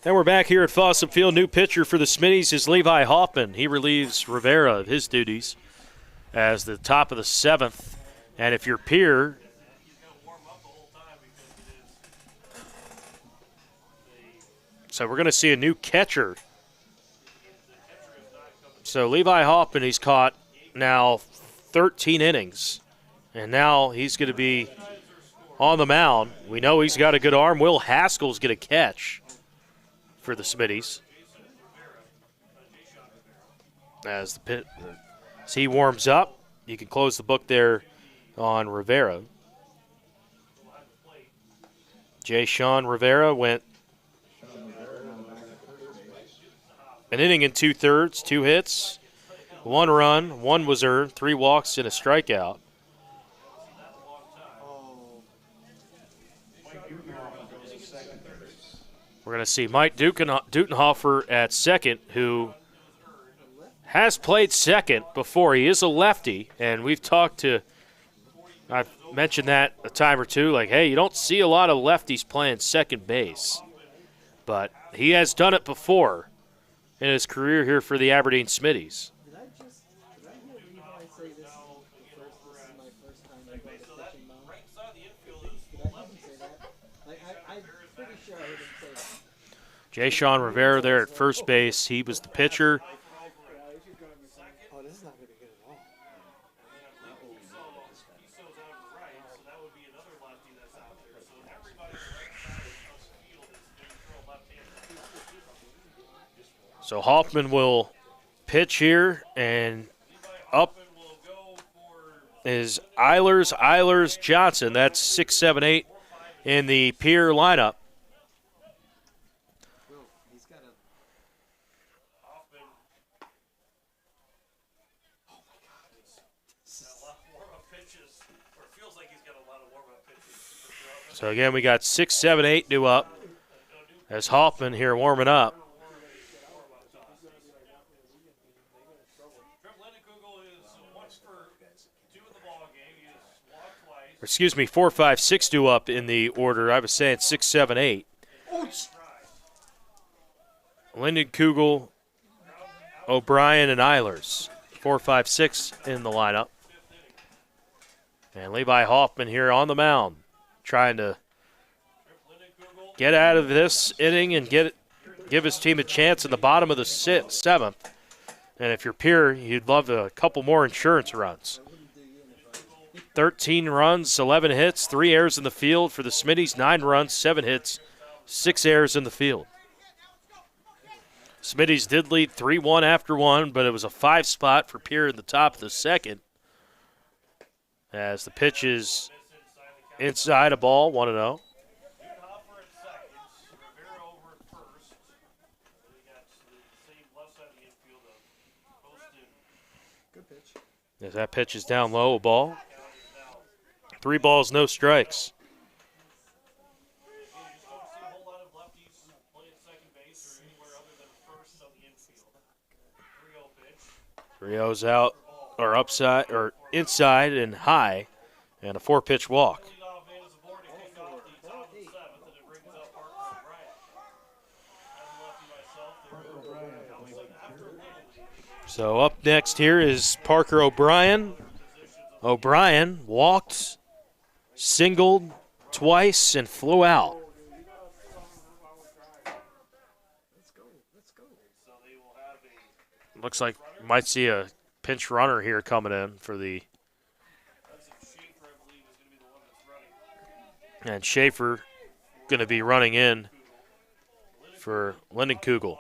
And we're back here at Fossum Field. New pitcher for the Smitties is Levi Hoffman. He relieves Rivera of his duties as the top of the 7th. And if you're Pierre, so we're going to see a new catcher. So Levi Hoffman, he's caught now 13 innings. And now he's going to be on the mound. We know he's got a good arm. Will Haskell's going to catch for the Smitties as he warms up. You can close the book there on Rivera. Jay Sean Rivera went an inning and 2/3, 2 hits, 1 run, 1 was earned, 3 walks, and a strikeout. We're going to see Mike Dutenhofer at second, who has played second before. He is a lefty, and I've mentioned that a time or two, like, hey, you don't see a lot of lefties playing second base. But he has done it before in his career here for the Aberdeen Smitties. Did I hear Levi say this is my first time ever on a pitching mound? Did I even say that? Like, I'm pretty sure I heard him say that. Jay Sean Rivera there at first base. He was the pitcher. Oh, this is not going to be good at all. So Hoffman will pitch here, and up is Eilers, Johnson. That's 6, 7, 8 in the Pierre lineup. He's got a... Oh, my God. So, again, we got 6, 7, 8 due up as Hoffman here warming up. Excuse me, 4, 5, 6 due up in the order. I was saying 6, 7, 8. Lyndon Kugel, O'Brien, and Eilers. 4, 5, 6 in the lineup. And Levi Hoffman here on the mound, trying to get out of this inning and give his team a chance in the bottom of the 7th. And if you're Pierre, you'd love a couple more insurance runs. 13 runs, 11 hits, 3 errors in the field for the Smitties, 9 runs, 7 hits, 6 errors in the field. Smitties did lead 3-1 after 1, but it was a 5 spot for Pierre in the top of the 2nd. As the pitch is inside a ball, 1-0. Good pitch. As that pitch is down low, a ball. 3 balls, no strikes. Rio's out, or upside, or inside and high, and a 4-pitch walk. So up next here is Parker O'Brien. O'Brien walked, singled twice, and flew out. Looks like we might see a pinch runner here coming in for the. And Schaefer going to be running in for Lyndon Kugel.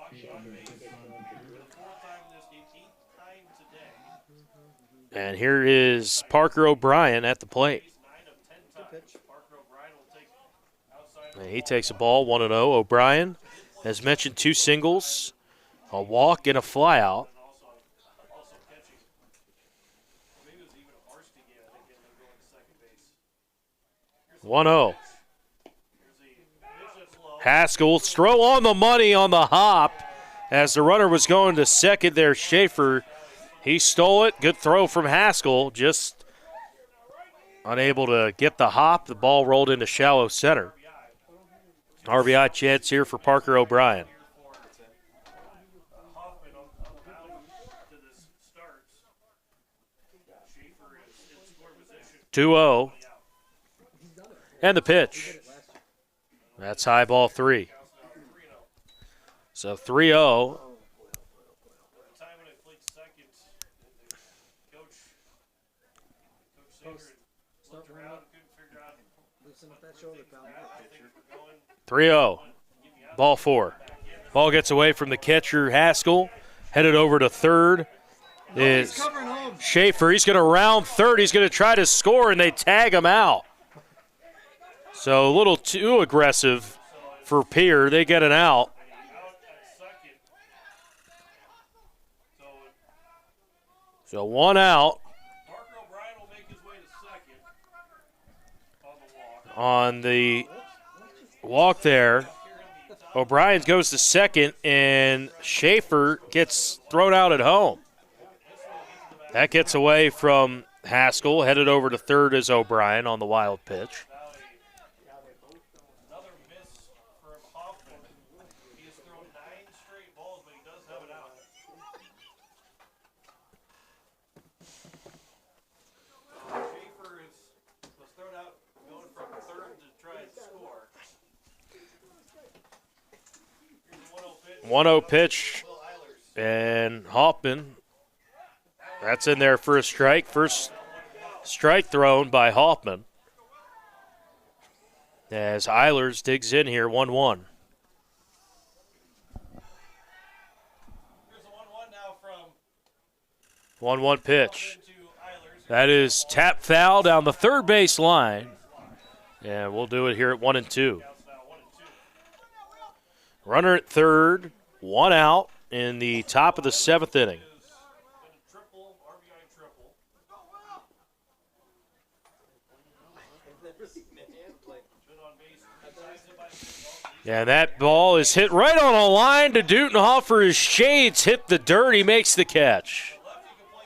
And here is Parker O'Brien at the plate. And he takes a ball, 1-0. O'Brien, as mentioned, 2 singles, a walk, and a flyout. 1-0. Haskell's throw on the money on the hop as the runner was going to second there. Schaefer, he stole it. Good throw from Haskell, just unable to get the hop. The ball rolled into shallow center. RBI chance here for Parker O'Brien. 2-0. And the pitch. That's high ball 3. So 3-0. Loosen up that shoulder, pal. 3-0. Ball 4. Ball gets away from the catcher, Haskell. Headed over to third is Schaefer. He's going to round third. He's going to try to score, and they tag him out. So a little too aggressive for Pierre. They get an out. So 1 out on the walk there. O'Brien goes to second, and Schaefer gets thrown out at home. That gets away from Haskell. Headed over to third is O'Brien on the wild pitch. Another miss from Hoffman. He has thrown 9 straight balls, but he does have it out. Schaefer was thrown out going from third to try and score. Here's a 1-0 pitch. 1-0 pitch, and Hoffman, that's in there for a strike. First strike thrown by Hoffman. As Eilers digs in here, 1-1. Here's a 1-1 now from 1-1 pitch. to Eilers. That is tap foul down the third base line. And we'll do it here at 1-2. Counts now 1-2. Runner at third, 1 out in the top of the 7th inning. Triple, RBI triple. Been on base 3 times hit by the And that ball is hit right on a line to Dutenhofer. His shades hit the dirt. He makes the catch. lefty can play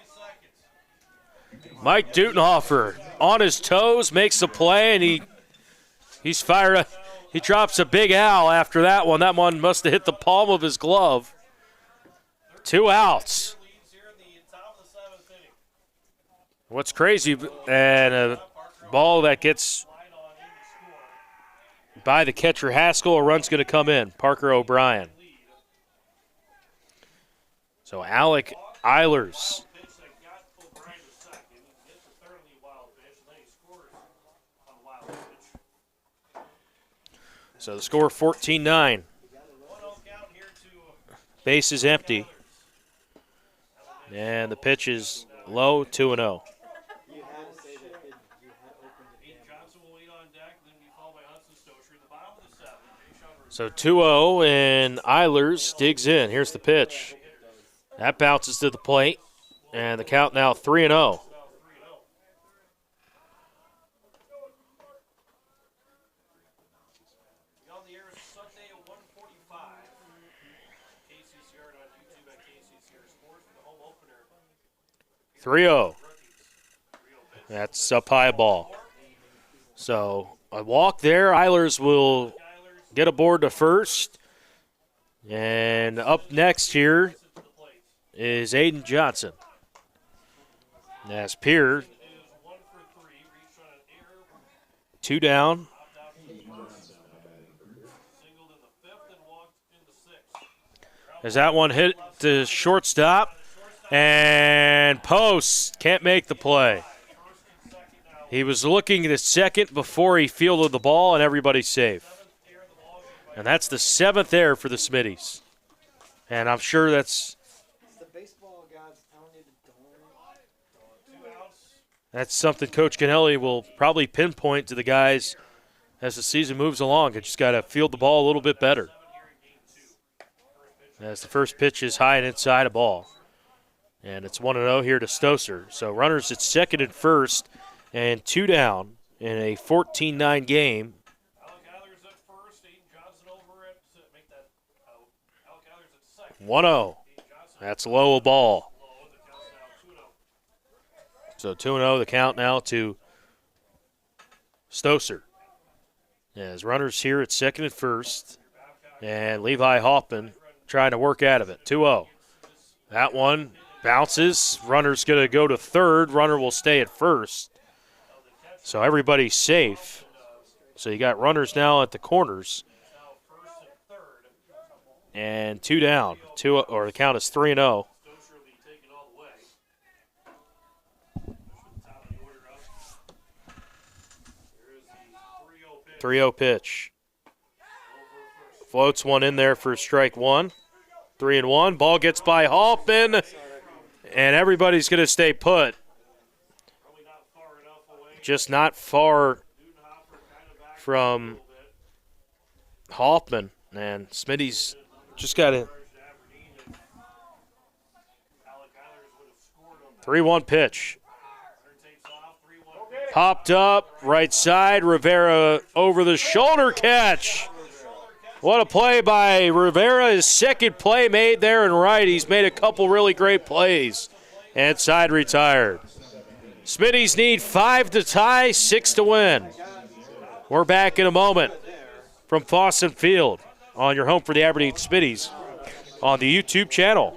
seconds. Mike Dutenhofer on his toes, makes the play, and he's fired up. He drops a big owl after that one. That one must have hit the palm of his glove. 2 outs. Leads here in the top of the 7th inning. What's crazy, and a ball that gets Line on in to score. by the catcher Haskell, a run's going to come in. Parker O'Brien. So Alec Eilers. Pitch that got O'Brien to second. He hits the third on the wild pitch, and then he scores on the wild pitch. So the score 14-9. 1-0 count here to Base is empty. And the pitch is low, 2-0. You had to say that you had opened it. Johnson will lead on deck, then be followed by Hudson Stocher in the bottom of the 7th. So 2-0, and Eilers digs in. Here's the pitch. That bounces to the plate, and the count now 3-0. On the air Sunday at 1:45. KCCR on YouTube at KCCR Sports for the home opener. 3-0. That's up high ball. So a walk there. Eilers will get aboard to first. And up next here is Aiden Johnson. As Pierre, 1 for 3, reached on an error, 2 down. singled in the 5th and walked in the 6th. As that one hit to shortstop. And Post can't make the play. He was looking at second before he fielded the ball, and everybody's safe. And that's the 7th error for the Smitties. And I'm sure that's The baseball gods telling you to don't. 2 outs. That's something Coach Kennelly will probably pinpoint to the guys as the season moves along. You just got to field the ball a little bit better. As the first pitch is high and inside a ball. And it's 1-0 here to Stoser. So runners at second and first and 2 down in a 14-9 game. Alec Eilers at first, Aiden Johnson over at make that out. Alec Eilers at second. 1-0. That's low a ball. Low, and the count's now 2-0. So 2-0 the count now to Stoser. As runners here at second and first. And Levi Hoffman trying to work out of it. 2-0. That one bounces. Runner's going to go to third. Runner will stay at first. So everybody's safe. So you got runners now at the corners. And 2 down. The count is 3-0. 3-0 pitch. Floats one in there for strike one. 3-1. Ball gets by Hoffman. And everybody's going to stay put. Just not far from Hoffman. And Smitty's just got a 3-1 pitch. Popped up, right side. Rivera over the shoulder catch. What a play by Rivera. His second play made there in right. He's made a couple really great plays. And side retired. Smitty's need 5 to tie, 6 to win. We're back in a moment from Fossen Field on your home for the Aberdeen Smitties on the YouTube channel.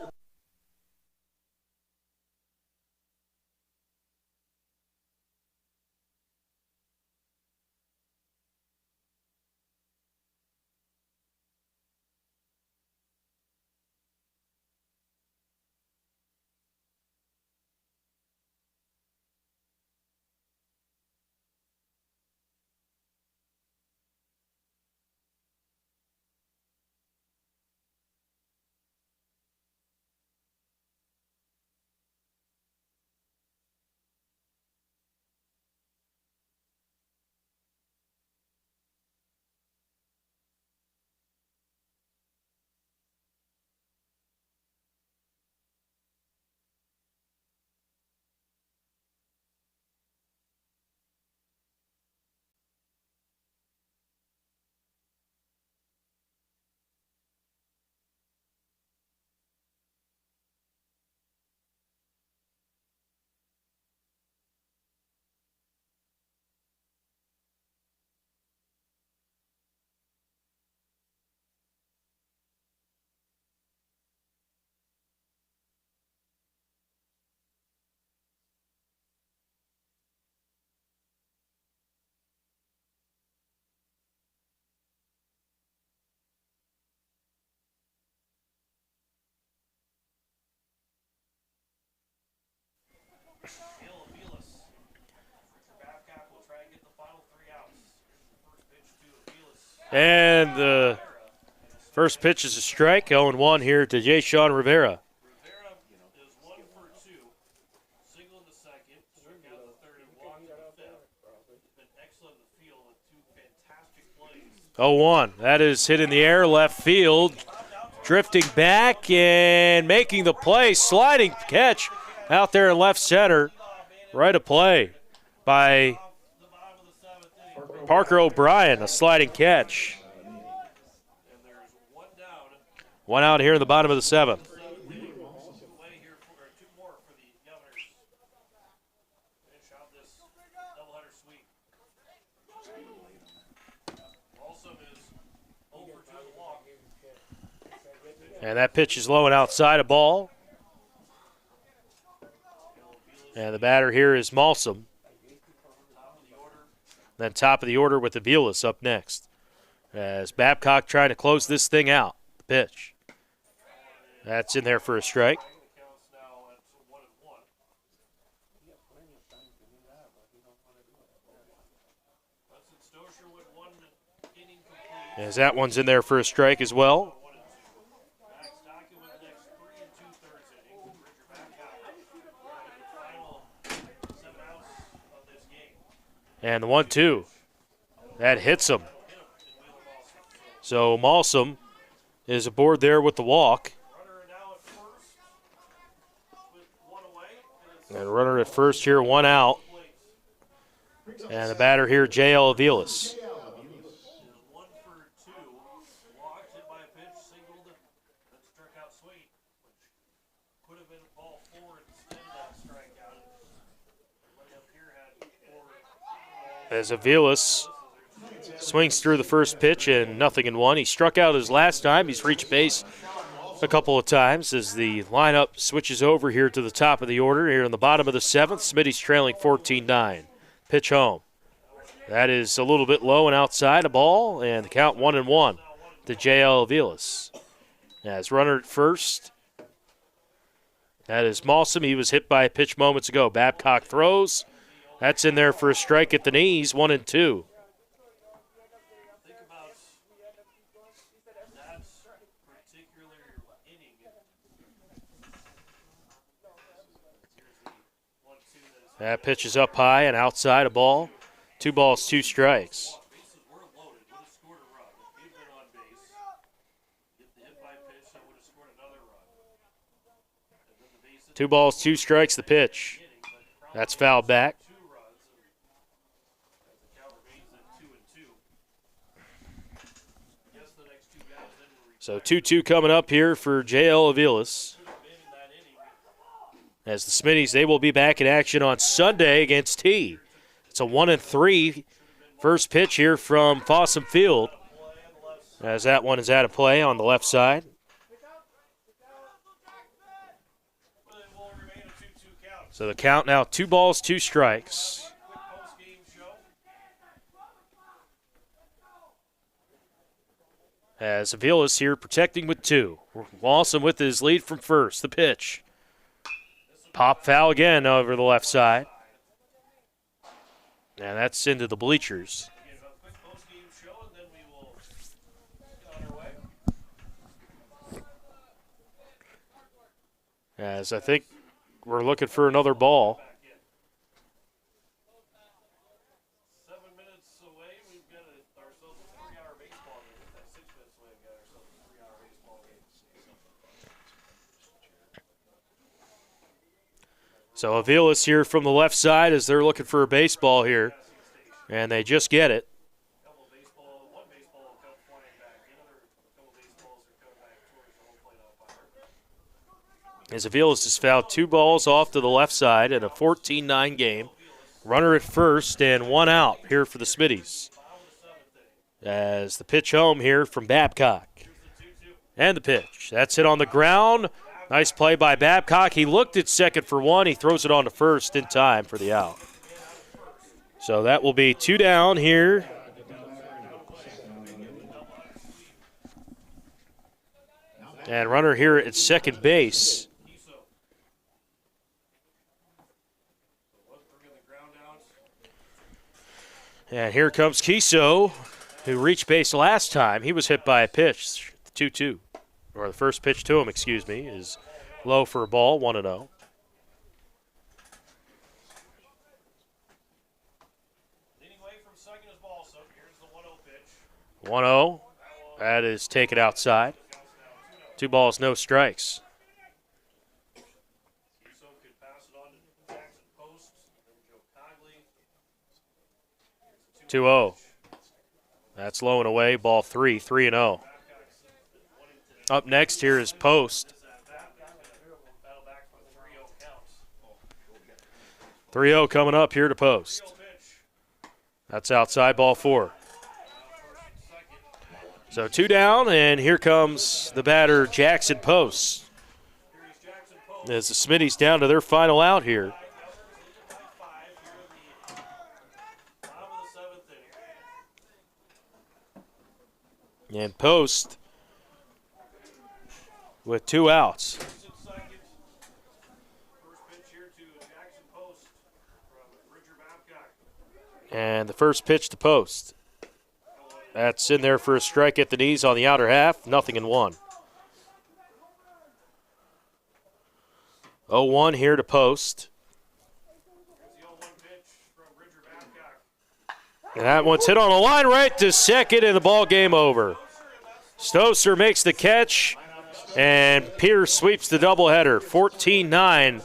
And the first pitch is a strike. 0-1 here to J. Sean Rivera. Rivera is 1 for 2. Single in the second, struck out the third, and walked in the fifth. He's been excellent in the field with 2 fantastic plays. 0-1. That is hit in the air, left field. Drifting back and making the play. Sliding catch out there in left center. Right of play by Parker O'Brien, a sliding catch. One out here in the bottom of the 7th. And that pitch is low and outside a ball. And the batter here is Malsum. Then top of the order with Aviles up next. As Babcock trying to close this thing out. The pitch. That's in there for a strike. As that one's in there for a strike as well. And the 1-2. That hits him. So Malsum is aboard there with the walk. And runner at first here, 1 out. And the batter here, J.L. Aviles. As Aviles swings through the first pitch and 0-1. He struck out his last time. He's reached base a couple of times as the lineup switches over here to the top of the order. Here in the bottom of the 7th, Smitty's trailing 14-9. Pitch home. That is a little bit low and outside a ball, and the count 1-1 to J.L. Aviles. As runner at first, that is Mawsum. He was hit by a pitch moments ago. Babcock throws. That's in there for a strike at the knees, 1-2. Think about that particular inning. That pitch is up high and outside a ball. 2 balls, 2 strikes. Bases were loaded. Would have scored a run. If he'd been on base, get the hit by pitch, that would have scored another run. And then the base 2 balls, 2 strikes, the pitch. That's fouled back. 2 runs. And as the count remains at 2-2. Yes, the next 2 guys then were So 2-2 coming up here for J.L. Aviles. been in that inning. As the Smitties, they will be back in action on Sunday against T. It's a 1-3 first pitch here from Fossum Field, as that one is out of play on the left side. But it will remain a 2-2 count. So the count now 2 balls, 2 strikes. Post-game show. As Aviles here protecting with 2. Lawson with his lead from first. The pitch. Pop foul again over the left side. And that's into the bleachers. Give a quick post-game show, and then we will get on our way. As I think we're looking for another ball. 7 minutes away, we've got ourselves a 3-hour baseball game. That's 6 minutes away, we've got ourselves a 3-hour baseball game. So Aviles here from the left side as they're looking for a baseball here. And they just get it. One baseball will come flying back. The other couple baseballs are coming back towards the home plate umpire. As Aviles has fouled 2 balls off to the left side in a 14-9 game. Runner at first and 1 out here for the Smitties. As the pitch home here from Babcock. And the pitch. That's hit on the ground. Nice play by Babcock. He looked at second for 1. He throws it on to first in time for the out. So that will be 2 down here. And runner here at second base. And here comes Kiso, who reached base last time. He was hit by a pitch, 2-2. Or the first pitch to him, excuse me, is low for a ball, 1-0. Leading away from second is Balsam. Here's the 1-0 pitch. 1-0. That is taken outside. 2 balls, no strikes. So could pass it on to Jackson Post. Then Joe Cogley. 2-0. That's low and away, ball 3, 3-0. Up next here is Post. Battle back for 3-0 counts. 3-0 coming up here to Post. That's outside, ball 4. So 2 down, and here comes the batter, Jackson Post. As the Smitties down to their final out here. And Post with 2 outs. First pitch here to Jackson Post from Bridger Babcock. And the first pitch to Post. That's in there for a strike at the knees on the outer half. 0-1. 0-1 here to Post. Here's the 0-1 pitch from Bridger Babcock. And that one's hit on a line right to second, and the ball game over. Stoser makes the catch, and Pierre sweeps the doubleheader. 14-9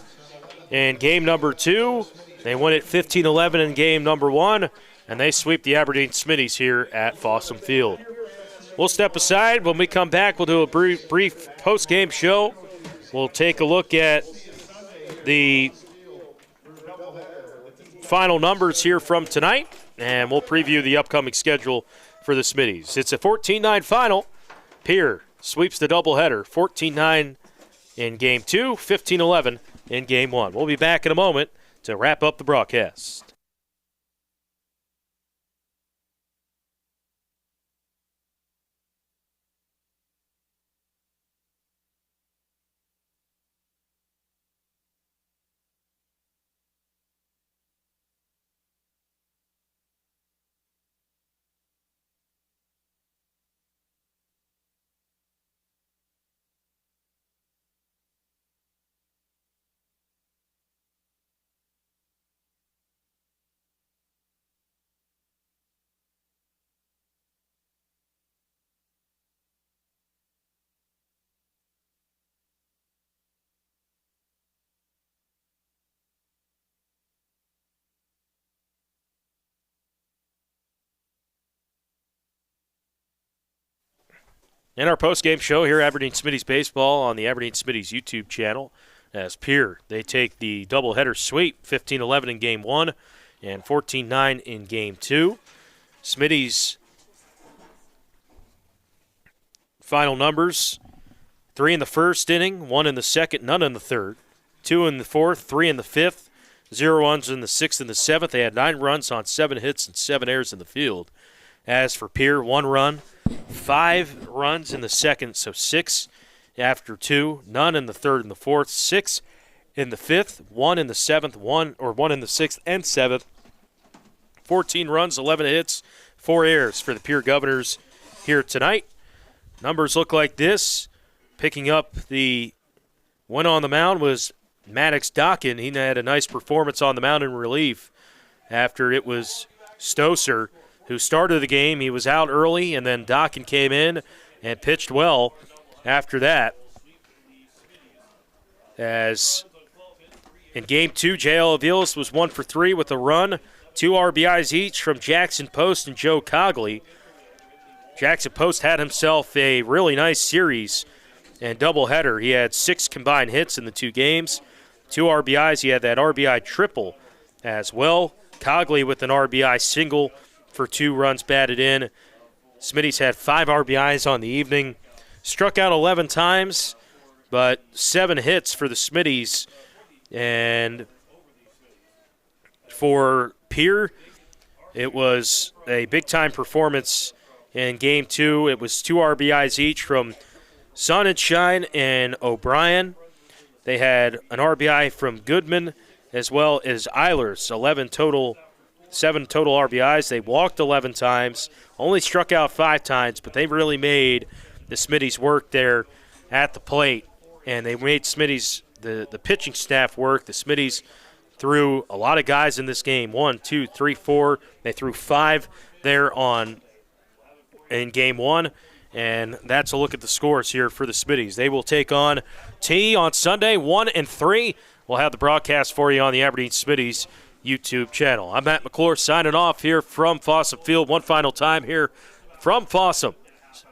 in game number 2. They win it 15-11 in game number 1, and they sweep the Aberdeen Smitties here at Fossum Field. We'll step aside. When we come back, we'll do a brief post-game show. We'll take a look at the final numbers here from tonight, and we'll preview the upcoming schedule for the Smitties. It's a 14-9 final. Pierre sweeps the doubleheader, 14-9 in Game 2, 15-11 in Game 1. We'll be back in a moment to wrap up the broadcast. In our post-game show here, Aberdeen Smitty's Baseball on the Aberdeen Smitty's YouTube channel. As Pierre, they take the doubleheader sweep, 15-11 in Game 1 and 14-9 in Game 2. Smitty's final numbers, 3 in the first inning, 1 in the second, none in the third, 2 in the fourth, 3 in the fifth, 0 runs in the sixth and the seventh. They had 9 runs on 7 hits and 7 errors in the field. As for Pierre, 1 run, 5 runs in the second, so 6 after 2, none in the third and the fourth, 6 in the fifth, 1 in the seventh, 1 in the sixth and seventh. 14 runs, 11 hits, 4 errors for the Pierre Governors here tonight. Numbers look like this. Picking up the win on the mound was Maddox Dockin. He had a nice performance on the mound in relief after it was Stoser who started the game. He was out early, and then Dockin came in and pitched well after that. As in Game 2, J.L. Aviles was 1 for 3 with a run, 2 RBIs each from Jackson Post and Joe Cogley. Jackson Post had himself a really nice series and doubleheader. He had 6 combined hits in the 2 games, 2 RBIs. He had that RBI triple as well. Cogley with an RBI single for 2 runs batted in. Smitty's had 5 RBIs on the evening. Struck out 11 times, but 7 hits for the Smitty's. And for Pierre, it was a big-time performance in Game 2. It was 2 RBIs each from Sonnenschein and O'Brien. They had an RBI from Goodman as well as Eilers, 7 total RBIs. They walked 11 times, only struck out 5 times, but they really made the Smitty's work there at the plate, and they made Smitty's, the pitching staff work. The Smitty's threw a lot of guys in this game, 1, 2, 3, 4. They threw 5 there in Game 1, and that's a look at the scores here for the Smitty's. They will take on T on Sunday, 1-3. We'll have the broadcast for you on the Aberdeen Smitty's YouTube channel. I'm Matt McClure signing off here from Fossum Field. One final time here from Fossum.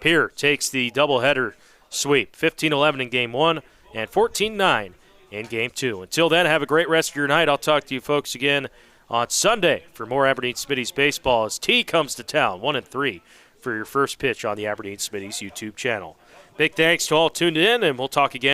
Pierre takes the doubleheader sweep, 15-11 in Game 1 and 14-9 in Game 2. Until then, have a great rest of your night. I'll talk to you folks again on Sunday for more Aberdeen Smitty's baseball as T comes to town, 1-3 for your first pitch on the Aberdeen Smitty's YouTube channel. Big thanks to all tuned in, and we'll talk again.